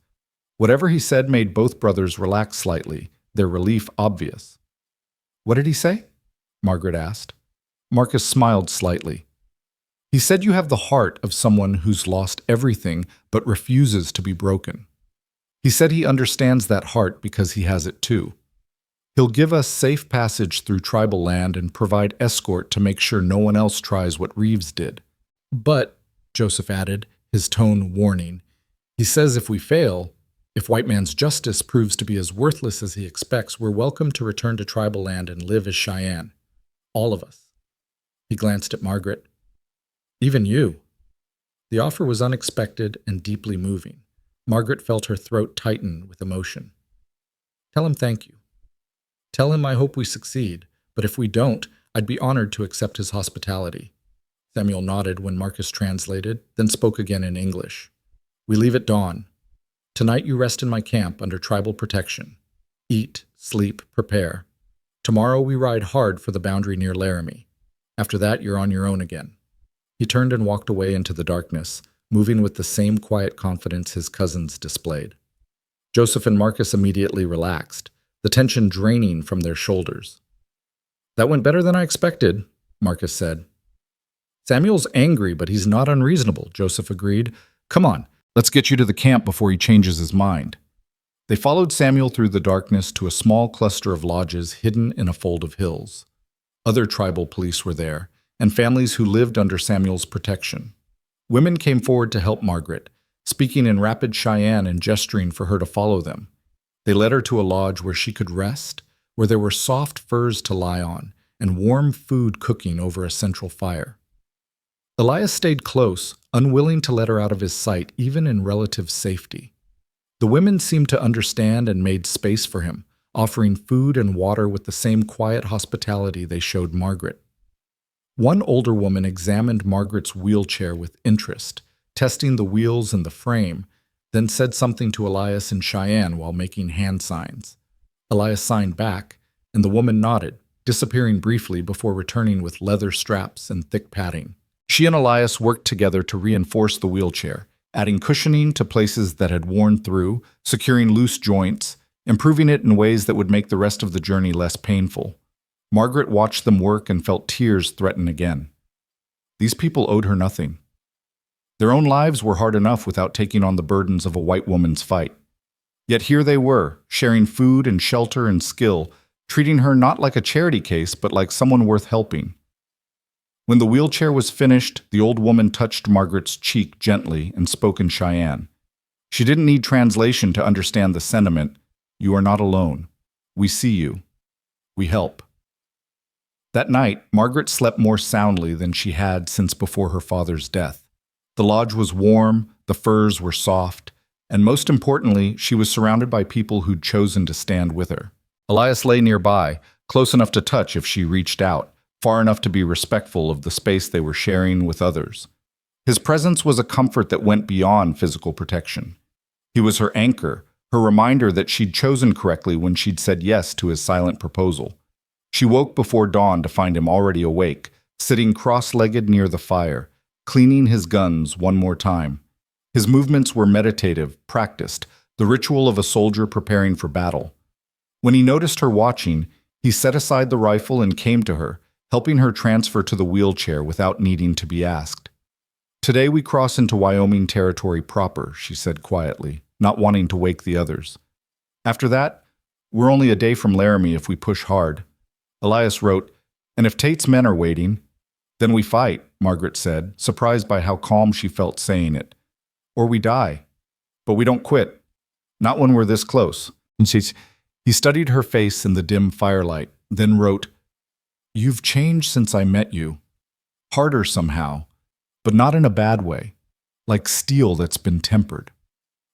Whatever he said made both brothers relax slightly, their relief obvious. What did he say? Margaret asked. Marcus smiled slightly. He said you have the heart of someone who's lost everything but refuses to be broken. He said he understands that heart because he has it too. He'll give us safe passage through tribal land and provide escort to make sure no one else tries what Reeves did. But, Joseph added, his tone warning, he says if we fail, if white man's justice proves to be as worthless as he expects, we're welcome to return to tribal land and live as Cheyenne. All of us. He glanced at Margaret. Even you. The offer was unexpected and deeply moving. Margaret felt her throat tighten with emotion. Tell him thank you. Tell him I hope we succeed, but if we don't, I'd be honored to accept his hospitality. Samuel nodded when Marcus translated, then spoke again in English. We leave at dawn. Tonight you rest in my camp under tribal protection. Eat, sleep, prepare. Tomorrow we ride hard for the boundary near Laramie. After that, you're on your own again. He turned and walked away into the darkness, moving with the same quiet confidence his cousins displayed. Joseph and Marcus immediately relaxed, the tension draining from their shoulders. That went better than I expected, Marcus said. Samuel's angry, but he's not unreasonable, Joseph agreed. Come on, let's get you to the camp before he changes his mind. They followed Samuel through the darkness to a small cluster of lodges hidden in a fold of hills. Other tribal police were there, and families who lived under Samuel's protection. Women came forward to help Margaret, speaking in rapid Cheyenne and gesturing for her to follow them. They led her to a lodge where she could rest, where there were soft furs to lie on, and warm food cooking over a central fire. Elias stayed close, unwilling to let her out of his sight, even in relative safety. The women seemed to understand and made space for him, offering food and water with the same quiet hospitality they showed Margaret. One older woman examined Margaret's wheelchair with interest, testing the wheels and the frame, then said something to Elias in Cheyenne while making hand signs. Elias signed back, and the woman nodded, disappearing briefly before returning with leather straps and thick padding. She and Elias worked together to reinforce the wheelchair, adding cushioning to places that had worn through, securing loose joints, improving it in ways that would make the rest of the journey less painful. Margaret watched them work and felt tears threaten again. These people owed her nothing. Their own lives were hard enough without taking on the burdens of a white woman's fight. Yet here they were, sharing food and shelter and skill, treating her not like a charity case, but like someone worth helping. When the wheelchair was finished, the old woman touched Margaret's cheek gently and spoke in Cheyenne. She didn't need translation to understand the sentiment. You are not alone. We see you. We help. That night, Margaret slept more soundly than she had since before her father's death. The lodge was warm, the furs were soft, and most importantly, she was surrounded by people who'd chosen to stand with her. Elias lay nearby, close enough to touch if she reached out, far enough to be respectful of the space they were sharing with others. His presence was a comfort that went beyond physical protection. He was her anchor, her reminder that she'd chosen correctly when she'd said yes to his silent proposal. She woke before dawn to find him already awake, sitting cross-legged near the fire, cleaning his guns one more time. His movements were meditative, practiced, the ritual of a soldier preparing for battle. When he noticed her watching, he set aside the rifle and came to her, helping her transfer to the wheelchair without needing to be asked. Today we cross into Wyoming territory proper, she said quietly, not wanting to wake the others. After that, we're only a day from Laramie if we push hard. Elias wrote, and if Tate's men are waiting, then we fight, Margaret said, surprised by how calm she felt saying it. Or we die. But we don't quit. Not when we're this close. He studied her face in the dim firelight, then wrote, You've changed since I met you. harder somehow, but not in a bad way, like steel that's been tempered.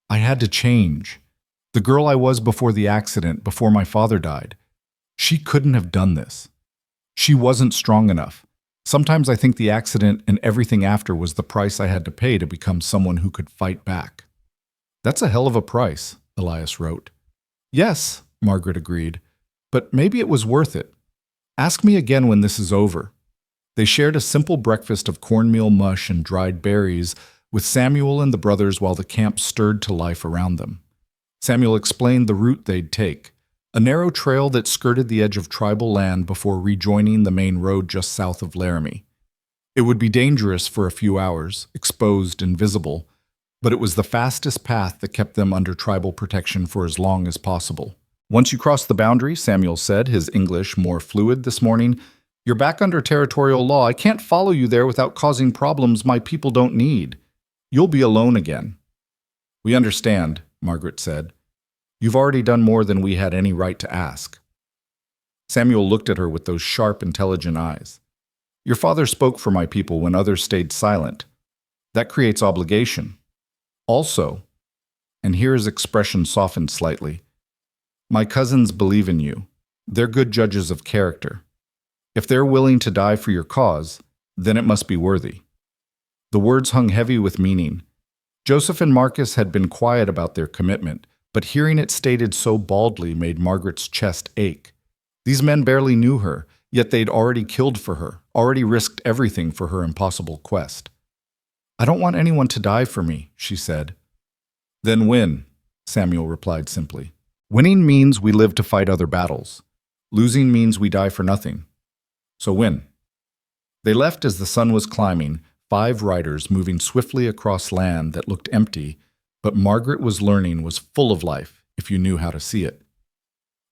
I had to change. The girl I was before the accident, before my father died, she couldn't have done this. She wasn't strong enough. Sometimes I think the accident and everything after was the price I had to pay to become someone who could fight back. That's a hell of a price, Elias wrote. Yes, Margaret agreed, but maybe it was worth it. Ask me again when this is over. They shared a simple breakfast of cornmeal mush and dried berries with Samuel and the brothers while the camp stirred to life around them. Samuel explained the route they'd take, a narrow trail that skirted the edge of tribal land before rejoining the main road just south of Laramie. It would be dangerous for a few hours, exposed and visible, but it was the fastest path that kept them under tribal protection for as long as possible. Once you cross the boundary, Samuel said, his English more fluid this morning, you're back under territorial law. I can't follow you there without causing problems my people don't need. You'll be alone again. We understand, Margaret said. You've already done more than we had any right to ask. Samuel looked at her with those sharp, intelligent eyes. Your father spoke for my people when others stayed silent. That creates obligation. Also, and here his expression softened slightly, my cousins believe in you. They're good judges of character. If they're willing to die for your cause, then it must be worthy. The words hung heavy with meaning. Joseph and Marcus had been quiet about their commitment, but hearing it stated so baldly made Margaret's chest ache. These men barely knew her, yet they'd already killed for her, already risked everything for her impossible quest. I don't want anyone to die for me, she said. Then win, Samuel replied simply. Winning means we live to fight other battles. Losing means we die for nothing. So win. They left as the sun was climbing, 5 riders moving swiftly across land that looked empty, but Margaret was learning was full of life if you knew how to see it.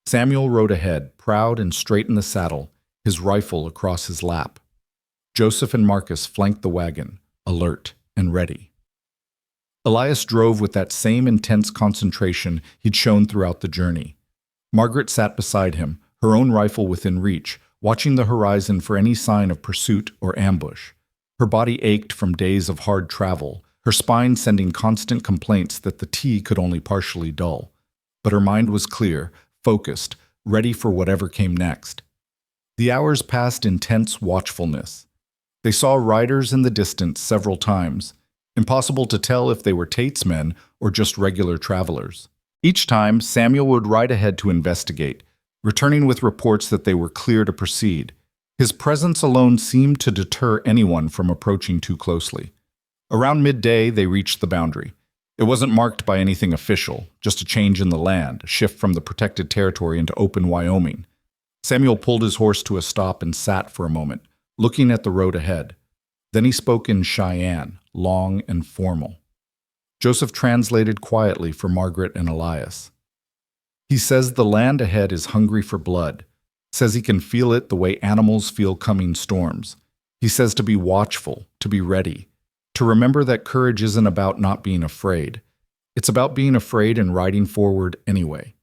Samuel rode ahead, proud and straight in the saddle, his rifle across his lap. Joseph and Marcus flanked the wagon, alert and ready. Elias drove with that same intense concentration he'd shown throughout the journey. Margaret sat beside him, her own rifle within reach, watching the horizon for any sign of pursuit or ambush. Her body ached from days of hard travel, her spine sending constant complaints that the tea could only partially dull. But her mind was clear, focused, ready for whatever came next. The hours passed in tense watchfulness. They saw riders in the distance several times, impossible to tell if they were Tate's men or just regular travelers. Each time, Samuel would ride ahead to investigate, returning with reports that they were clear to proceed. His presence alone seemed to deter anyone from approaching too closely. Around midday, they reached the boundary. It wasn't marked by anything official, just a change in the land, a shift from the protected territory into open Wyoming. Samuel pulled his horse to a stop and sat for a moment, looking at the road ahead. Then he spoke in Cheyenne, long and formal. Joseph translated quietly for Margaret and Elias. He says the land ahead is hungry for blood, says he can feel it the way animals feel coming storms. He says to be watchful, to be ready, to remember that courage isn't about not being afraid. It's about being afraid and riding forward anyway.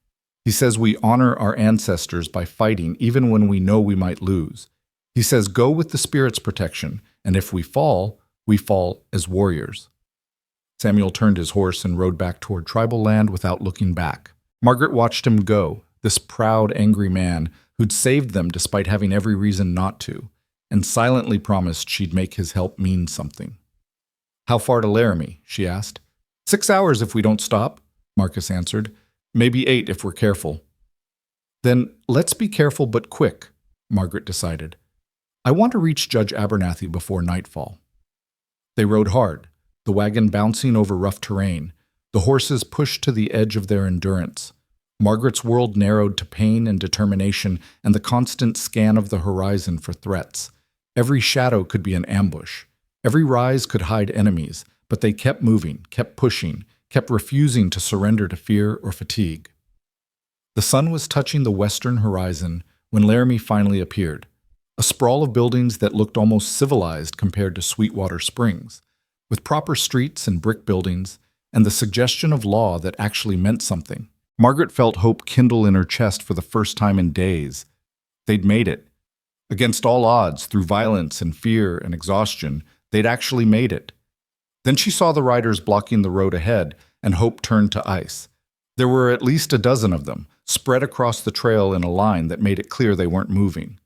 He says we honor our ancestors by fighting even when we know we might lose. He says go with the Spirit's protection, and if we fall as warriors. Samuel turned his horse and rode back toward tribal land without looking back. Margaret watched him go, this proud, angry man who'd saved them despite having every reason not to, and silently promised she'd make his help mean something. How far to Laramie? She asked. 6 hours if we don't stop, Marcus answered. Maybe 8 if we're careful. Then let's be careful but quick, Margaret decided. I want to reach Judge Abernathy before nightfall. They rode hard, the wagon bouncing over rough terrain, the horses pushed to the edge of their endurance. Margaret's world narrowed to pain and determination and the constant scan of the horizon for threats. Every shadow could be an ambush. Every rise could hide enemies, but they kept moving, kept pushing, kept refusing to surrender to fear or fatigue. The sun was touching the western horizon when Laramie finally appeared, a sprawl of buildings that looked almost civilized compared to Sweetwater Springs, with proper streets and brick buildings, and the suggestion of law that actually meant something. Margaret felt hope kindle in her chest for the first time in days. They'd made it. Against all odds, through violence and fear and exhaustion, they'd actually made it. Then she saw the riders blocking the road ahead, and hope turned to ice. There were at least a dozen of them, spread across the trail in a line that made it clear they weren't moving.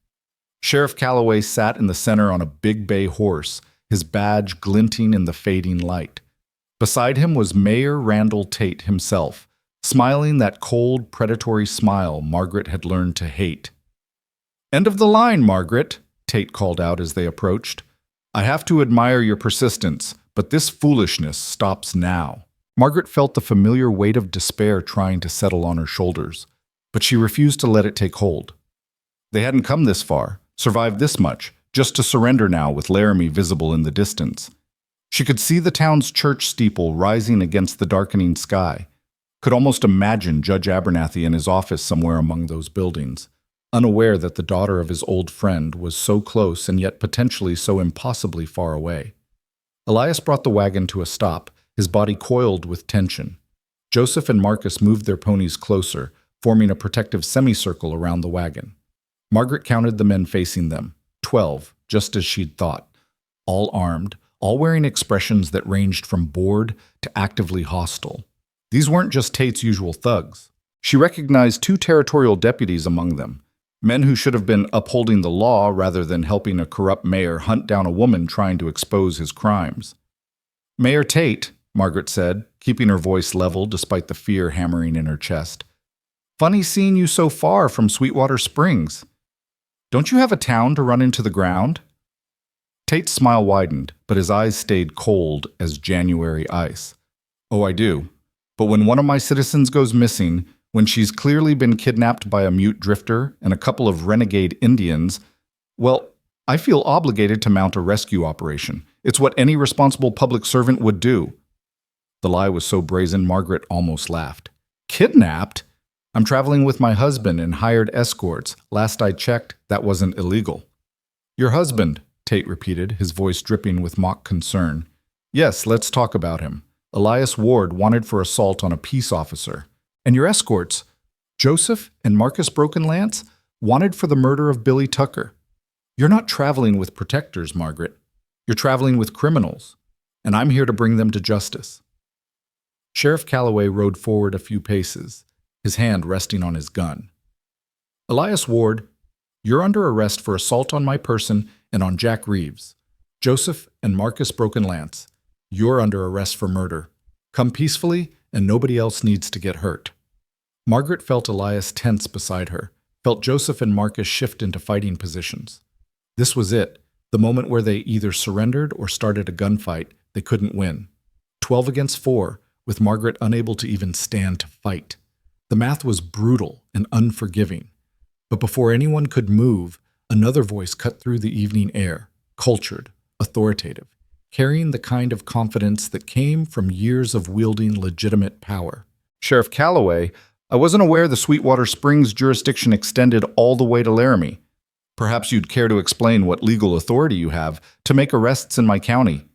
Sheriff Calloway sat in the center on a big bay horse, his badge glinting in the fading light. Beside him was Mayor Randall Tate himself, smiling that cold, predatory smile Margaret had learned to hate. "End of the line, Margaret," Tate called out as they approached. "I have to admire your persistence, but this foolishness stops now." Margaret felt the familiar weight of despair trying to settle on her shoulders, but she refused to let it take hold. They hadn't come this far, survived this much, just to surrender now with Laramie visible in the distance. She could see the town's church steeple rising against the darkening sky, could almost imagine Judge Abernathy in his office somewhere among those buildings, unaware that the daughter of his old friend was so close and yet potentially so impossibly far away. Elias brought the wagon to a stop, his body coiled with tension. Joseph and Marcus moved their ponies closer, forming a protective semicircle around the wagon. Margaret counted the men facing them, 12, just as she'd thought, all armed, all wearing expressions that ranged from bored to actively hostile. These weren't just Tate's usual thugs. She recognized 2 territorial deputies among them, men who should have been upholding the law rather than helping a corrupt mayor hunt down a woman trying to expose his crimes. "Mayor Tate," Margaret said, keeping her voice level despite the fear hammering in her chest. "Funny seeing you so far from Sweetwater Springs. Don't you have a town to run into the ground?" Tate's smile widened, but his eyes stayed cold as January ice. "Oh, I do. But when one of my citizens goes missing, when she's clearly been kidnapped by a mute drifter and a couple of renegade Indians, well, I feel obligated to mount a rescue operation. It's what any responsible public servant would do." The lie was so brazen Margaret almost laughed. "Kidnapped? I'm traveling with my husband in hired escorts. Last I checked, that wasn't illegal." "Your husband," Tate repeated, his voice dripping with mock concern. "Yes, let's talk about him. Elias Ward wanted for assault on a peace officer. And your escorts, Joseph and Marcus Broken Lance, wanted for the murder of Billy Tucker. You're not traveling with protectors, Margaret. You're traveling with criminals, and I'm here to bring them to justice." Sheriff Calloway rode forward a few paces, his hand resting on his gun. "Elias Ward, you're under arrest for assault on my person and on Jack Reeves. Joseph and Marcus Broken Lance, you're under arrest for murder. Come peacefully, and nobody else needs to get hurt." Margaret felt Elias tense beside her, felt Joseph and Marcus shift into fighting positions. This was it, the moment where they either surrendered or started a gunfight they couldn't win. 12 against 4, with Margaret unable to even stand to fight. The math was brutal and unforgiving. But before anyone could move, another voice cut through the evening air, cultured, authoritative, carrying the kind of confidence that came from years of wielding legitimate power. "Sheriff Calloway, I wasn't aware the Sweetwater Springs jurisdiction extended all the way to Laramie. Perhaps you'd care to explain what legal authority you have to make arrests in my county."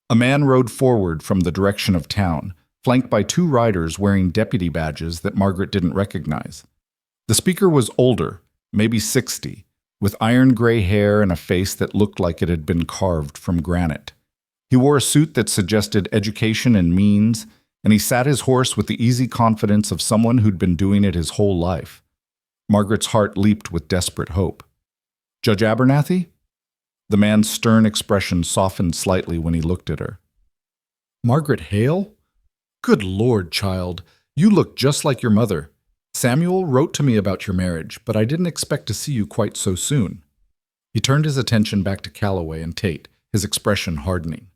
A man rode forward from the direction of town, flanked by 2 riders wearing deputy badges that Margaret didn't recognize. The speaker was older, maybe 60, with iron gray hair and a face that looked like it had been carved from granite. He wore a suit that suggested education and means, and he sat his horse with the easy confidence of someone who'd been doing it his whole life. Margaret's heart leaped with desperate hope. "Judge Abernathy?" The man's stern expression softened slightly when he looked at her. "Margaret Hale? Good Lord, child, you look just like your mother. Samuel wrote to me about your marriage, but I didn't expect to see you quite so soon." He turned his attention back to Calloway and Tate, his expression hardening.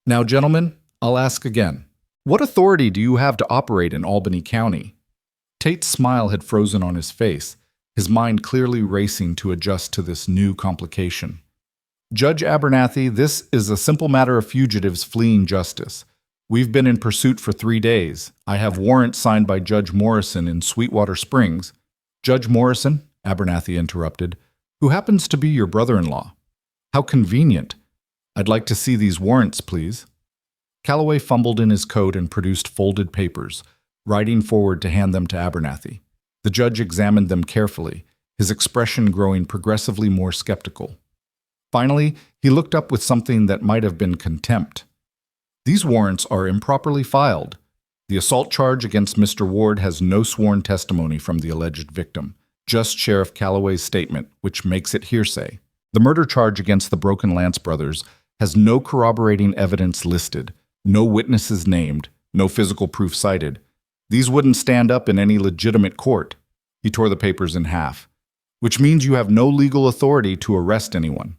"Now, gentlemen, I'll ask again. What authority do you have to operate in Albany County?" Tate's smile had frozen on his face, his mind clearly racing to adjust to this new complication. "Judge Abernathy, this is a simple matter of fugitives fleeing justice. We've been in pursuit for 3 days. I have warrants signed by Judge Morrison in Sweetwater Springs." "Judge Morrison," Abernathy interrupted, "who happens to be your brother-in-law. How convenient. I'd like to see these warrants, please." Calloway fumbled in his coat and produced folded papers, riding forward to hand them to Abernathy. The judge examined them carefully, his expression growing progressively more skeptical. Finally, he looked up with something that might have been contempt. "These warrants are improperly filed. The assault charge against Mr. Ward has no sworn testimony from the alleged victim, just Sheriff Calloway's statement, which makes it hearsay. The murder charge against the Broken Lance brothers has no corroborating evidence listed, no witnesses named, no physical proof cited. These wouldn't stand up in any legitimate court." He tore the papers in half. "Which means you have no legal authority to arrest anyone."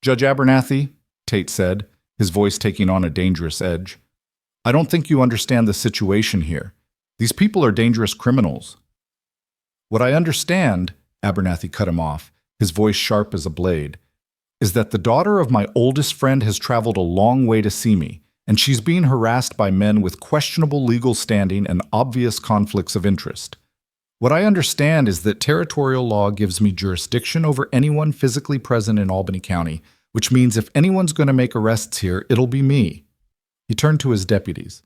"Judge Abernathy," Tate said, his voice taking on a dangerous edge, "I don't think you understand the situation here. These people are dangerous criminals." "What I understand," Abernathy cut him off, his voice sharp as a blade, "is that the daughter of my oldest friend has traveled a long way to see me, and she's being harassed by men with questionable legal standing and obvious conflicts of interest. What I understand is that territorial law gives me jurisdiction over anyone physically present in Albany County, which means if anyone's going to make arrests here, it'll be me." He turned to his deputies.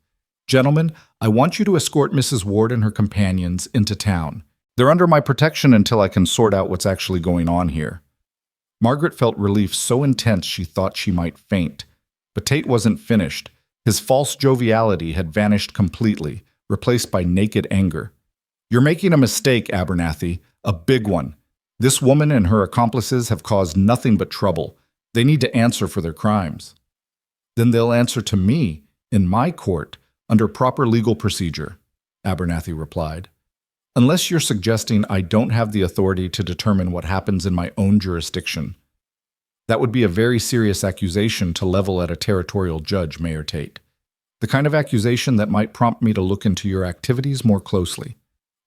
"Gentlemen, I want you to escort Mrs. Ward and her companions into town. They're under my protection until I can sort out what's actually going on here." Margaret felt relief so intense she thought she might faint. But Tate wasn't finished. His false joviality had vanished completely, replaced by naked anger. "You're making a mistake, Abernathy, a big one. This woman and her accomplices have caused nothing but trouble. They need to answer for their crimes." "Then they'll answer to me, in my court, under proper legal procedure," Abernathy replied. "Unless you're suggesting I don't have the authority to determine what happens in my own jurisdiction. That would be a very serious accusation to level at a territorial judge, Mayor Tate. The kind of accusation that might prompt me to look into your activities more closely.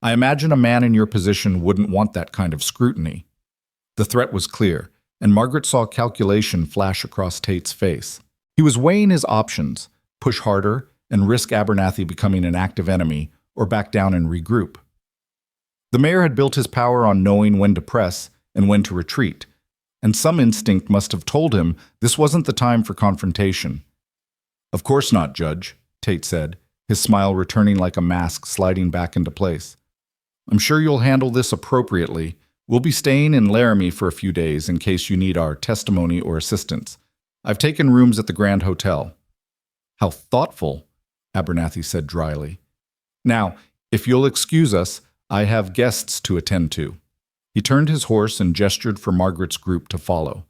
I imagine a man in your position wouldn't want that kind of scrutiny." The threat was clear, and Margaret saw calculation flash across Tate's face. He was weighing his options: push harder and risk Abernathy becoming an active enemy, or back down and regroup. The mayor had built his power on knowing when to press and when to retreat, and some instinct must have told him this wasn't the time for confrontation. "Of course not, Judge," Tate said, his smile returning like a mask sliding back into place. "I'm sure you'll handle this appropriately. We'll be staying in Laramie for a few days in case you need our testimony or assistance. I've taken rooms at the Grand Hotel." "How thoughtful," Abernathy said dryly. "Now, if you'll excuse us, I have guests to attend to." He turned his horse and gestured for Margaret's group to follow.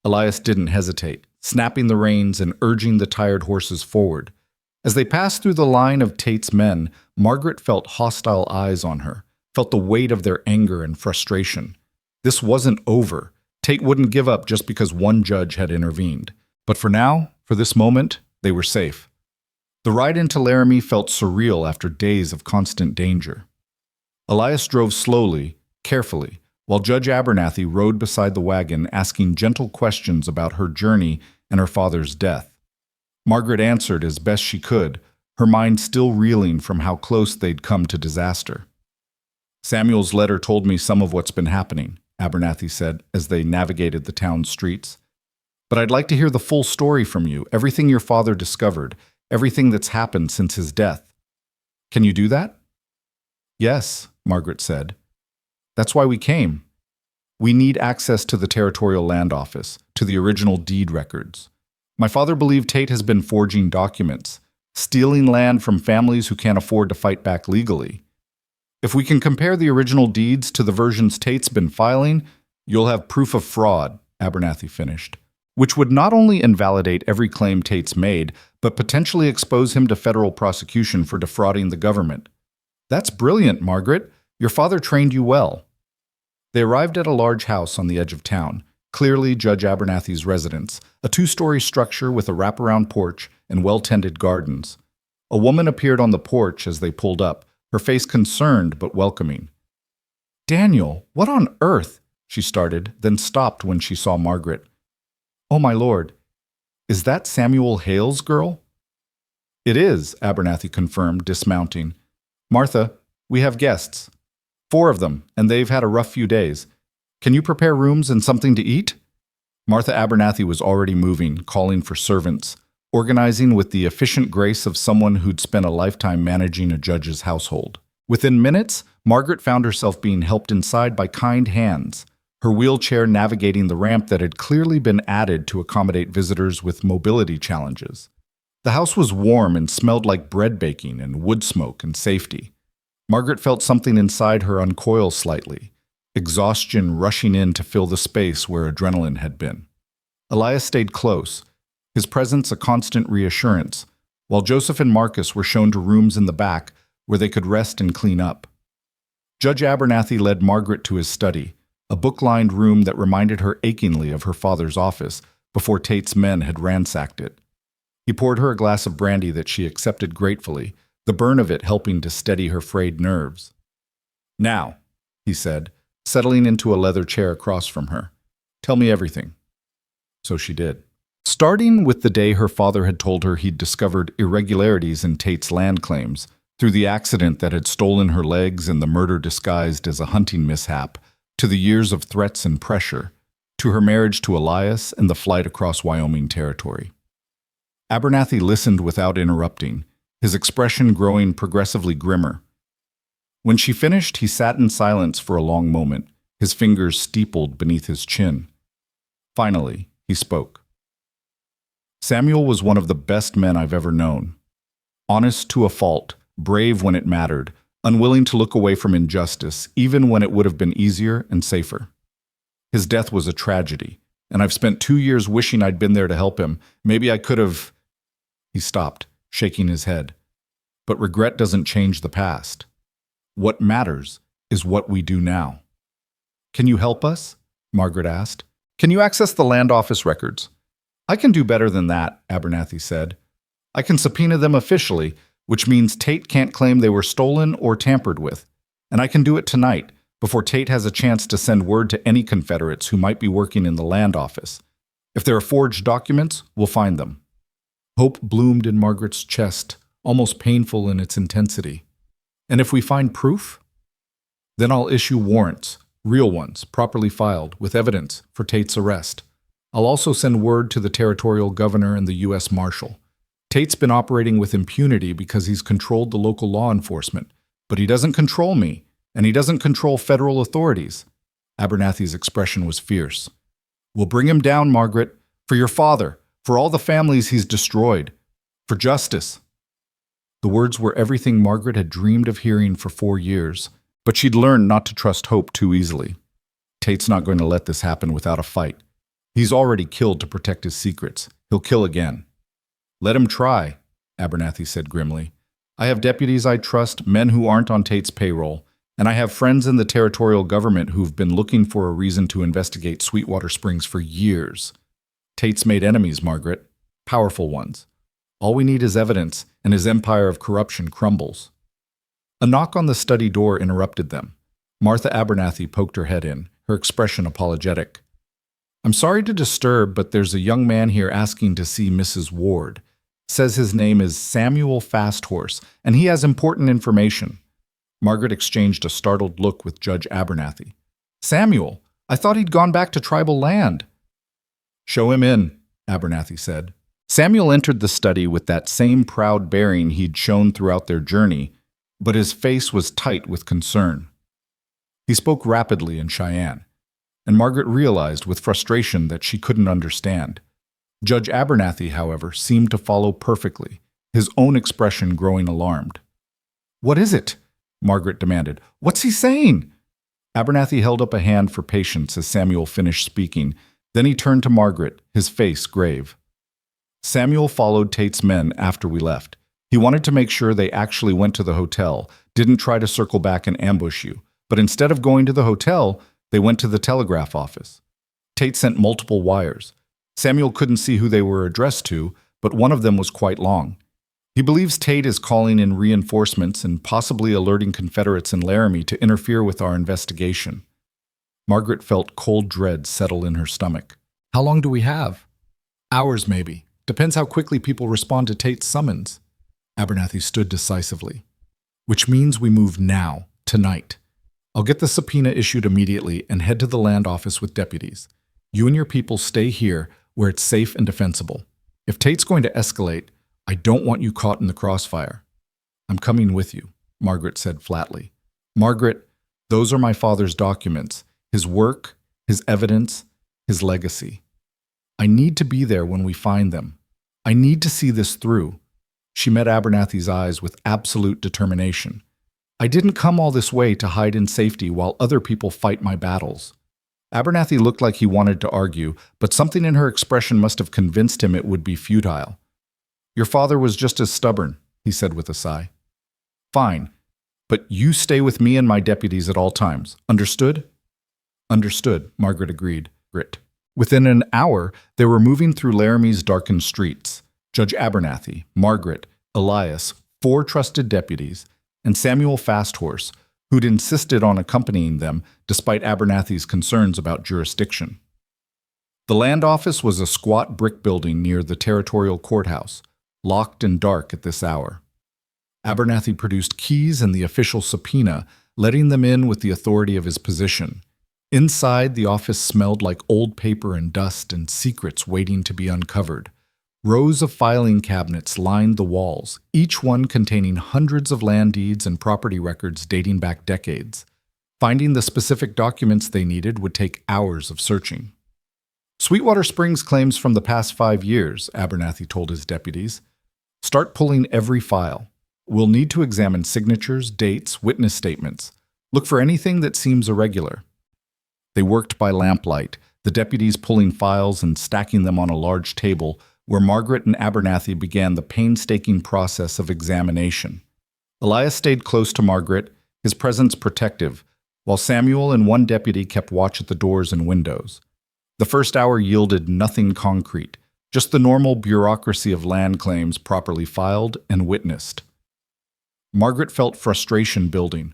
Elias didn't hesitate, snapping the reins and urging the tired horses forward. As they passed through the line of Tate's men, Margaret felt hostile eyes on her, felt the weight of their anger and frustration. This wasn't over. Tate wouldn't give up just because one judge had intervened. But for now, for this moment, they were safe. The ride into Laramie felt surreal after days of constant danger. Elias drove slowly, carefully, while Judge Abernathy rode beside the wagon asking gentle questions about her journey and her father's death. Margaret answered as best she could, her mind still reeling from how close they'd come to disaster. "Samuel's letter told me some of what's been happening," Abernathy said as they navigated the town's streets. "But I'd like to hear the full story from you, everything your father discovered, everything that's happened since his death. Can you do that?" "Yes," Margaret said. "That's why we came. We need access to the Territorial Land Office, to the original deed records. My father believed Tate has been forging documents, stealing land from families who can't afford to fight back legally. If we can compare the original deeds to the versions Tate's been filing, you'll have proof of fraud," Abernathy finished, "which would not only invalidate every claim Tate's made, but potentially expose him to federal prosecution for defrauding the government." "That's brilliant, Margaret. Your father trained you well." They arrived at a large house on the edge of town, clearly Judge Abernathy's residence, a two-story structure with a wraparound porch and well-tended gardens. A woman appeared on the porch as they pulled up, her face concerned but welcoming. "Daniel, what on earth?" she started, then stopped when she saw Margaret. "Oh, my lord, is that Samuel Hale's girl?" "It is," Abernathy confirmed, dismounting. "Martha, we have guests. 4 of them, and they've had a rough few days. Can you prepare rooms and something to eat?" Martha Abernathy was already moving, calling for servants, organizing with the efficient grace of someone who'd spent a lifetime managing a judge's household. Within minutes, Margaret found herself being helped inside by kind hands, her wheelchair navigating the ramp that had clearly been added to accommodate visitors with mobility challenges. The house was warm and smelled like bread baking and wood smoke and safety. Margaret felt something inside her uncoil slightly, exhaustion rushing in to fill the space where adrenaline had been. Elias stayed close, his presence a constant reassurance, while Joseph and Marcus were shown to rooms in the back where they could rest and clean up. Judge Abernathy led Margaret to his study, a book-lined room that reminded her achingly of her father's office before Tate's men had ransacked it. He poured her a glass of brandy that she accepted gratefully, the burn of it helping to steady her frayed nerves. "Now," he said, settling into a leather chair across from her, "tell me everything." So she did. Starting with the day her father had told her he'd discovered irregularities in Tate's land claims, through the accident that had stolen her legs and the murder disguised as a hunting mishap, to the years of threats and pressure, to her marriage to Elias and the flight across Wyoming territory. Abernathy listened without interrupting, his expression growing progressively grimmer. When she finished, he sat in silence for a long moment, his fingers steepled beneath his chin. Finally, he spoke. "Samuel was one of the best men I've ever known. Honest to a fault, brave when it mattered, unwilling to look away from injustice, even when it would have been easier and safer. His death was a tragedy, and I've spent 2 years wishing I'd been there to help him. Maybe I could have—" He stopped, shaking his head. "But regret doesn't change the past. What matters is what we do now." "Can you help us?" Margaret asked. "Can you access the land office records?" "I can do better than that," Abernathy said. "I can subpoena them officially, which means Tate can't claim they were stolen or tampered with. And I can do it tonight, before Tate has a chance to send word to any Confederates who might be working in the land office. If there are forged documents, we'll find them." Hope bloomed in Margaret's chest, almost painful in its intensity. "And if we find proof? Then I'll issue warrants, real ones, properly filed, with evidence for Tate's arrest. I'll also send word to the territorial governor and the U.S. Marshal. Tate's been operating with impunity because he's controlled the local law enforcement, but he doesn't control me, and he doesn't control federal authorities." Abernathy's expression was fierce. "We'll bring him down, Margaret, for your father, for all the families he's destroyed, for justice." The words were everything Margaret had dreamed of hearing for 4 years, but she'd learned not to trust hope too easily. Tate's not going to let this happen without a fight. He's already killed to protect his secrets. He'll kill again. "Let him try," Abernathy said grimly. "I have deputies I trust, men who aren't on Tate's payroll, and I have friends in the territorial government who've been looking for a reason to investigate Sweetwater Springs for years. Tate's made enemies, Margaret, powerful ones. All we need is evidence, and his empire of corruption crumbles." A knock on the study door interrupted them. Martha Abernathy poked her head in, her expression apologetic. "I'm sorry to disturb, but there's a young man here asking to see Mrs. Ward. Says his name is Samuel Fasthorse, and he has important information." Margaret exchanged a startled look with Judge Abernathy. "Samuel? I thought he'd gone back to tribal land." "Show him in," Abernathy said. Samuel entered the study with that same proud bearing he'd shown throughout their journey, but his face was tight with concern. He spoke rapidly in Cheyenne, and Margaret realized with frustration that she couldn't understand. Judge Abernathy, however, seemed to follow perfectly, his own expression growing alarmed. "What is it?" Margaret demanded. "What's he saying?" Abernathy held up a hand for patience as Samuel finished speaking. Then he turned to Margaret, his face grave. "Samuel followed Tate's men after we left. He wanted to make sure they actually went to the hotel, didn't try to circle back and ambush you. But instead of going to the hotel, they went to the telegraph office. Tate sent multiple wires. Samuel couldn't see who they were addressed to, but one of them was quite long. He believes Tate is calling in reinforcements and possibly alerting Confederates in Laramie to interfere with our investigation." Margaret felt cold dread settle in her stomach. "How long do we have?" "Hours, maybe. Depends how quickly people respond to Tate's summons." Abernathy stood decisively. "Which means we move now, tonight. I'll get the subpoena issued immediately and head to the land office with deputies. You and your people stay here where it's safe and defensible. If Tate's going to escalate, I don't want you caught in the crossfire. I'm coming with you." Margaret said flatly. Margaret, those are my father's documents, his work, his evidence, his legacy. I need to be there when we find them. I need to see this through. She met Abernathy's eyes with absolute determination. I didn't come all this way to hide in safety while other people fight my battles. Abernathy looked like he wanted to argue, but something in her expression must have convinced him it would be futile. Your father was just as stubborn, he said with a sigh. Fine, but you stay with me and my deputies at all times. Understood? Understood, Margaret agreed. Grit. Within an hour, they were moving through Laramie's darkened streets. Judge Abernathy, Margaret, Elias, 4 trusted deputies, and Samuel Fasthorse, who'd insisted on accompanying them despite Abernathy's concerns about jurisdiction. The land office was a squat brick building near the territorial courthouse, locked and dark at this hour. Abernathy produced keys and the official subpoena, letting them in with the authority of his position. Inside, the office smelled like old paper and dust and secrets waiting to be uncovered. Rows of filing cabinets lined the walls, each one containing hundreds of land deeds and property records dating back decades. Finding the specific documents they needed would take hours of searching. Sweetwater Springs claims from the past 5 years, Abernathy told his deputies. Start pulling every file. We'll need to examine signatures, dates, witness statements. Look for anything that seems irregular. They worked by lamplight, the deputies pulling files and stacking them on a large table where Margaret and Abernathy began the painstaking process of examination. Elias stayed close to Margaret, his presence protective, while Samuel and 1 deputy kept watch at the doors and windows. The first hour yielded nothing concrete, just the normal bureaucracy of land claims properly filed and witnessed. Margaret felt frustration building.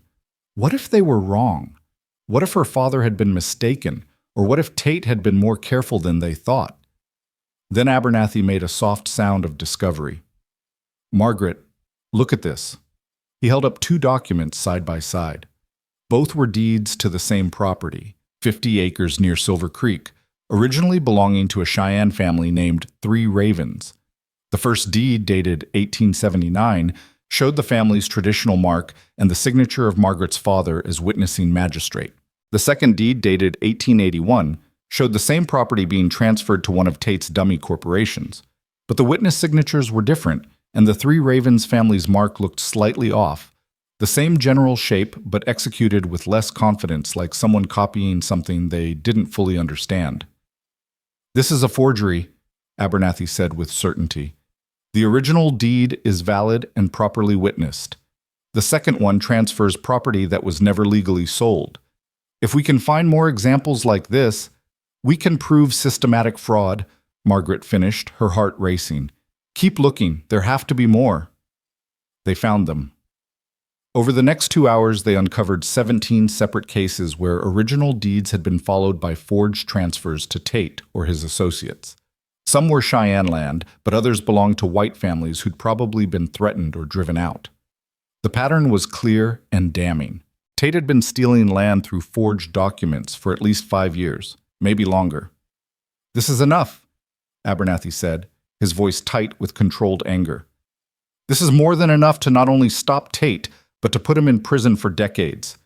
What if they were wrong? What if her father had been mistaken? Or what if Tate had been more careful than they thought? Then Abernathy made a soft sound of discovery. Margaret, look at this. He held up 2 documents side by side. Both were deeds to the same property, 50 acres near Silver Creek, originally belonging to a Cheyenne family named 3 Ravens. The first deed, dated 1879, showed the family's traditional mark and the signature of Margaret's father as witnessing magistrate. The second deed, dated 1881, showed the same property being transferred to one of Tate's dummy corporations. But the witness signatures were different, and the 3 Ravens family's mark looked slightly off. The same general shape, but executed with less confidence, like someone copying something they didn't fully understand. This is a forgery, Abernathy said with certainty. The original deed is valid and properly witnessed. The second one transfers property that was never legally sold. If we can find more examples like this, we can prove systematic fraud, Margaret finished, her heart racing. Keep looking, there have to be more. They found them. Over the next 2 hours, they uncovered 17 separate cases where original deeds had been followed by forged transfers to Tate or his associates. Some were Cheyenne land, but others belonged to white families who'd probably been threatened or driven out. The pattern was clear and damning. Tate had been stealing land through forged documents for at least 5 years, maybe longer. This is enough, Abernathy said, his voice tight with controlled anger. This is more than enough to not only stop Tate, but to put him in prison for decades.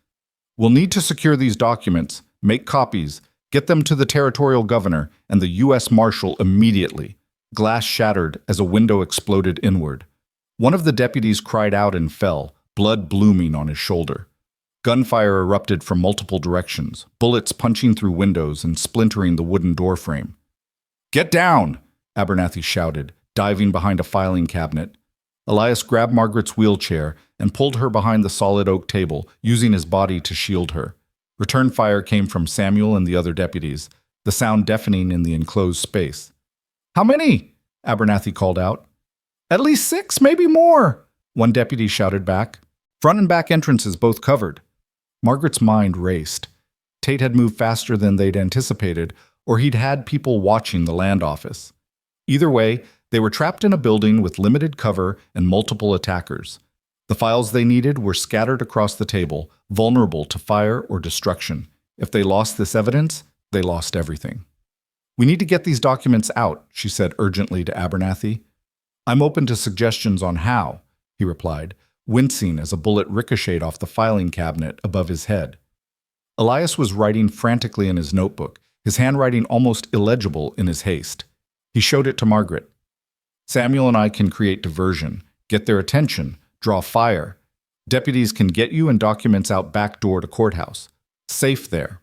We'll need to secure these documents, make copies, get them to the territorial governor and the U.S. Marshal immediately. Glass shattered as a window exploded inward. One of the deputies cried out and fell, blood blooming on his shoulder. Gunfire erupted from multiple directions, bullets punching through windows and splintering the wooden doorframe. "Get down!" Abernathy shouted, diving behind a filing cabinet. Elias grabbed Margaret's wheelchair and pulled her behind the solid oak table, using his body to shield her. Return fire came from Samuel and the other deputies, the sound deafening in the enclosed space. "How many?" Abernathy called out. "At least 6, maybe more," one deputy shouted back. "Front and back entrances both covered." Margaret's mind raced. Tate had moved faster than they'd anticipated, or he'd had people watching the land office. Either way, they were trapped in a building with limited cover and multiple attackers. The files they needed were scattered across the table, vulnerable to fire or destruction. If they lost this evidence, they lost everything. "We need to get these documents out," she said urgently to Abernathy. "I'm open to suggestions on how," he replied. wincing as a bullet ricocheted off the filing cabinet above his head. Elias was writing frantically in his notebook, his handwriting almost illegible in his haste. He showed it to Margaret. Samuel and I can create diversion, get their attention, draw fire. Deputies can get you and documents out back door to courthouse. Safe there.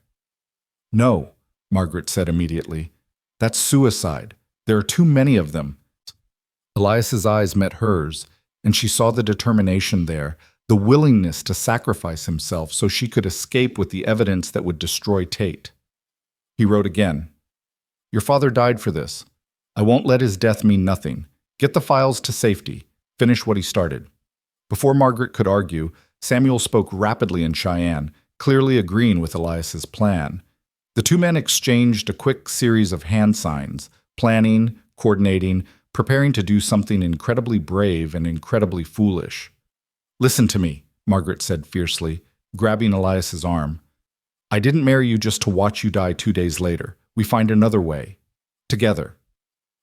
No, Margaret said immediately. That's suicide. There are too many of them. Elias's eyes met hers, and she saw the determination there, the willingness to sacrifice himself so she could escape with the evidence that would destroy Tate. He wrote again. Your father died for this. I won't let his death mean nothing. Get the files to safety. Finish what he started. Before Margaret could argue, Samuel spoke rapidly in Cheyenne, clearly agreeing with Elias's plan. The two men exchanged a quick series of hand signs, planning, coordinating, preparing to do something incredibly brave and incredibly foolish. Listen to me, Margaret said fiercely, grabbing Elias's arm. I didn't marry you just to watch you die 2 days later. We find another way. Together.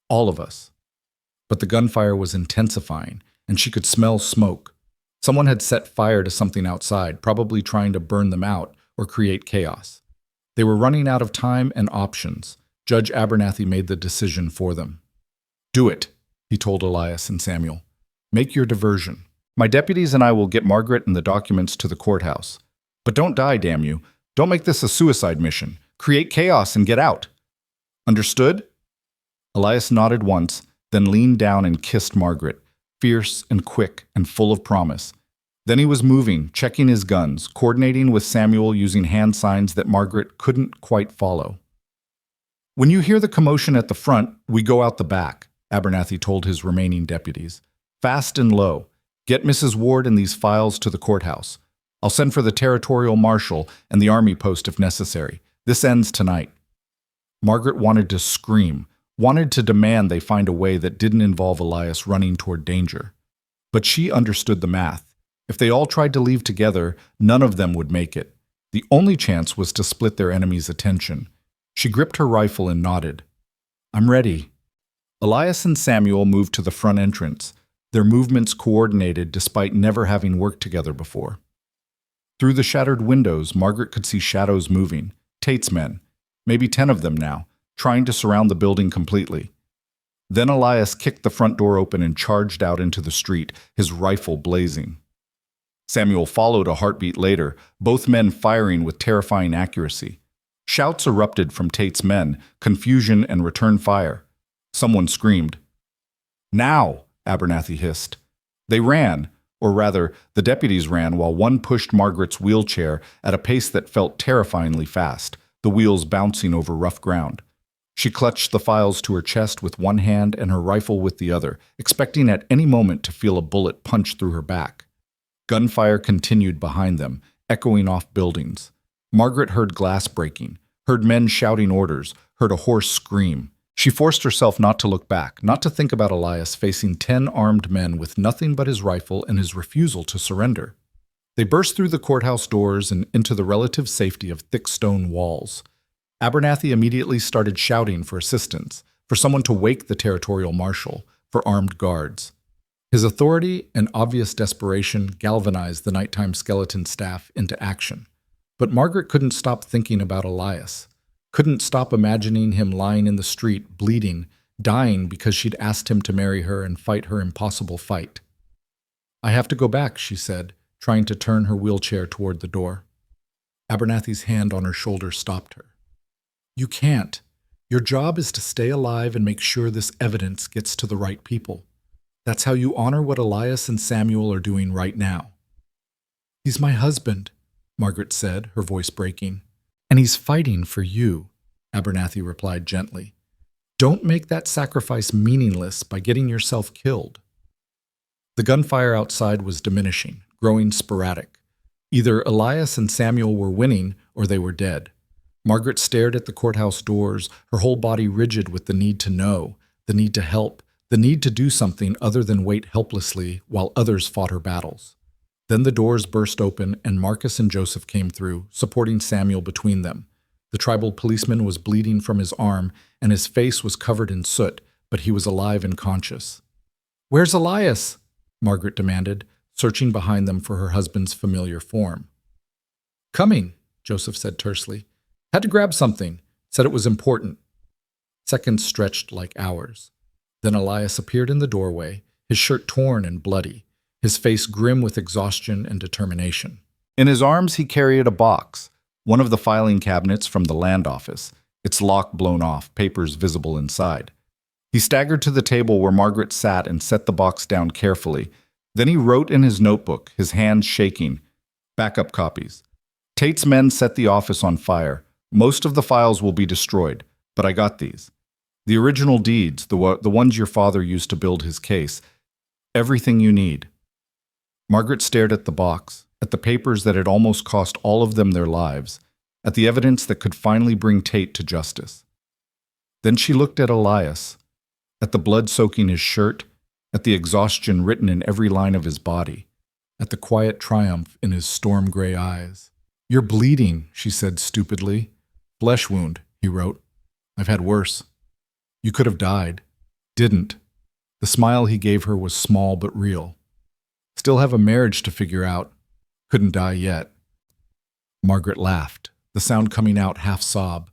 All of us. But the gunfire was intensifying, and she could smell smoke. Someone had set fire to something outside, probably trying to burn them out or create chaos. They were running out of time and options. Judge Abernathy made the decision for them. Do it, he told Elias and Samuel. Make your diversion. My deputies and I will get Margaret and the documents to the courthouse. But don't die, damn you. Don't make this a suicide mission. Create chaos and get out. Understood? Elias nodded once, then leaned down and kissed Margaret, fierce and quick and full of promise. Then he was moving, checking his guns, coordinating with Samuel using hand signs that Margaret couldn't quite follow. When you hear the commotion at the front, we go out the back, Abernathy told his remaining deputies. Fast and low. Get Mrs. Ward and these files to the courthouse. I'll send for the territorial marshal and the army post if necessary. This ends tonight. Margaret wanted to scream, wanted to demand they find a way that didn't involve Elias running toward danger. But she understood the math. If they all tried to leave together, none of them would make it. The only chance was to split their enemy's attention. She gripped her rifle and nodded. I'm ready. Elias and Samuel moved to the front entrance, their movements coordinated despite never having worked together before. Through the shattered windows, Margaret could see shadows moving, Tate's men, maybe 10 of them now, trying to surround the building completely. Then Elias kicked the front door open and charged out into the street, his rifle blazing. Samuel followed a heartbeat later, both men firing with terrifying accuracy. Shouts erupted from Tate's men, confusion and return fire. Someone screamed. Now, Abernathy hissed. They ran, or rather, the deputies ran while one pushed Margaret's wheelchair at a pace that felt terrifyingly fast, the wheels bouncing over rough ground. She clutched the files to her chest with one hand and her rifle with the other, expecting at any moment to feel a bullet punch through her back. Gunfire continued behind them, echoing off buildings. Margaret heard glass breaking, heard men shouting orders, heard a hoarse scream. She forced herself not to look back, not to think about Elias facing 10 armed men with nothing but his rifle and his refusal to surrender. They burst through the courthouse doors and into the relative safety of thick stone walls. Abernathy immediately started shouting for assistance, for someone to wake the territorial marshal, for armed guards. His authority and obvious desperation galvanized the nighttime skeleton staff into action. But Margaret couldn't stop thinking about Elias, couldn't stop imagining him lying in the street, bleeding, dying because she'd asked him to marry her and fight her impossible fight. I have to go back, she said, trying to turn her wheelchair toward the door. Abernathy's hand on her shoulder stopped her. You can't. Your job is to stay alive and make sure this evidence gets to the right people. That's how you honor what Elias and Samuel are doing right now. He's my husband, Margaret said, her voice breaking. And he's fighting for you, Abernathy replied gently. Don't make that sacrifice meaningless by getting yourself killed. The gunfire outside was diminishing, growing sporadic. Either Elias and Samuel were winning or they were dead. Margaret stared at the courthouse doors, her whole body rigid with the need to know, the need to help, the need to do something other than wait helplessly while others fought her battles. Then the doors burst open and Marcus and Joseph came through, supporting Samuel between them. The tribal policeman was bleeding from his arm and his face was covered in soot, but he was alive and conscious. Where's Elias? Margaret demanded, searching behind them for her husband's familiar form. "Coming," Joseph said tersely. "Had to grab something. Said it was important." Seconds stretched like hours. Then Elias appeared in the doorway, his shirt torn and bloody, his face grim with exhaustion and determination. In his arms he carried a box, one of the filing cabinets from the land office, its lock blown off, papers visible inside. He staggered to the table where Margaret sat and set the box down carefully. Then he wrote in his notebook, his hands shaking, "Backup copies. Tate's men set the office on fire. Most of the files will be destroyed, but I got these. The original deeds, the ones your father used to build his case. Everything you need." Margaret stared at the box, at the papers that had almost cost all of them their lives, at the evidence that could finally bring Tate to justice. Then she looked at Elias, at the blood soaking his shirt, at the exhaustion written in every line of his body, at the quiet triumph in his storm-gray eyes. "You're bleeding," she said stupidly. "Flesh wound," he wrote. "I've had worse. You could have died. Didn't." The smile he gave her was small but real. "Still have a marriage to figure out. Couldn't die yet." Margaret laughed, the sound coming out half-sob.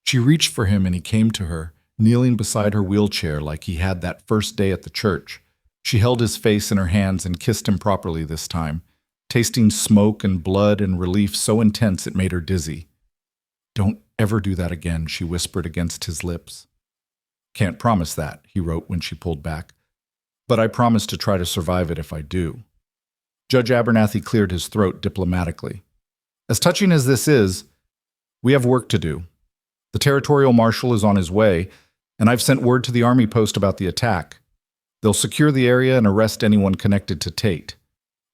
She reached for him and he came to her, kneeling beside her wheelchair like he had that first day at the church. She held his face in her hands and kissed him properly this time, tasting smoke and blood and relief so intense it made her dizzy. "Don't ever do that again," she whispered against his lips. "Can't promise that," he wrote when she pulled back. "But I promise to try to survive it if I do." Judge Abernathy cleared his throat diplomatically. "As touching as this is, we have work to do. The territorial marshal is on his way, and I've sent word to the army post about the attack. They'll secure the area and arrest anyone connected to Tate.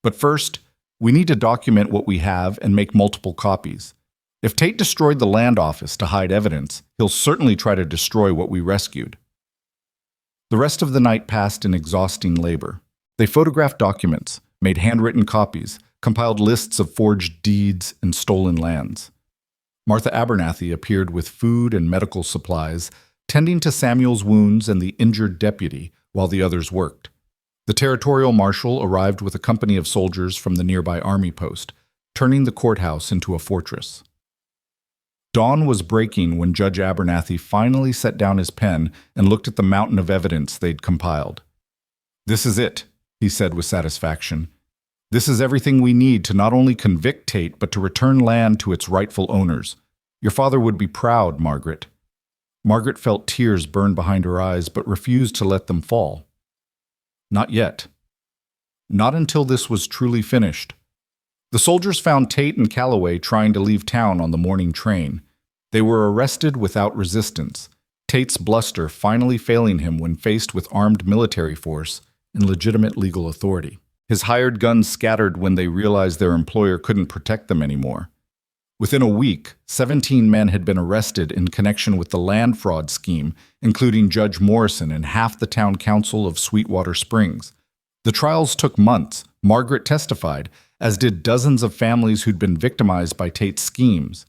But first, we need to document what we have and make multiple copies. If Tate destroyed the land office to hide evidence, he'll certainly try to destroy what we rescued." The rest of the night passed in exhausting labor. They photographed documents, made handwritten copies, compiled lists of forged deeds and stolen lands. Martha Abernathy appeared with food and medical supplies, tending to Samuel's wounds and the injured deputy while the others worked. The territorial marshal arrived with a company of soldiers from the nearby army post, turning the courthouse into a fortress. Dawn was breaking when Judge Abernathy finally set down his pen and looked at the mountain of evidence they'd compiled. "This is it," he said with satisfaction. "This is everything we need to not only convict Tate, but to return land to its rightful owners. Your father would be proud, Margaret." Margaret felt tears burn behind her eyes, but refused to let them fall. Not yet. Not until this was truly finished. The soldiers found Tate and Calloway trying to leave town on the morning train. They were arrested without resistance, Tate's bluster finally failing him when faced with armed military force and legitimate legal authority. His hired guns scattered when they realized their employer couldn't protect them anymore. Within a week, 17 men had been arrested in connection with the land fraud scheme, including Judge Morrison and half the town council of Sweetwater Springs. The trials took months. Margaret testified, as did dozens of families who'd been victimized by Tate's schemes.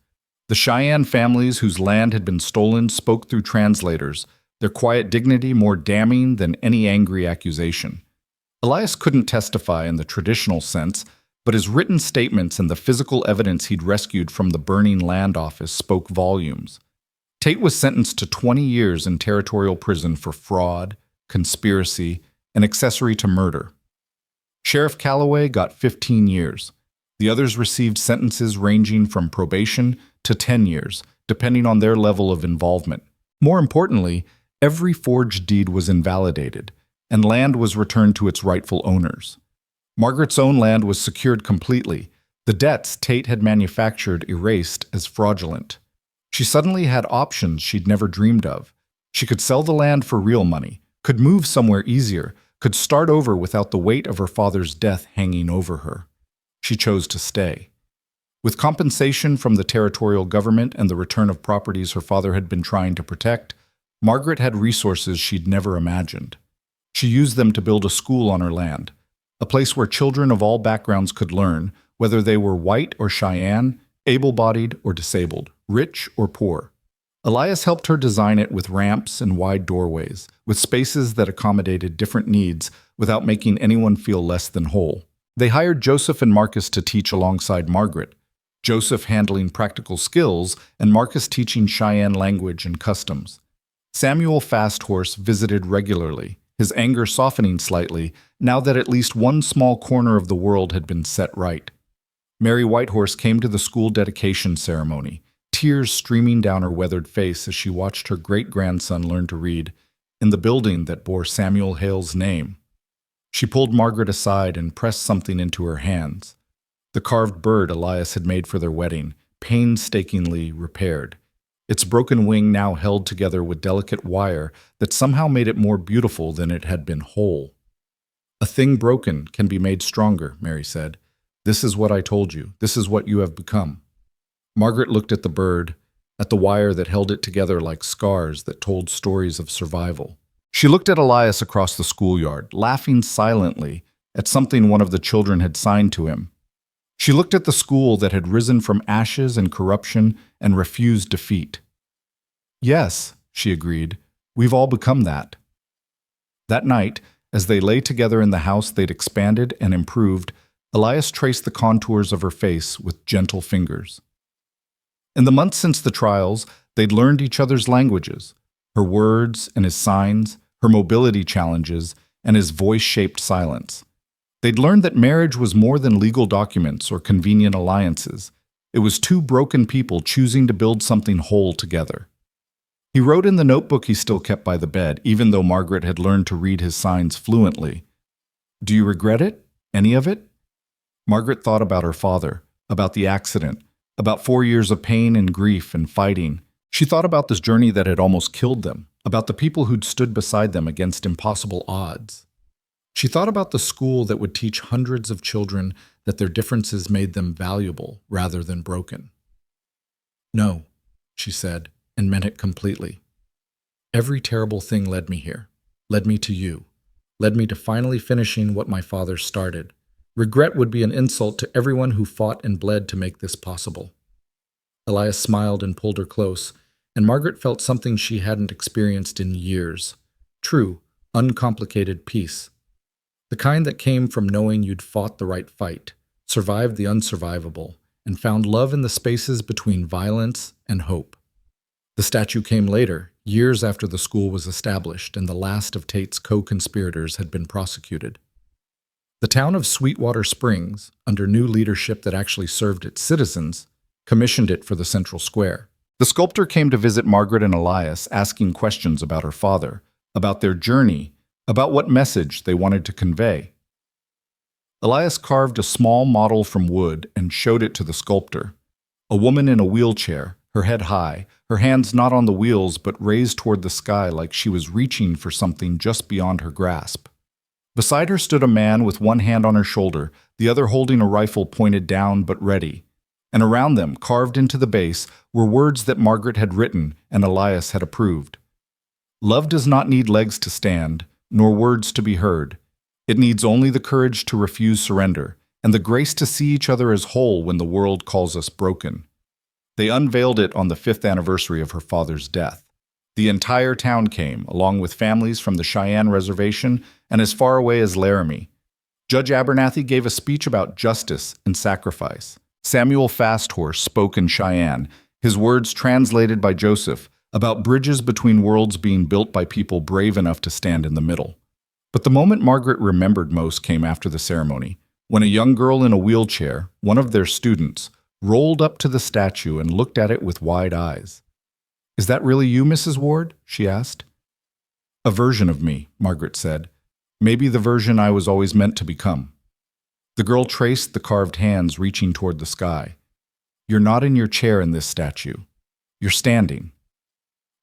The Cheyenne families whose land had been stolen spoke through translators, their quiet dignity more damning than any angry accusation. Elias couldn't testify in the traditional sense, but his written statements and the physical evidence he'd rescued from the burning land office spoke volumes. Tate was sentenced to 20 years in territorial prison for fraud, conspiracy, and accessory to murder. Sheriff Calloway got 15 years. The others received sentences ranging from probation to 10 years, depending on their level of involvement. More importantly, every forged deed was invalidated, and land was returned to its rightful owners. Margaret's own land was secured completely, the debts Tate had manufactured erased as fraudulent. She suddenly had options she'd never dreamed of. She could sell the land for real money, could move somewhere easier, could start over without the weight of her father's death hanging over her. She chose to stay. With compensation from the territorial government and the return of properties her father had been trying to protect, Margaret had resources she'd never imagined. She used them to build a school on her land, a place where children of all backgrounds could learn, whether they were white or Cheyenne, able-bodied or disabled, rich or poor. Elias helped her design it with ramps and wide doorways, with spaces that accommodated different needs without making anyone feel less than whole. They hired Joseph and Marcus to teach alongside Margaret, Joseph handling practical skills and Marcus teaching Cheyenne language and customs. Samuel Fasthorse visited regularly, his anger softening slightly now that at least one small corner of the world had been set right. Mary Whitehorse came to the school dedication ceremony, tears streaming down her weathered face as she watched her great-grandson learn to read in the building that bore Samuel Hale's name. She pulled Margaret aside and pressed something into her hands. The carved bird Elias had made for their wedding, painstakingly repaired. Its broken wing now held together with delicate wire that somehow made it more beautiful than it had been whole. "A thing broken can be made stronger," Mary said. "This is what I told you. This is what you have become." Margaret looked at the bird, at the wire that held it together like scars that told stories of survival. She looked at Elias across the schoolyard, laughing silently at something one of the children had signed to him. She looked at the school that had risen from ashes and corruption and refused defeat. "Yes," she agreed, "we've all become that." That night, as they lay together in the house they'd expanded and improved, Elias traced the contours of her face with gentle fingers. In the months since the trials, they'd learned each other's languages, her words and his signs, her mobility challenges, and his voice-shaped silence. They'd learned that marriage was more than legal documents or convenient alliances. It was two broken people choosing to build something whole together. He wrote in the notebook he still kept by the bed, even though Margaret had learned to read his signs fluently. "Do you regret it? Any of it?" Margaret thought about her father, about the accident, about 4 years of pain and grief and fighting. She thought about this journey that had almost killed them, about the people who'd stood beside them against impossible odds. She thought about the school that would teach hundreds of children that their differences made them valuable rather than broken. "No," she said, and meant it completely. "Every terrible thing led me here, led me to you, led me to finally finishing what my father started. Regret would be an insult to everyone who fought and bled to make this possible." Elias smiled and pulled her close, and Margaret felt something she hadn't experienced in years. True, uncomplicated peace. The kind that came from knowing you'd fought the right fight, survived the unsurvivable, and found love in the spaces between violence and hope. The statue came later, years after the school was established and the last of Tate's co-conspirators had been prosecuted. The town of Sweetwater Springs, under new leadership that actually served its citizens, commissioned it for the central square. The sculptor came to visit Margaret and Elias, asking questions about her father, about their journey, about what message they wanted to convey. Elias carved a small model from wood and showed it to the sculptor. A woman in a wheelchair, her head high, her hands not on the wheels but raised toward the sky like she was reaching for something just beyond her grasp. Beside her stood a man with one hand on her shoulder, the other holding a rifle pointed down but ready. And around them, carved into the base, were words that Margaret had written and Elias had approved. "Love does not need legs to stand, nor words to be heard. It needs only the courage to refuse surrender, and the grace to see each other as whole when the world calls us broken." They unveiled it on the 5th anniversary of her father's death. The entire town came, along with families from the Cheyenne Reservation and as far away as Laramie. Judge Abernathy gave a speech about justice and sacrifice. Samuel Fasthorse spoke in Cheyenne, his words translated by Joseph, about bridges between worlds being built by people brave enough to stand in the middle. But the moment Margaret remembered most came after the ceremony, when a young girl in a wheelchair, one of their students, rolled up to the statue and looked at it with wide eyes. "Is that really you, Mrs. Ward?" she asked. "A version of me," Margaret said. "Maybe the version I was always meant to become." The girl traced the carved hands reaching toward the sky. "You're not in your chair in this statue. You're standing."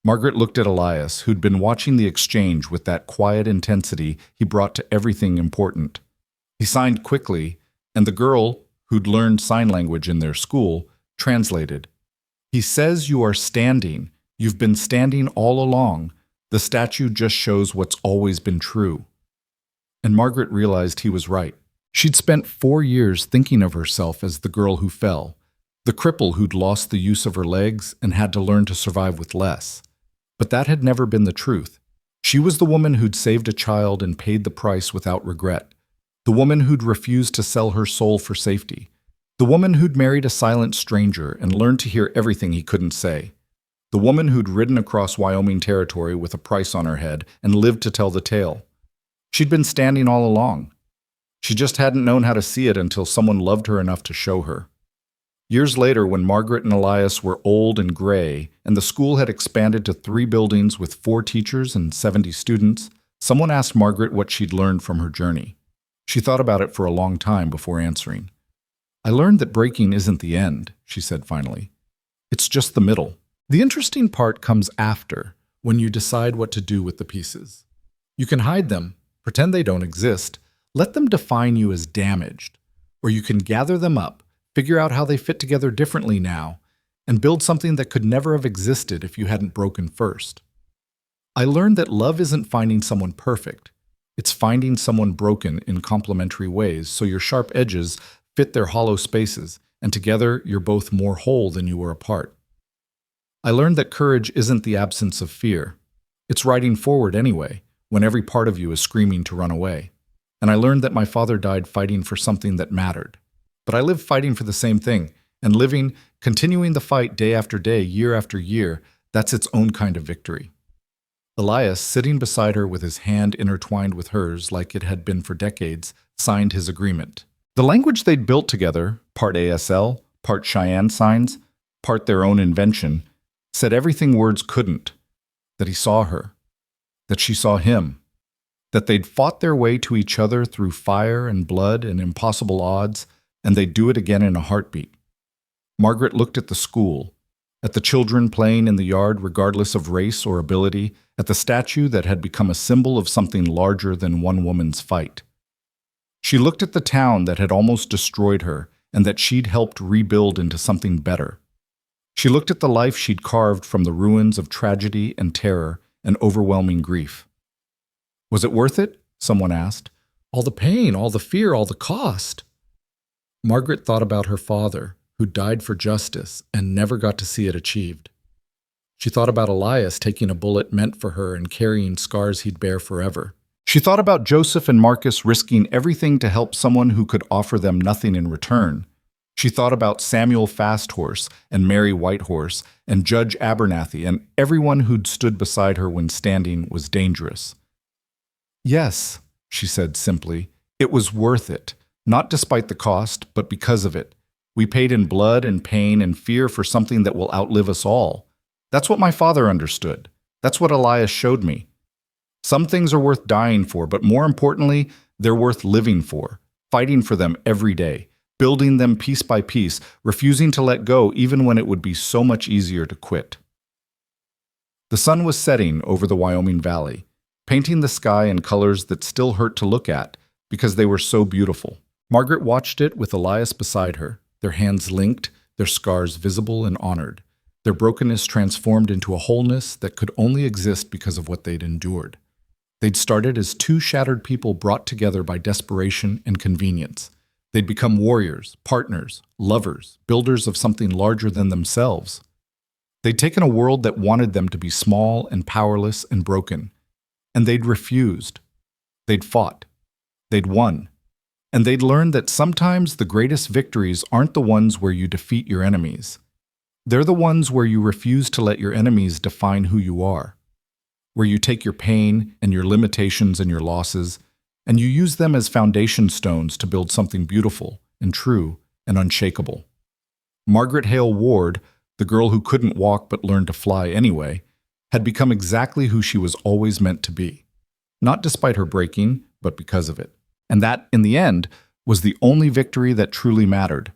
Margaret looked at Elias, who'd been watching the exchange with that quiet intensity he brought to everything important. He signed quickly, and the girl, who'd learned sign language in their school, translated. "He says you are standing. You've been standing all along. The statue just shows what's always been true." And Margaret realized he was right. She'd spent 4 years thinking of herself as the girl who fell, the cripple who'd lost the use of her legs and had to learn to survive with less. But that had never been the truth. She was the woman who'd saved a child and paid the price without regret, The woman who'd refused to sell her soul for safety. The woman who'd married a silent stranger and learned to hear everything he couldn't say. The woman who'd ridden across Wyoming territory with a price on her head and lived to tell the tale. She'd been standing all along. She just hadn't known how to see it until someone loved her enough to show her. Years later, when Margaret and Elias were old and gray, and the school had expanded to 3 buildings with 4 teachers and 70 students, someone asked Margaret what she'd learned from her journey. She thought about it for a long time before answering. "I learned that breaking isn't the end," she said finally. "It's just the middle. The interesting part comes after, when you decide what to do with the pieces. You can hide them, pretend they don't exist, let them define you as damaged, or you can gather them up, figure out how they fit together differently now, and build something that could never have existed if you hadn't broken first. I learned that love isn't finding someone perfect. It's finding someone broken in complementary ways so your sharp edges fit their hollow spaces, and together you're both more whole than you were apart. I learned that courage isn't the absence of fear. It's riding forward anyway, when every part of you is screaming to run away. And I learned that my father died fighting for something that mattered. But I live fighting for the same thing, and living, continuing the fight day after day, year after year, that's its own kind of victory." Elias, sitting beside her with his hand intertwined with hers like it had been for decades, signed his agreement. The language they'd built together, part ASL, part Cheyenne signs, part their own invention, said everything words couldn't, that he saw her, that she saw him, that they'd fought their way to each other through fire and blood and impossible odds, and they'd do it again in a heartbeat. Margaret looked at the school, at the children playing in the yard regardless of race or ability, at the statue that had become a symbol of something larger than one woman's fight. She looked at the town that had almost destroyed her and that she'd helped rebuild into something better. She looked at the life she'd carved from the ruins of tragedy and terror and overwhelming grief. "Was it worth it?" someone asked. "All the pain, all the fear, all the cost." Margaret thought about her father, who died for justice and never got to see it achieved. She thought about Elias taking a bullet meant for her and carrying scars he'd bear forever. She thought about Joseph and Marcus risking everything to help someone who could offer them nothing in return. She thought about Samuel Fasthorse and Mary Whitehorse and Judge Abernathy and everyone who'd stood beside her when standing was dangerous. "Yes," she said simply, "it was worth it, not despite the cost, but because of it. We paid in blood and pain and fear for something that will outlive us all. That's what my father understood. That's what Elias showed me. Some things are worth dying for, but more importantly, they're worth living for, fighting for them every day, building them piece by piece, refusing to let go even when it would be so much easier to quit." The sun was setting over the Wyoming Valley, painting the sky in colors that still hurt to look at because they were so beautiful. Margaret watched it with Elias beside her, their hands linked, their scars visible and honored, their brokenness transformed into a wholeness that could only exist because of what they'd endured. They'd started as 2 shattered people brought together by desperation and convenience. They'd become warriors, partners, lovers, builders of something larger than themselves. They'd taken a world that wanted them to be small and powerless and broken, and they'd refused. They'd fought. They'd won. And they'd learned that sometimes the greatest victories aren't the ones where you defeat your enemies. They're the ones where you refuse to let your enemies define who you are, where you take your pain and your limitations and your losses, and you use them as foundation stones to build something beautiful and true and unshakable. Margaret Hale Ward, the girl who couldn't walk but learned to fly anyway, had become exactly who she was always meant to be, not despite her breaking, but because of it. And that, in the end, was the only victory that truly mattered.